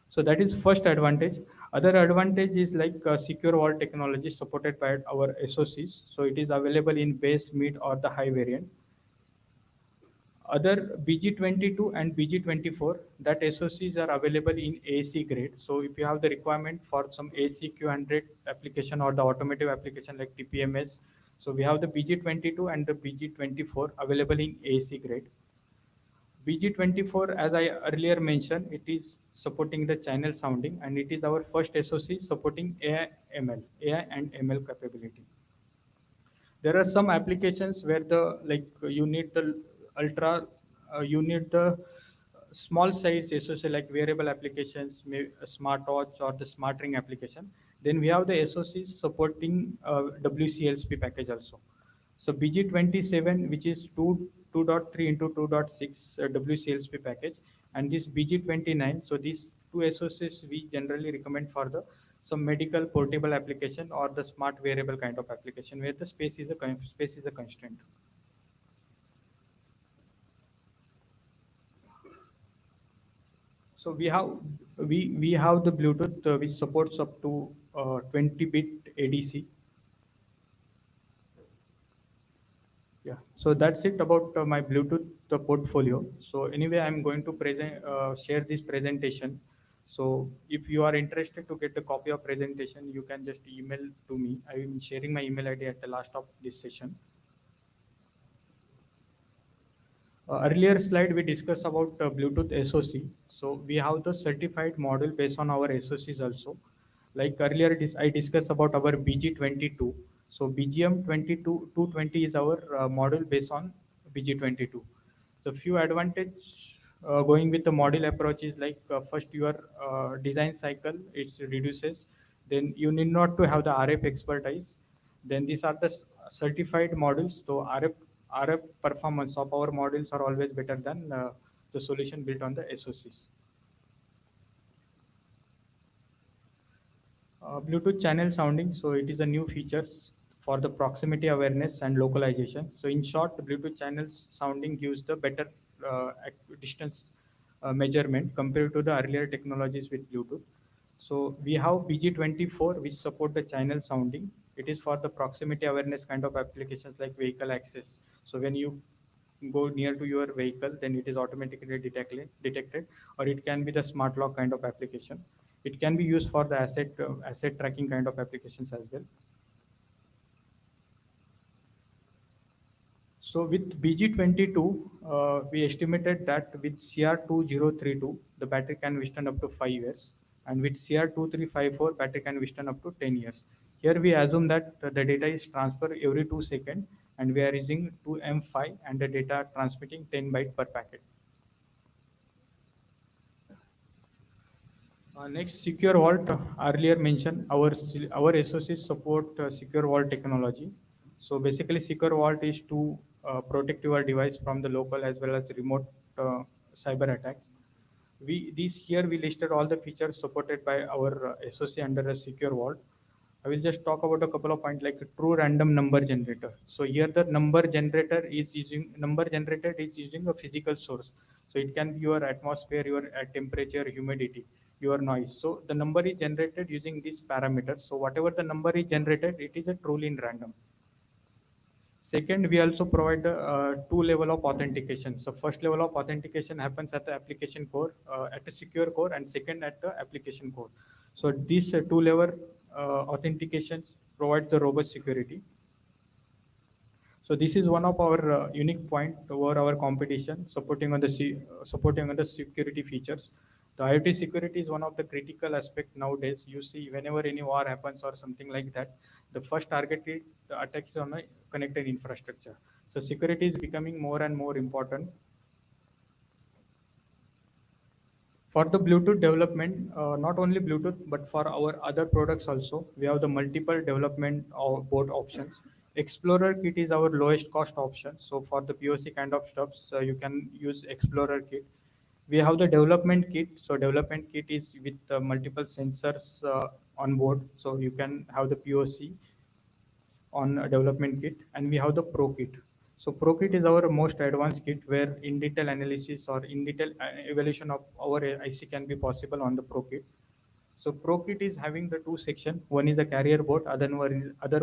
So that is first advantage. Other advantage is like secure vault technology supported by our SoCs. So it is available in base, mid or the high variant. Other BG22 and BG24, that SoCs are available in AC grade. So if you have the requirement for some AC Q100 application or the automotive application like TPMS, so we have the BG22 and the BG24 available in AC grade. BG24, as I earlier mentioned, it is supporting the channel sounding, and it is our first SoC supporting AI and ML capability. There are some applications where the like you need the ultra, you need the small size SoC like wearable applications, maybe a smartwatch or the smart ring application. Then we have the SoCs supporting WCLSP package also. So BG27, which is 2.3 into 2.6 WCLSP package, and this BG29. So these two SoCs we generally recommend for the some medical portable application or the smart wearable kind of application where the space is a constraint. So we have the Bluetooth which supports up to 20-bit ADC. Yeah, so that's it about my Bluetooth portfolio. So anyway, I'm going to share this presentation. So if you are interested to get a copy of presentation, you can just email to me. I am sharing my email ID at the last of this session. Earlier slide we discussed about Bluetooth SoC. So we have the certified model based on our SoCs also. Like earlier I discussed about our BG22. So BGM 220 is our model based on BG22. So few advantage going with the model approach is like first your design cycle it reduces. Then you need not to have the RF expertise. Then these are the certified models. So RF performance of our models are always better than the solution built on the SoCs. Bluetooth channel sounding. So it is a new feature for the proximity awareness and localization. So in short, Bluetooth channels sounding gives the better distance measurement compared to the earlier technologies with Bluetooth. So we have BG24 which support the channel sounding. It is for the proximity awareness kind of applications like vehicle access. So when you go near to your vehicle, then it is automatically detected, or it can be the smart lock kind of application. It can be used for the asset tracking kind of applications as well. So with BG22, we estimated that with CR2032, the battery can withstand up to 5 years. And with CR2354, battery can withstand up to 10 years. Here we assume that the data is transferred every 2 seconds, and we are using 2M5 and the data transmitting 10 bytes per packet. Next, secure vault. Earlier mentioned, our SoCs support secure vault technology. So basically, secure vault is to protect your device from the local as well as remote cyber attacks. We listed all the features supported by our SoC under a secure vault. I will just talk about a couple of points like a true random number generator. So here the number generated is using a physical source. So it can be your atmosphere, your temperature, humidity, your noise. So the number is generated using these parameters. So whatever the number is generated, it is a truly in random. Second, we also provide two level of authentication. So first level of authentication happens at the application core, at a secure core, and second at the application core. So these two level authentications provide the robust security. So this is one of our unique point over our competition, supporting on the security features. The IoT security is one of the critical aspect nowadays. You see, whenever any war happens or something like that, the first targeted attack is on a connected infrastructure. So security is becoming more and more important. For the Bluetooth development, not only Bluetooth, but for our other products also, we have the multiple development of board options. Explorer Kit is our lowest cost option. So for the POC kind of stuff, so you can use Explorer Kit. We have the development kit. So development kit is with multiple sensors on board. So you can have the POC on a development kit, and we have the Pro Kit. So Pro Kit is our most advanced kit where in detail analysis or in detail evaluation of our IC can be possible on the Pro Kit. So Pro Kit is having the two sections. One is a carrier board, other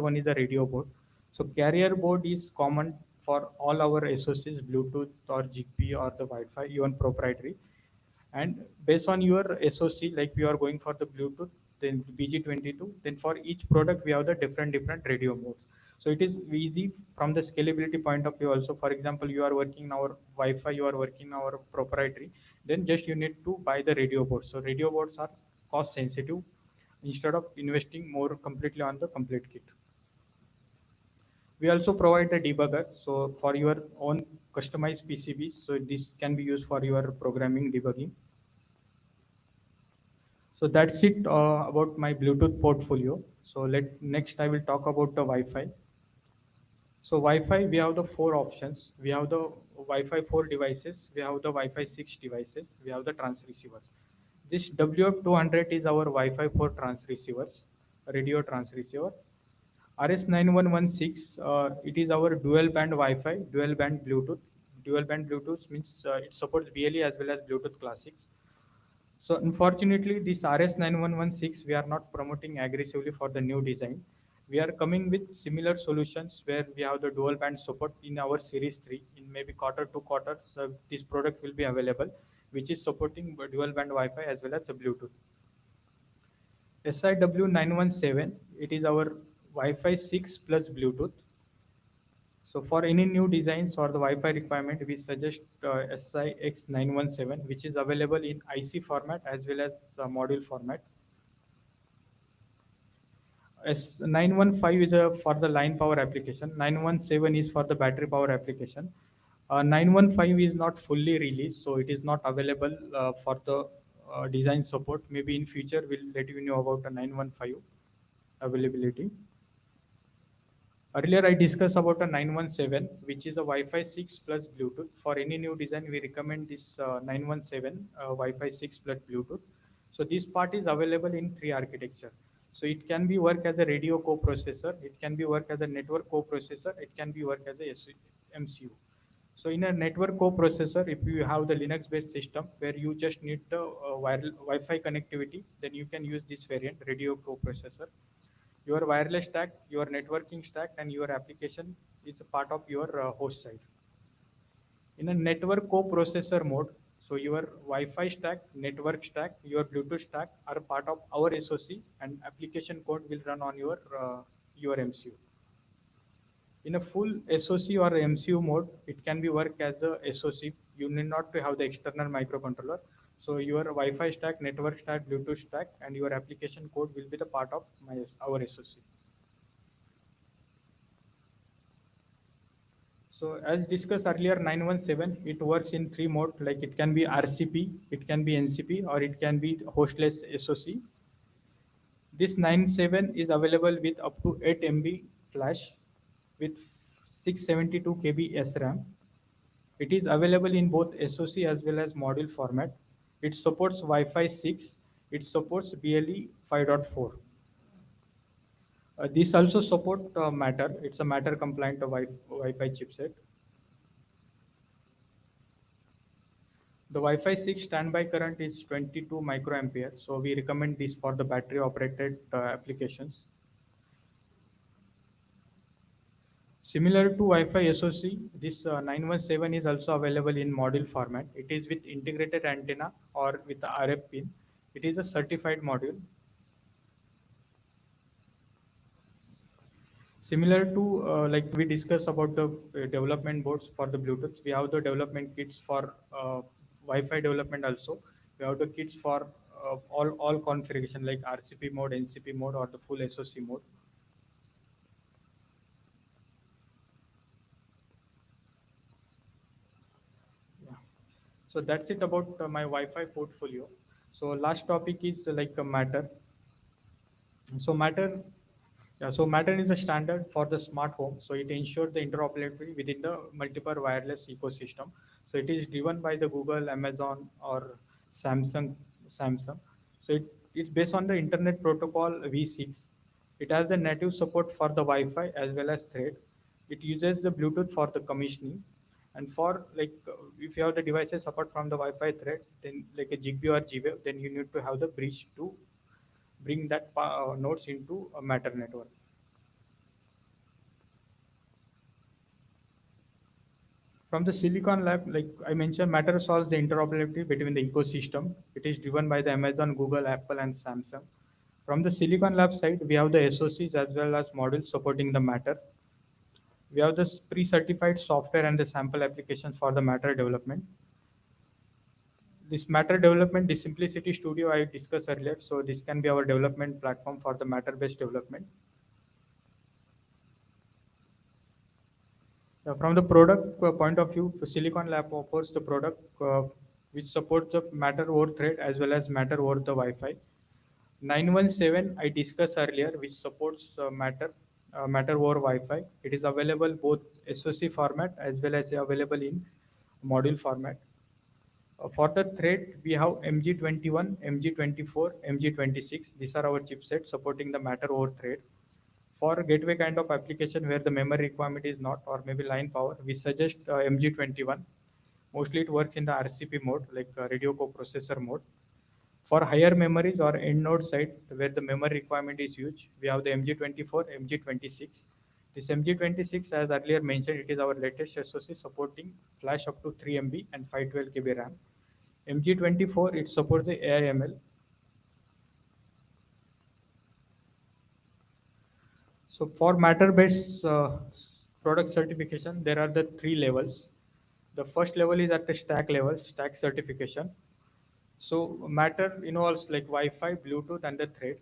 one is a radio board. So carrier board is common for all our SoCs, Bluetooth or Zigbee or the Wi-Fi, even proprietary. And based on your SoC, like we are going for the Bluetooth, then BG22, then for each product we have the different radio modes. So it is easy from the scalability point of view also. For example, you are working in our Wi-Fi, you are working in our proprietary, then just you need to buy the radio boards. So radio boards are cost sensitive instead of investing more completely on the complete kit. We also provide a debugger, so for your own customized PCBs, so this can be used for your programming debugging. So that's it about my Bluetooth portfolio. So next I will talk about the Wi-Fi. So Wi-Fi, we have the four options. We have the Wi-Fi 4 devices, we have the Wi-Fi 6 devices, we have the transceivers. This WF200 is our Wi-Fi 4 transceivers, radio transceiver. RS9116, it is our dual band Wi-Fi, dual band Bluetooth. Dual band Bluetooth means it supports BLE as well as Bluetooth Classics. So unfortunately, this RS9116, we are not promoting aggressively for the new design. We are coming with similar solutions where we have the dual band support in our series 3. In maybe quarter to quarter, so this product will be available, which is supporting dual band Wi-Fi as well as the Bluetooth. SIW917, it is our Wi-Fi 6 plus Bluetooth. So for any new designs or the Wi-Fi requirement, we suggest SIX917, which is available in IC format as well as module format. S915 is for the line power application. 917 is for the battery power application. 915 is not fully released, so it is not available for the design support. Maybe in future we'll let you know about the 915 availability. Earlier I discussed about a 917, which is a Wi-Fi 6 plus Bluetooth. For any new design, we recommend this 917 Wi-Fi 6 plus Bluetooth. So this part is available in 3 architecture. So it can be work as a radio coprocessor, it can be work as a network coprocessor, it can be work as a MCU. So in a network coprocessor, if you have the Linux-based system where you just need the Wi-Fi connectivity, then you can use this variant, radio coprocessor. Your wireless stack, your networking stack, and your application is a part of your host side. In a network coprocessor mode, so your Wi-Fi stack, network stack, your Bluetooth stack are part of our SoC, and application code will run on your MCU. In a full SoC or MCU mode, it can be work as a SoC. You need not to have the external microcontroller. So your Wi-Fi stack, network stack, Bluetooth stack, and your application code will be the part of our SoC. So as discussed earlier, 917, it works in 3 modes, like it can be RCP, it can be NCP, or it can be hostless SoC. This 97 is available with up to 8 MB flash with 672 KB SRAM. It is available in both SoC as well as module format. It supports Wi-Fi 6. It supports BLE 5.4. This also supports Matter. It's a Matter compliant Wi-Fi chipset. The Wi-Fi 6 standby current is 22 microampere. So we recommend this for the battery operated applications. Similar to Wi-Fi SoC, this 917 is also available in module format. It is with integrated antenna or with the RF pin. It is a certified module. Similar to like we discussed about the development boards for the Bluetooth, we have the development kits for Wi-Fi development also. We have the kits for all configuration like RCP mode, NCP mode, or the full SoC mode. So that's it about my Wi-Fi portfolio. So last topic is like a Matter. So Matter is a standard for the smart home. So it ensures the interoperability within the multiple wireless ecosystem. So it is driven by the Google, Amazon, or Samsung. So it's based on the Internet Protocol V6. It has the native support for the Wi-Fi as well as Thread. It uses the Bluetooth for the commissioning. And for like if you have the devices apart from the Wi-Fi thread, then like a Zigbee or G-Wave, then you need to have the bridge to bring that nodes into a Matter network. From the Silicon Lab, like I mentioned, Matter solves the interoperability between the ecosystem. It is driven by the Amazon, Google, Apple, and Samsung. From the Silicon Lab side, we have the SoCs as well as modules supporting the Matter. We have this pre-certified software and the sample applications for the Matter development. this matter development, the Simplicity Studio I discussed earlier. So this can be our development platform for the matter-based development. From the product point of view, Silicon Lab offers the product which supports the matter over thread as well as matter over the Wi-Fi. 917 I discussed earlier, which supports matter over Wi-Fi. It is available both SoC format as well as available in module format. For the thread, we have MG21, MG24, MG26. These are our chipsets supporting the matter over thread. For gateway kind of application where the memory requirement is not, or maybe line power, we suggest MG21. Mostly it works in the RCP mode, like radio coprocessor mode. For higher memories or end node side where the memory requirement is huge, we have the MG24, MG26. This MG26, as earlier mentioned, it is our latest SoC supporting flash up to 3 MB and 512 KB RAM. MG24, it supports the AI/ML. So for matter-based product certification, there are the 3 levels. The first level is at the stack level, stack certification. So matter involves like Wi-Fi, Bluetooth, and the thread.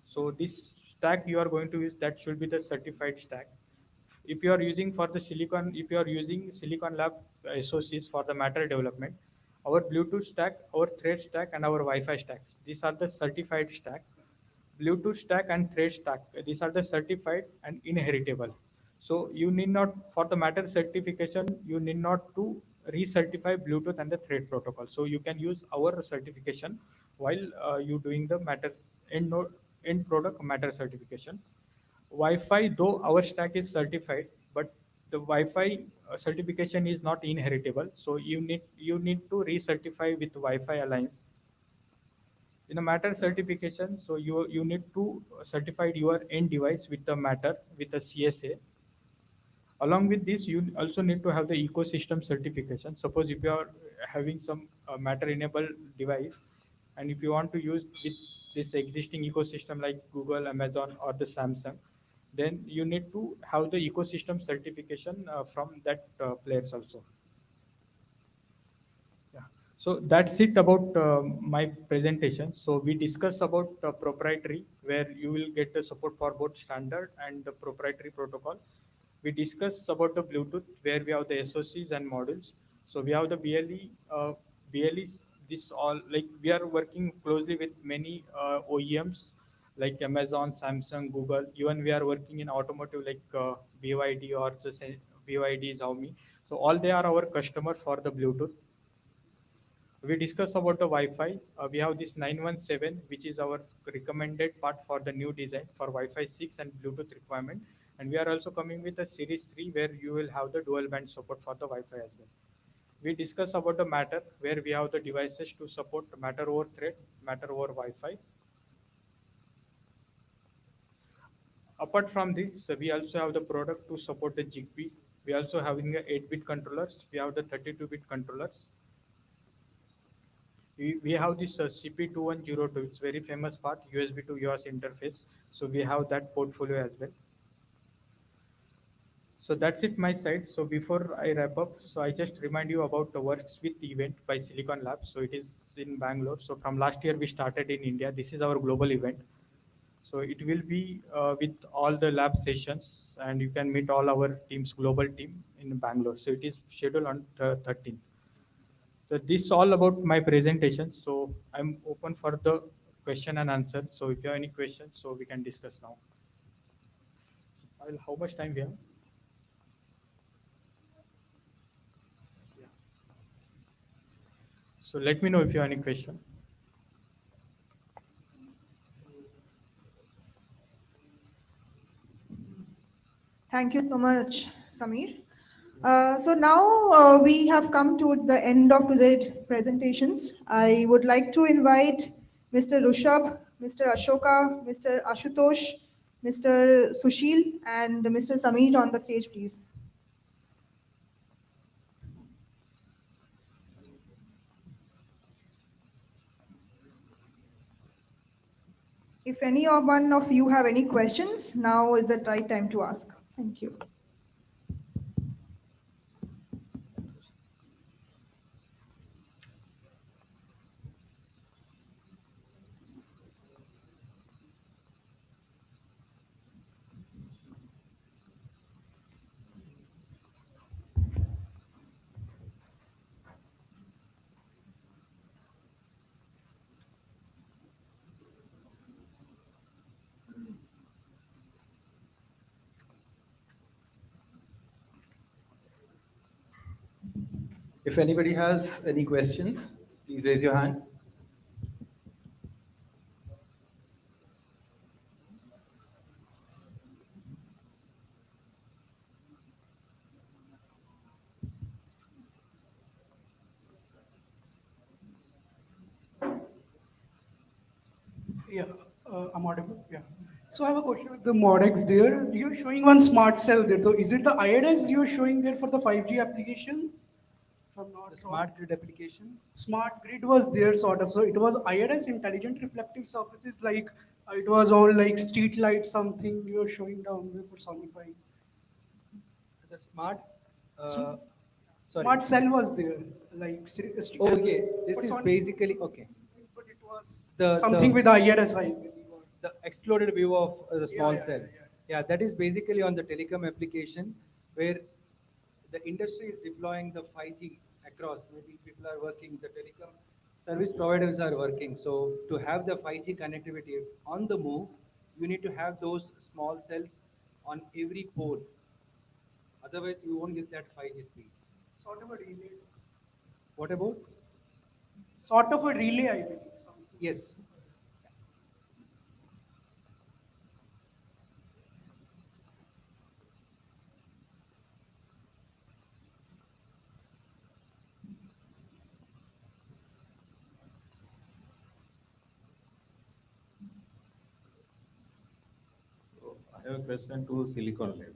So this stack you are going to use, that should be the certified stack. If you are using for the silicon, if you are using Silicon Lab SoCs for the matter development, our Bluetooth stack, our thread stack, and our Wi-Fi stacks, these are the certified stack. Bluetooth stack and thread stack, these are the certified and inheritable. So you need not, for the matter certification, you need not to recertify Bluetooth and the thread protocol. So you can use our certification while you doing the matter end product matter certification. Wi-Fi, though our stack is certified, but the Wi-Fi certification is not inheritable. So you need to recertify with Wi-Fi Alliance. In a matter certification, so you need to certify your end device with the matter with the CSA. Along with this, you also need to have the ecosystem certification. Suppose if you are having some matter enabled device, and if you want to use with this existing ecosystem like Google, Amazon, or the Samsung, then you need to have the ecosystem certification from that players also. Yeah. So that's it about my presentation. So we discuss about proprietary, where you will get the support for both standard and the proprietary protocol. We discuss about the Bluetooth, where we have the SoCs and modules. So we have the BLEs. This all, like, we are working closely with many OEMs like Amazon, Samsung, Google. Even we are working in automotive like BYD or just BYD, Xiaomi. So all they are our customer for the Bluetooth. We discuss about the Wi-Fi. We have this 917, which is our recommended part for the new design for Wi-Fi 6 and Bluetooth requirement. And we are also coming with a Series 3 where you will have the dual band support for the Wi-Fi as well. We discuss about the matter, where we have the devices to support matter over thread, matter over Wi-Fi. Apart from this, we also have the product to support the Zigbee. We also having the 8-bit controllers. We have the 32-bit controllers. We have this CP2102. It's very famous part, USB to US interface. So we have that portfolio as well. So that's it my side. So before I wrap up, so I just remind you about the Works With event by Silicon Labs. So it is in Bangalore. So from last year we started in India. This is our global event. So it will be with all the lab sessions, and you can meet all our teams, global team in Bangalore. So it is scheduled on 13th. So this is all about my presentation. So I'm open for the question and answer. So if you have any questions, so we can discuss now. How much time we have? So let me know if you have any question. Thank you so much, Samir. So now we have come to the end of today's presentations. I would like to invite Mr. Rushabh, Mr. Ashoka, Mr. Ashutosh, Mr. Sushil, and Mr. Samir on the stage, please. If any one of you have any questions, now is the right time to ask. Thank you. If anybody has any questions, please raise your hand. Yeah, I'm audible. Yeah. So I have a question with the Modex there. You're showing one smart cell there. So is it the IRS you're showing there for the 5G applications? If I'm not The wrong. smart grid application. Smart grid was there sort of. So it was IRS, intelligent reflective surfaces, like it was all like street light something you're showing down there personifying. The smart. Sm- Sorry. Smart cell was there, like Okay, this is person- basically okay. but it was The something with IRS, I believe. the exploded view of the small yeah, cell. yeah. Yeah, that is basically on the telecom application where the industry is deploying the 5G across. Maybe people are working, the telecom service providers are working. So to have the 5G connectivity on the move, you need to have those small cells on every pole. Otherwise, you won't get that 5G speed. Sort of a relay. What about? Sort of a relay, I believe. Yes. So I have a question to Silicon Lab.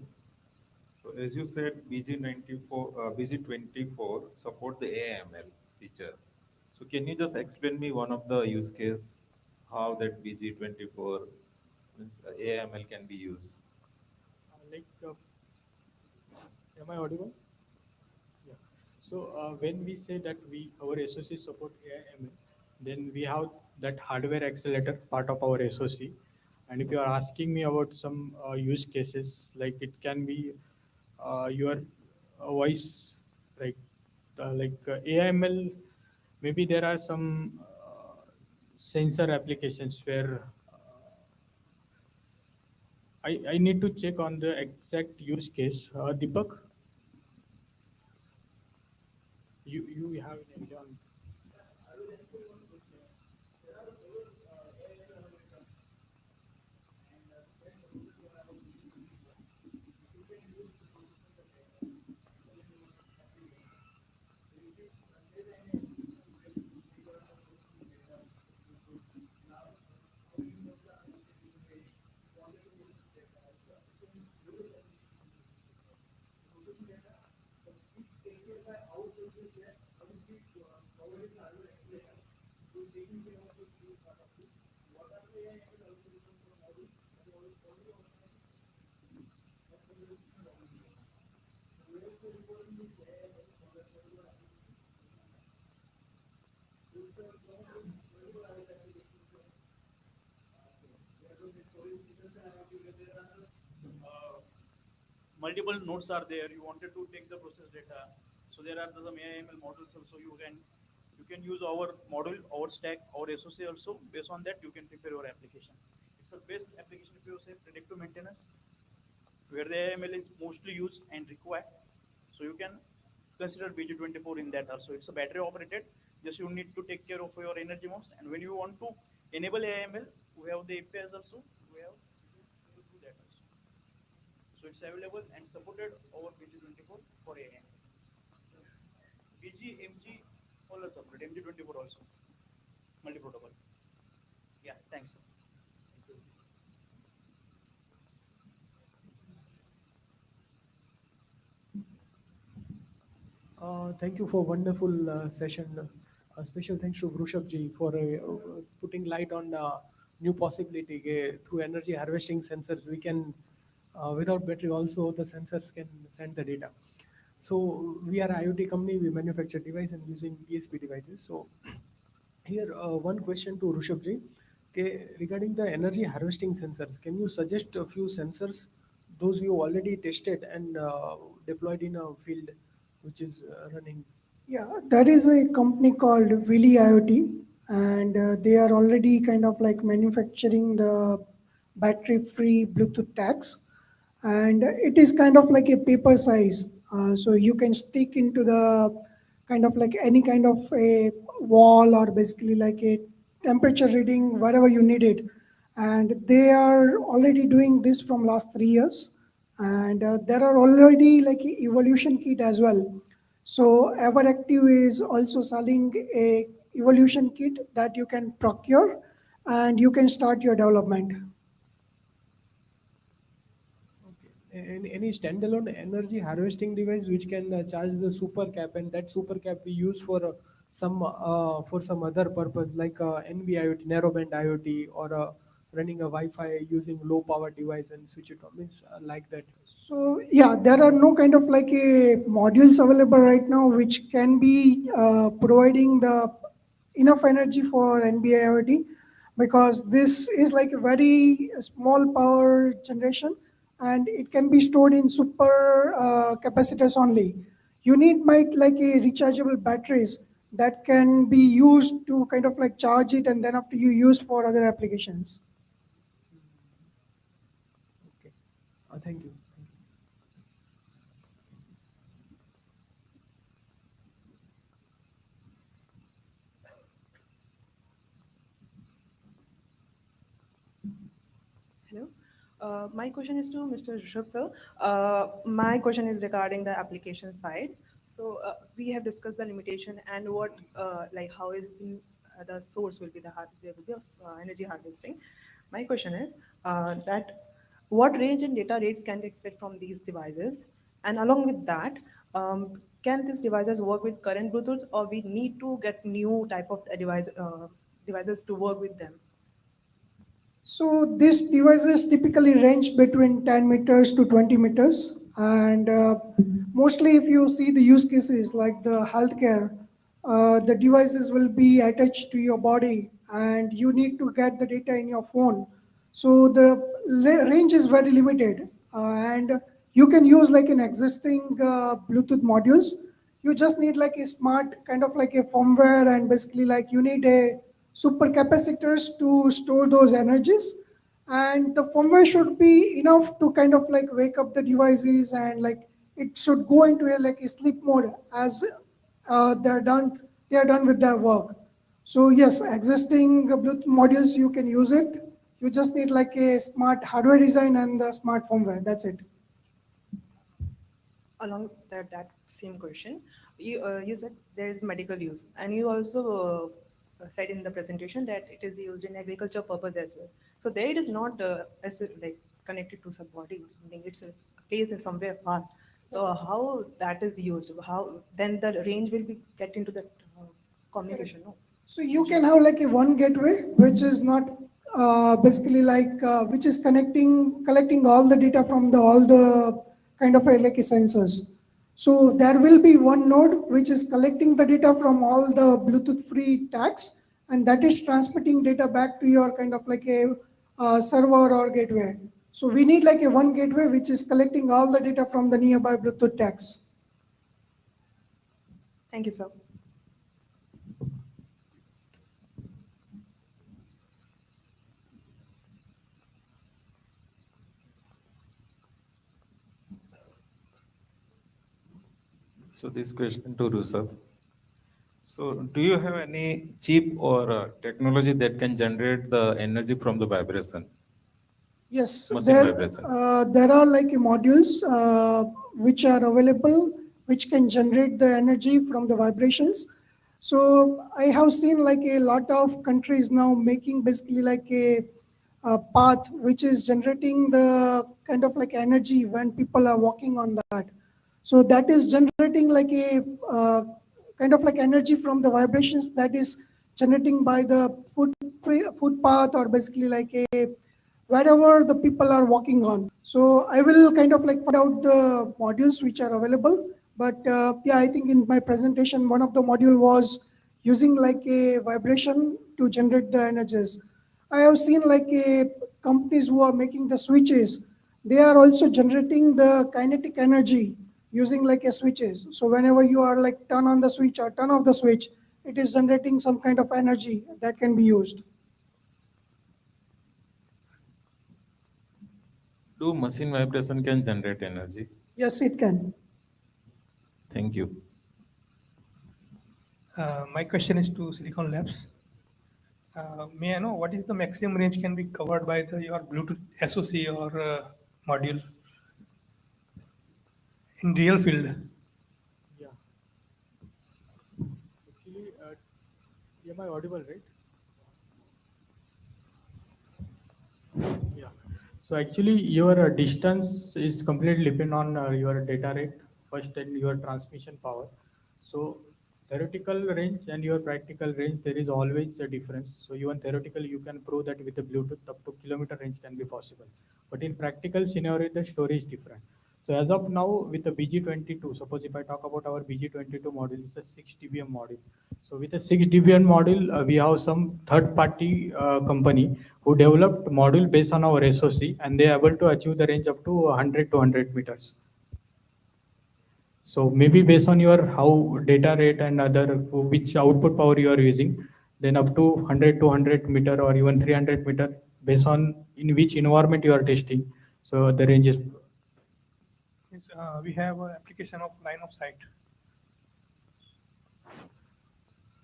So as you said, BG24 support the AML feature. So can you just explain me one of the use case how that BG24 means AML can be used? Am I audible? Yeah. So when we say that our SoC support AIML, then we have that hardware accelerator part of our SoC. And if you are asking me about some use cases, like it can be your voice, AIML. Maybe there are some sensor applications where I need to check on the exact use case. Deepak, you have an idea on. Multiple nodes are there. You wanted to take the process data. So there are some AIML models also. You can use our model, our stack, our SoC also. Based on that, you can prepare your application. It's the best application if you say predictive maintenance, where the AIML is mostly used and required. So you can consider BG24 in that also. It's a battery operated. Just you need to take care of your energy modes. And when you want to enable AIML, we have the APIs also. We have to do that also. So it's available and supported over BG24 for AIML. BG, MG, all are supported. MG24 also. Multi-protocol. Yeah, thanks. Thank you for wonderful session. Special thanks to Vrushab ji for putting light on new possibility. Through energy harvesting sensors, we can, without battery also, the sensors can send the data. So we are an IoT company, we manufacture device and using DSP devices. So here, one question to Rushabh ji. Okay, regarding the energy harvesting sensors, can you suggest a few sensors, those you already tested and deployed in a field which is running? Yeah, that is a company called Willy IoT, and they are already kind of like manufacturing the battery-free Bluetooth tags, and it is kind of like a paper size. So you can stick into the kind of like any kind of a wall or basically like a temperature reading, whatever you need it. And they are already doing this from last 3 years. And there are already like evolution kit as well. So Everactive is also selling a evolution kit that you can procure and you can start your development. Any standalone energy harvesting device which can charge the super cap, and that super cap we use for some other purpose like NB IoT, narrowband IoT, or running a Wi-Fi using low power device and switch it on, means like that. So yeah, there are no kind of like a modules available right now which can be providing the enough energy for NBA IoT, because this is like a very small power generation and it can be stored in super capacitors only. You need might like a rechargeable batteries that can be used to kind of like charge it and then after you use for other applications. Okay, thank you. Hello. My question is to Mr. Rishabh sir. My question is regarding the application side. So we have discussed the limitation and what, like how is the source will be there will be energy harvesting. My question is that what range and data rates can we expect from these devices? And along with that, can these devices work with current Bluetooth, or we need to get new type of devices to work with them? So these devices typically range between 10 meters to 20 meters. And mostly if you see the use cases like the healthcare, the devices will be attached to your body and you need to get the data in your phone. So the range is very limited. And you can use like an existing Bluetooth modules. You just need like a smart kind of like a firmware, and basically like you need a super capacitors to store those energies, and the firmware should be enough to kind of like wake up the devices, and like it should go into a like a sleep mode as they are done with their work. So yes, existing Bluetooth modules you can use it. You just need like a smart hardware design and the smart firmware, that's it. Along that same question, you said there is medical use, and you also said in the presentation that it is used in agriculture purpose as well. So there it is not like connected to some body or something. It's placed in somewhere far. So how that is used? How then the range will be get into the communication? No. So you can have like a one gateway, which is not basically like which is collecting all the data from the all the kind of like a sensors. So there will be one node which is collecting the data from all the Bluetooth free tags, and that is transmitting data back to your kind of like a server or gateway. So we need like a one gateway which is collecting all the data from the nearby Bluetooth tags. Thank you, sir. So this question to Rusab. So do you have any chip or technology that can generate the energy from the vibration? Yes, Machine vibration. there are like modules which are available, which can generate the energy from the vibrations. So I have seen like a lot of countries now making basically like a path which is generating the kind of like energy when people are walking on that. So that is generating like a kind of like energy from the vibrations that is generating by the footpath, or basically like a wherever the people are walking on. So I will kind of like find out the modules which are available. But yeah, I think in my presentation, one of the module was using like a vibration to generate the energies. I have seen like companies who are making the switches, they are also generating the kinetic energy using like a switches. So whenever you are like turn on the switch or turn off the switch, it is generating some kind of energy that can be used. Do machine vibration can generate energy? Yes, it can. Thank you. My question is to Silicon Labs. May I know what is the maximum range can be covered by your Bluetooth SoC or module in real field? Yeah. Actually, am I audible, right? Yeah. So actually, your distance is completely depend on your data rate first and your transmission power. So theoretical range and your practical range, there is always a difference. So even theoretically, you can prove that with the Bluetooth up to kilometer range can be possible. But in practical scenario, the story is different. So as of now, with the BG22, suppose if I talk about our BG22 model, it's a 6 dBm model. So with a 6 dBm model, we have some third-party company who developed module based on our SoC, and they are able to achieve the range up to 100 to 100 meters. So maybe based on your how data rate and other which output power you are using, then up to 100 to 100 meter or even 300 meter based on in which environment you are testing. So the range is. We have an application of line of sight.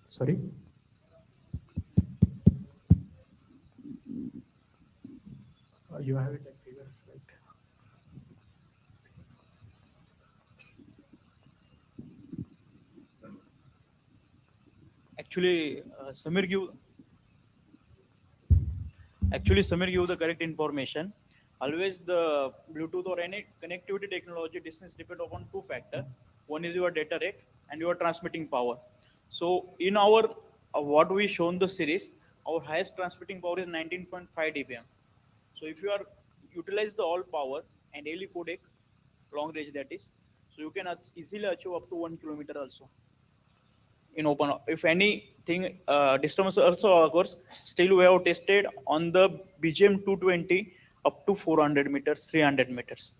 Sorry. You have it at figure, right? Actually, Samir give the correct information. Always the Bluetooth or any connectivity technology distance depend upon two factors. One is your data rate and your transmitting power. So in our what we shown the series, our highest transmitting power is 19.5 dBm. So if you are utilize the all power and daily codec, long range that is, so you can easily achieve up to 1 kilometer also. In open, if anything disturbance also occurs, still we have tested on the BGM 220 up to 400 meters, 300 meters.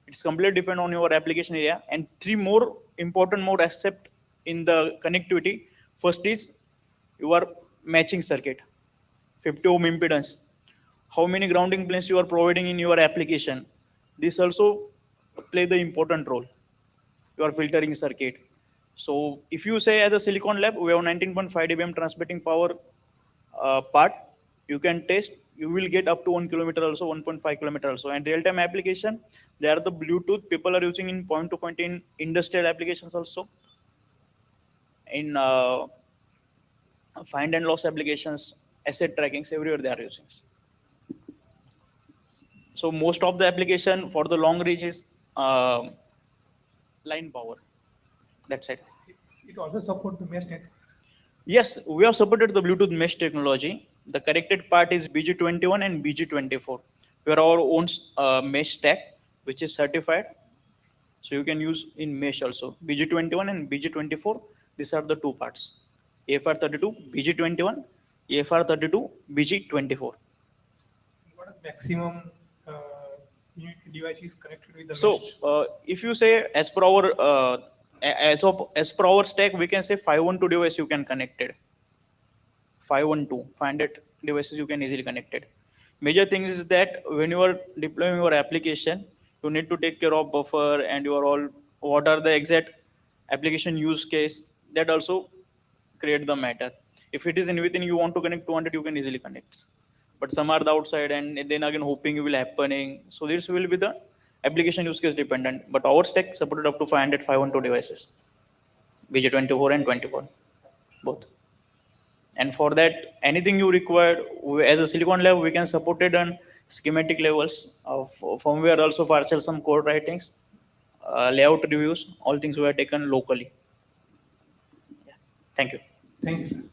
It's completely depend on your application area. And three more important mode accept in the connectivity. First is your matching circuit, 50 ohm impedance. How many grounding planes you are providing in your application. This also play the important role. Your filtering circuit. So if you say as a silicon lab, we have 19.5 dBm transmitting power part, you can test, you will get up to 1 kilometer also, 1.5 kilometer also. And real-time application, they are the Bluetooth people are using in point-to-point in industrial applications also. In find and loss applications, asset trackings, everywhere they are using. So most of the application for the long range is line power. That's it. It also supports the mesh network. Yes, we have supported the Bluetooth mesh technology. The corrected part is BG21 and BG24. We are our own mesh stack, which is certified. So you can use in mesh also. BG21 and BG24, these are the two parts. AFR32, BG21, AFR32, BG24. What is maximum device is connected with the So mesh? if you say as per our as per our stack, we can say 512 device you can connect it. 500 devices you can easily connect it. Major thing is that when you are deploying your application, you need to take care of buffer and your all what are the exact application use case. That also create the matter. If it is in within you want to connect 200, you can easily connect. But some are the outside and then again hoping it will happening. So this will be the application use case dependent. But our stack supported up to 500, 512 devices. BG24 and 24, both. And for that, anything you require as a silicon lab, we can support it on schematic levels of firmware, also partial some code writings, layout reviews, all things were taken locally. Yeah. Thank you. Thank you.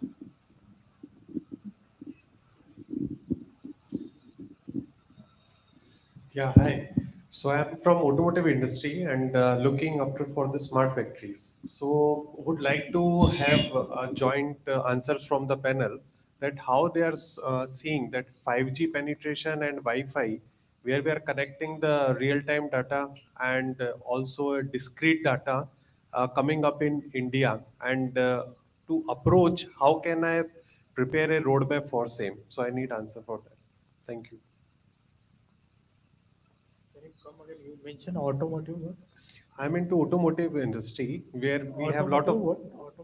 Yeah, hi. So I'm from automotive industry and looking after for the smart factories. So would like to have joint answers from the panel that how they are seeing that 5G penetration and Wi-Fi, where we are connecting the real-time data and also discrete data coming up in India, and to approach how can I prepare a roadmap for same. So I need answer for that. Thank you. Can you come again? You mentioned automotive. I'm into automotive industry where we have lot of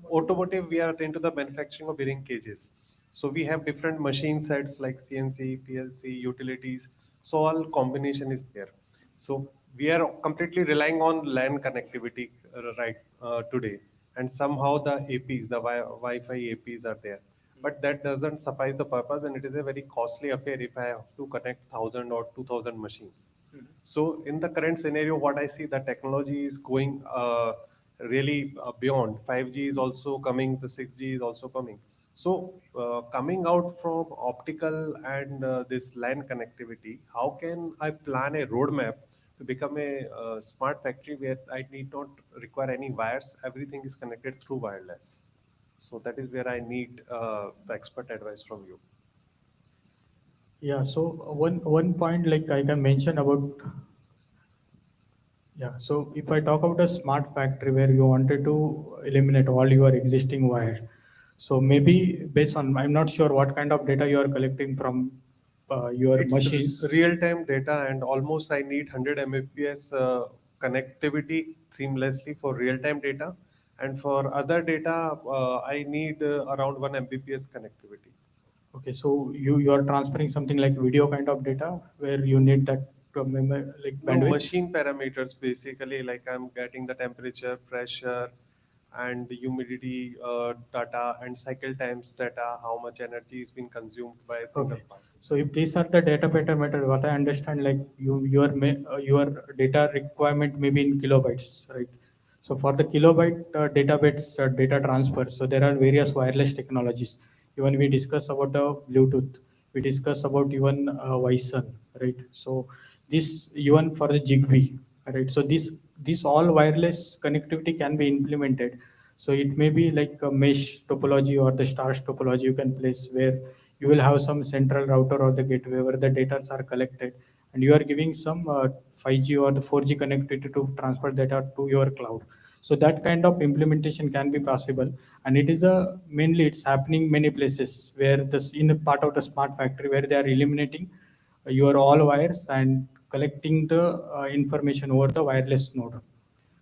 automotive. We are into the manufacturing of bearing cages. So we have different machine sets like CNC, PLC, utilities. So all combination is there. So we are completely relying on LAN connectivity today, and somehow the APs, the Wi-Fi APs are there. But that doesn't suffice the purpose, and it is a very costly affair if I have to connect 1,000 or 2,000 machines. So in the current scenario, what I see, the technology is going really beyond. 5G is also coming, the 6G is also coming. So coming out from optical and this LAN connectivity, how can I plan a roadmap to become a smart factory where I need not require any wires, everything is connected through wireless? So that is where I need the expert advice from you. Yeah, so one point like I can mention about, yeah, so if I talk about a smart factory where you wanted to eliminate all your existing wire, so maybe based on, I'm not sure what kind of data you are collecting from your It's machines. real-time data, and almost I need 100 Mbps connectivity seamlessly for real-time data, and for other data, I need around 1 Mbps connectivity. Okay, so you are transferring something like video kind of data where you need that like No, bandwidth. machine parameters basically, like I'm getting the temperature, pressure, and humidity data, and cycle times data, how much energy is being consumed by a single Okay. part. So if these are the data parameter, what I understand, like your data requirement may be in kilobytes, right? So for the kilobyte database data transfer, so there are various wireless technologies. Even we discuss about the Bluetooth, we discuss about even Wi-Fi, right? So this even for the Zigbee, right? So this all wireless connectivity can be implemented. So it may be like a mesh topology or the stars topology you can place where you will have some central router or the gateway where the data are collected, and you are giving some 5G or the 4G connectivity to transfer data to your cloud. So that kind of implementation can be possible, and it is a mainly it's happening many places where this in a part of the smart factory where they are eliminating your all wires and collecting the information over the wireless node.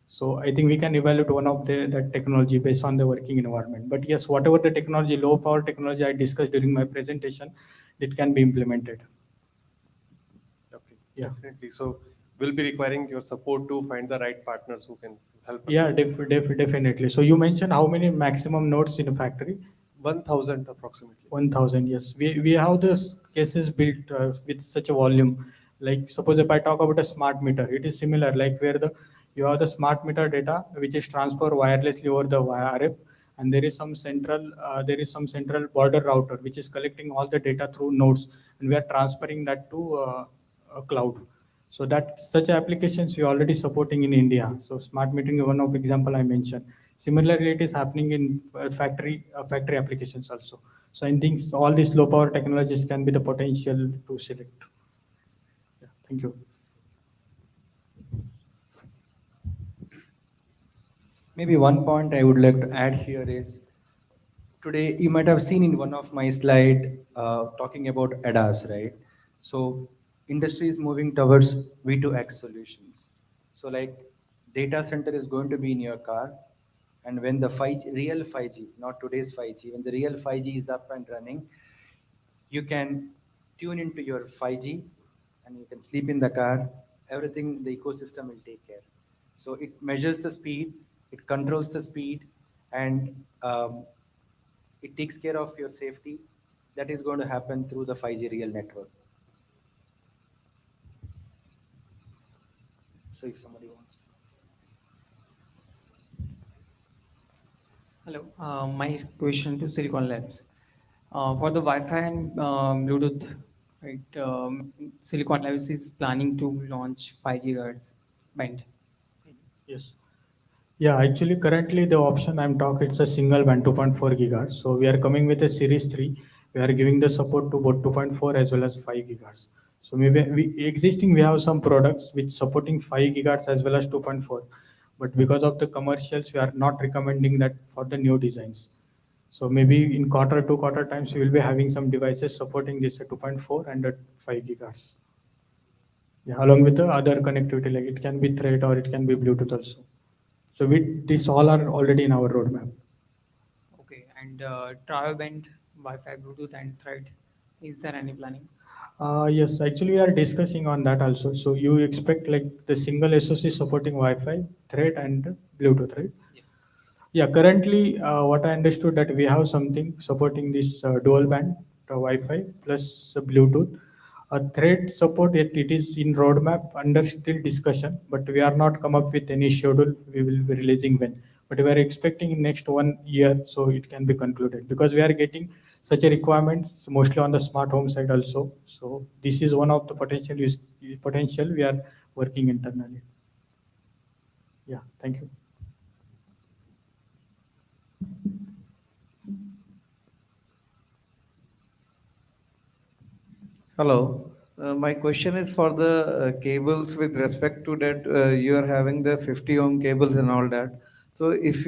So I think we can evaluate one of that technology based on the working environment. But yes, whatever the technology, low power technology I discussed during my presentation, it can be implemented. Okay, Yeah. definitely. So we'll be requiring your support to find the right partners who can help us. Yeah, definitely. So you mentioned how many maximum nodes in a factory? 1,000 approximately. 1,000, yes. We have this cases built with such a volume. Like suppose if I talk about a smart meter, it is similar. Like where you have the smart meter data which is transferred wirelessly over the RF, and there is some central border router which is collecting all the data through nodes, and we are transferring that to a cloud. So that such applications we are already supporting in India. So smart metering is one of example I mentioned. Similarly, it is happening in factory applications also. So I think all these low power technologies can be the potential to select. Yeah, thank you. Maybe one point I would like to add here is today you might have seen in one of my slide talking about ADAS, right? So industry is moving towards V2X solutions. So like data center is going to be in your car, and when the 5G, real 5G, not today's 5G, when the real 5G is up and running, you can tune into your 5G and you can sleep in the car. Everything, the ecosystem will take care. So it measures the speed, it controls the speed, and it takes care of your safety. That is going to happen through the 5G real network. So if somebody wants. Hello, my question to Silicon Labs. For the Wi-Fi and Bluetooth, right, Silicon Labs is planning to launch 5 gigahertz band. Yes. Yeah, actually currently the option I'm talking, it's a single band 2.4 gigahertz. So we are coming with a series 3. We are giving the support to both 2.4 as well as 5 gigahertz. So maybe we have some products which supporting 5 gigahertz as well as 2.4. But because of the commercials, we are not recommending that for the new designs. So maybe in quarter times, we will be having some devices supporting this at 2.4 and at 5 gigahertz. Yeah, along with the other connectivity, like it can be Thread or it can be Bluetooth also. So these all are already in our roadmap. Okay, and travel band, Wi-Fi, Bluetooth, and Thread. Is there any planning? Yes, actually we are discussing on that also. So you expect like the single SoC supporting Wi-Fi, Thread, and Bluetooth, right? Yes. Yeah, currently what I understood that we have something supporting this dual band Wi-Fi plus Bluetooth. Thread support it is in roadmap under still discussion, but we are not come up with any schedule. We will be releasing when, but we are expecting in next 1 year, so it can be concluded because we are getting such a requirements mostly on the smart home side also. So this is one of the potential we are working internally. Yeah, thank you. Hello. My question is for the cables with respect to that you are having the 50 ohm cables and all that. So if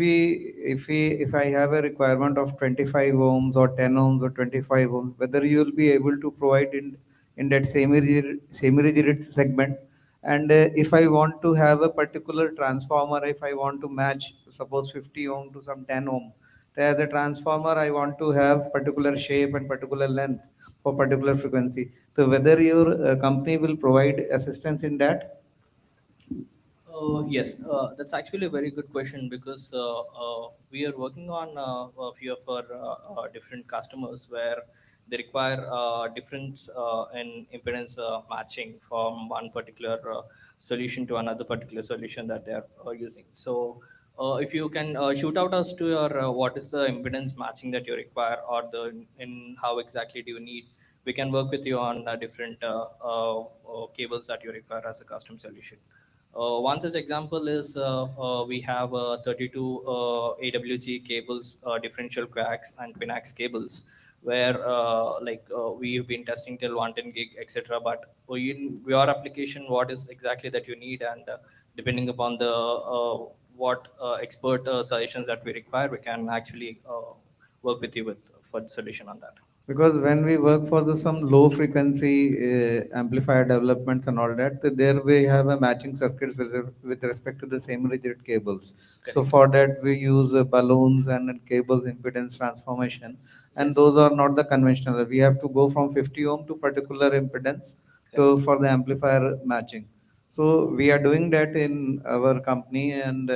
I have a requirement of 25 ohms or 10 ohms or 25 ohms, whether you will be able to provide in that semi-rigid segment. And if I want to have a particular transformer, if I want to match suppose 50 ohm to some 10 ohm, as a transformer I want to have particular shape and particular length for particular frequency. So whether your company will provide assistance in that? Yes, that's actually a very good question because we are working on a few of our different customers where they require difference in impedance matching from one particular solution to another particular solution that they are using. So if you can shoot out us to your what is the impedance matching that you require or the in how exactly do you need, we can work with you on different cables that you require as a custom solution. One such example is we have 32 AWG cables, differential coax and quinax cables, where we've been testing till 110 gig, etc. But in your application, what is exactly that you need, and depending upon the what expert suggestions that we require, we can actually work with you with for the solution on that. Because when we work for some low frequency amplifier developments and all that, there we have a matching circuits with respect to the same rigid cables. So Correct. for that we use balloons and cables impedance transformation, and those are not the conventional. We have to go from 50 ohm to particular impedance to for the amplifier matching. So we are doing that in our company, and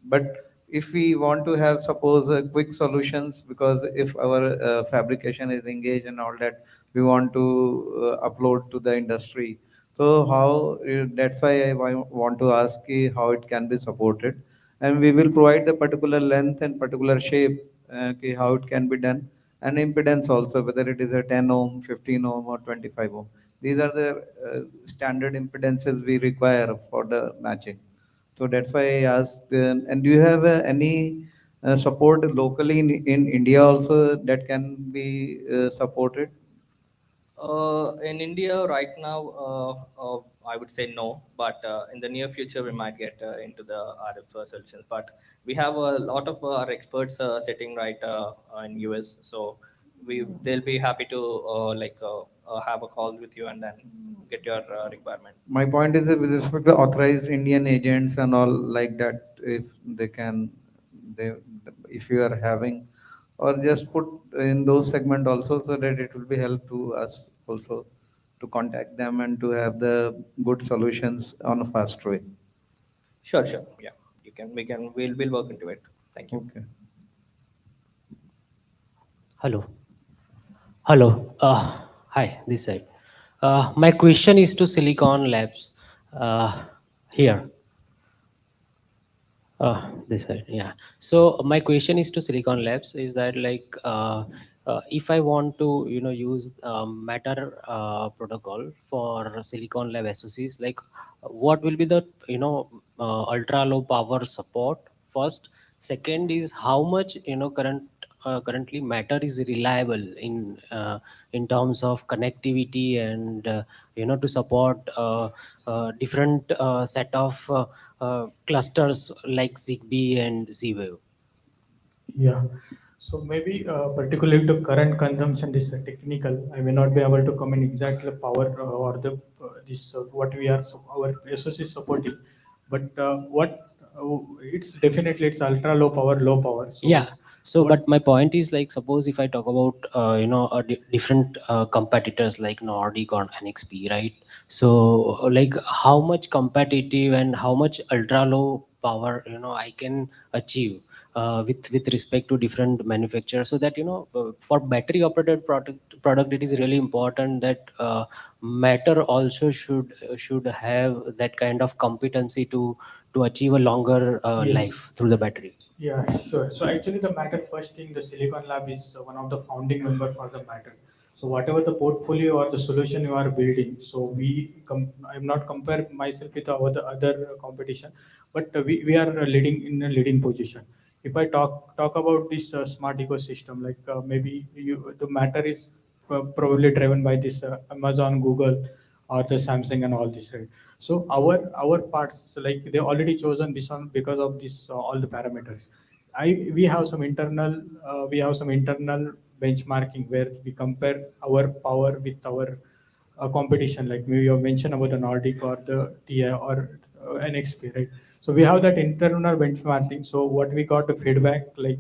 but if we want to have suppose quick solutions, because if our fabrication is engaged and all that, we want to upload to the industry. So how that's why want to ask how it can be supported, and we will provide the particular length and particular shape, how it can be done, and impedance also, whether it is a 10 ohm, 15 ohm, or 25 ohm. These are the standard impedances we require for the matching. So that's why I asked. And do you have any support locally in India also that can be supported? In India right now, I would say no, but in the near future we might get into the RF solutions. But we have a lot of our experts sitting right in US, so they'll be happy to have a call with you and then get your requirement. My point is that with respect to authorized Indian agents and all like that, if they can, they if you are having, or just put in those segment also, so that it will be help to us also to contact them and to have the good solutions on a fast way. Sure, sure. Yeah, you can. We'll work into it. Thank you. Okay. Hello. Hello. Hi, this side. My question is to Silicon Labs here. This side, yeah. So my question is to Silicon Labs is that like if I want to use Matter protocol for Silicon Lab SoCs, like what will be the ultra low power support first? Second is how much currently Matter is reliable in terms of connectivity and to support different set of clusters like Zigbee and Z-Wave. Yeah. So maybe particularly to current consumption, this is technical. I may not be able to comment exactly the power or the what we are our SOC is supporting. But it's definitely it's ultra low power, low power. So Yeah. So, but my point is like, suppose if I talk about, different competitors like Nordic or NXP, right? So, like, how much competitive and how much ultra low power, I can achieve with respect to different manufacturers, so that for battery operated product, it is really important that matter also should have that kind of competency to achieve a longer Yes. life through the battery. Yeah, sure. So actually the Matter first thing, the Silicon Lab is one of the founding member for the Matter. So whatever the portfolio or the solution you are building, so I'm not compare myself with the other competition, but we are leading in a leading position. If I talk about this smart ecosystem, like maybe the Matter is probably driven by this Amazon, Google, or the Samsung and all this, right? So our parts, so like they already chosen this one because of this all the parameters. We have some internal benchmarking where we compare our power with our competition, like we have mentioned about the Nordic or the TI or NXP, right? So we have that internal benchmarking. So what we got the feedback, like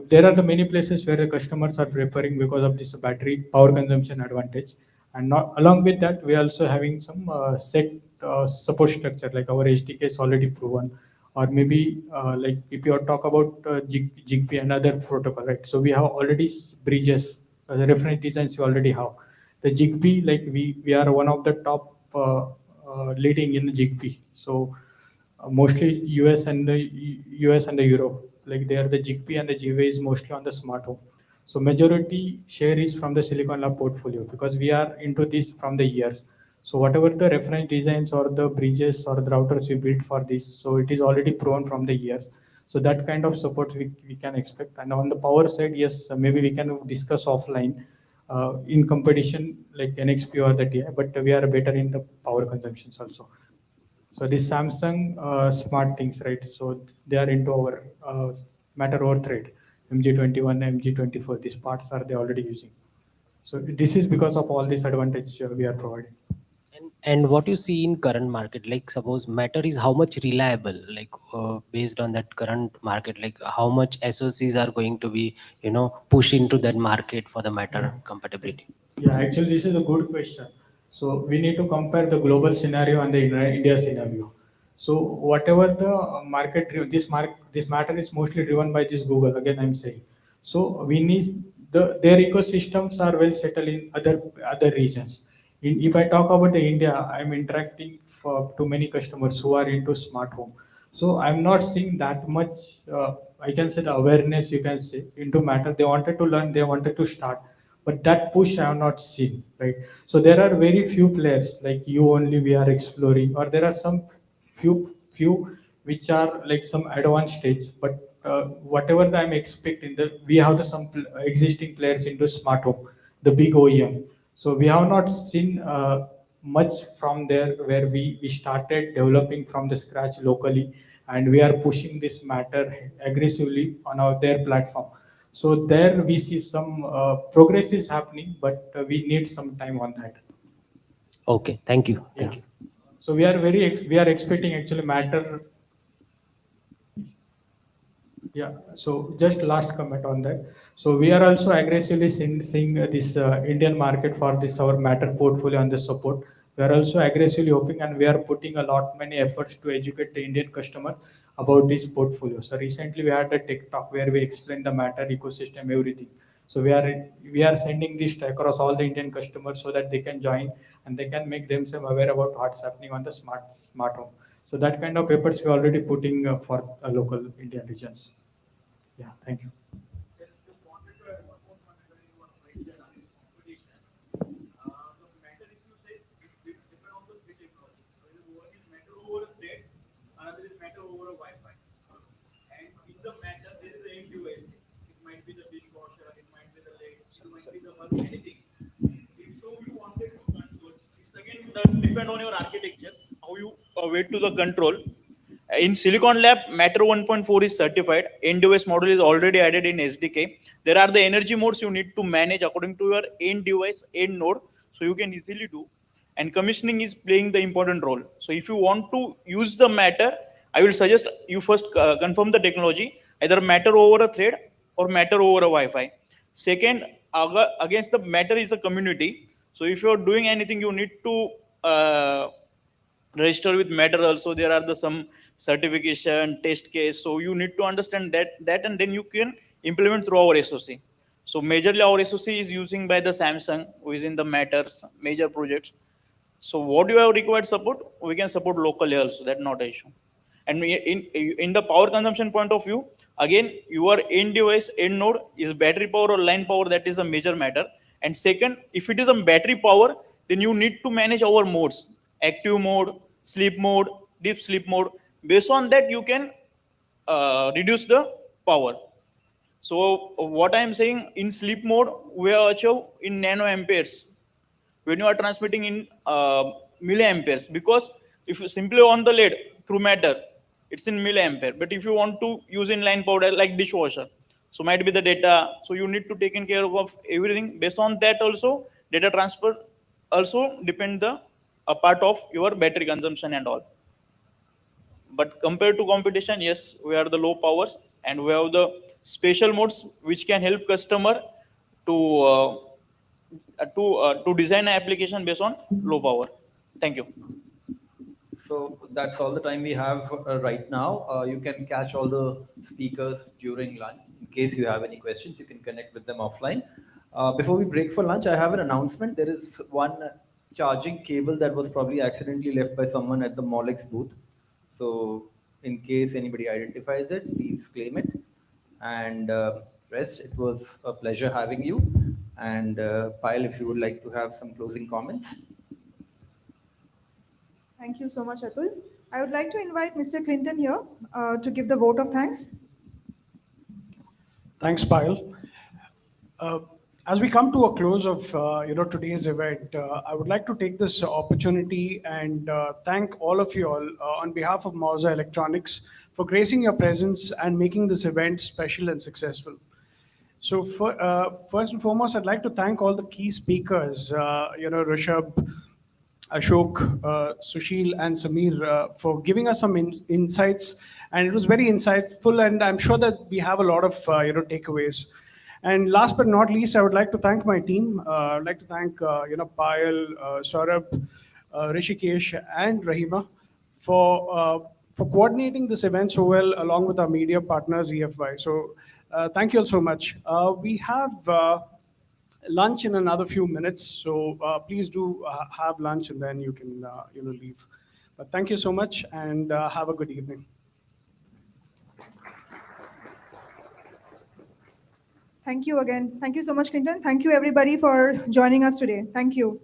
there are the many places where the customers are preferring because of this battery power consumption advantage. And not along with that, we are also having some set support structure, like our SDK is already proven, or maybe like if you talk about Zigbee, another protocol, right? So we have already bridges, the reference designs we already have. The Zigbee, like we are one of the top leading in Zigbee. So mostly US and the Europe, like they are the Zigbee and the GWay is mostly on the smart home. So majority share is from the Silicon Lab portfolio because we are into this from the years. So whatever the reference designs or the bridges or the routers we built for this, so it is already proven from the years. So that kind of support we can expect. And on the power side, yes, maybe we can discuss offline in competition like NXP or the TI, but we are better in the power consumptions also. So this Samsung smart things, right? So they are into our Matter over thread, MG21, MG24. These parts are they already using. So this is because of all this advantage we are providing. And what you see in current market, like suppose Matter is how much reliable, like based on that current market, like how much SOCs are going to be, push into that market for the Matter compatibility? Yeah, actually, this is a good question. So we need to compare the global scenario and the India scenario. So whatever the this Matter is mostly driven by this Google. Again, I'm saying. So we need their ecosystems are well settled in other regions. If I talk about the India, I'm interacting to many customers who are into smart home. So I'm not seeing that much. I can say the awareness you can say into Matter. They wanted to learn. They wanted to start, but that push I have not seen, right? So there are very few players like you only we are exploring, or there are some few which are like some advanced stage, but whatever that I'm expecting, that we have existing players into smart home, the big OEM. So we have not seen much from there where we started developing from the scratch locally, and we are pushing this Matter aggressively on their platform. So there we see some progress is happening, but we need some time on that. Okay, thank you. Yeah. Thank you. So we are we are expecting actually Matter. Yeah. So just last comment on that. So we are also aggressively seeing this Indian market for this our Matter portfolio and the support. We are also aggressively hoping, and we are putting a lot many efforts to educate the Indian customer about this portfolio. So recently we had a tech talk where we explained the Matter ecosystem, everything. So we are sending this across all the Indian customers so that they can join and they can make themselves aware about what's happening on the smart home. So that kind of efforts we are already putting for local Indian regions. Yeah, thank you. Depend on your architectures, how you wait to the control. In Silicon Lab, Matter 1.4 is certified. End device model is already added in SDK. There are the energy modes you need to manage according to your end device, end node, so you can easily do. and commissioning is playing the important role. So if you want to use the Matter, I will suggest you first confirm the technology, either Matter over a thread or Matter over a Wi-Fi. Second, against the Matter is a community. So if you are doing anything, you need to register with Matter also. There are some certification test case, so you need to understand that and then you can implement through our SoC. So majorly our SoC is using by the Samsung, who is in the Matters major projects. So what you have required support, we can support locally also. That's not an issue. And in the power consumption point of view, again, your end device, end node is battery power or line power. That is a major matter. And second, if it is a battery power, then you need to manage our modes: active mode, sleep mode, deep sleep mode. Based on that, you can reduce the power. So what I am saying, in sleep mode, we are achieve in nanoamperes when you are transmitting in milliamperes, because if you simply on the LED through Matter, it's in milliampere. But if you want to use in line powder like dishwasher, so might be the data. So you need to take care of everything. Based on that also, data transfer also depend the a part of your battery consumption and all. But compared to competition, yes, we are the low powers and we have the special modes which can help customer to to design an application based on low power. Thank you. So that's all the time we have right now. You can catch all the speakers during lunch. In case you have any questions, you can connect with them offline. Before we break for lunch, I have an announcement. There is one charging cable that was probably accidentally left by someone at the Molex booth. So in case anybody identifies it, please claim it. And rest, it was a pleasure having you. And Payal, if you would like to have some closing comments. Thank you so much, Atul. I would like to invite Mr. Clinton here to give the vote of thanks. Thanks, Payal. As we come to a close of today's event, I would like to take this opportunity and thank all of you all on behalf of Mauser Electronics for gracing your presence and making this event special and successful. So first and foremost, I'd like to thank all the key speakers, Rishabh, Ashok, Sushil, and Samir for giving us some insights, and it was very insightful. And I'm sure that we have a lot of takeaways. And last but not least, I would like to thank my team. I'd like to thank Payal, Saurabh, Rishikesh, and Rahima for coordinating this event so well, along with our media partners EFY. So thank you all so much. We have lunch in another few minutes, so please do have lunch and then you can leave. But thank you so much and have a good evening. Thank you again. Thank you so much, Clinton. Thank you everybody for joining us today. Thank you.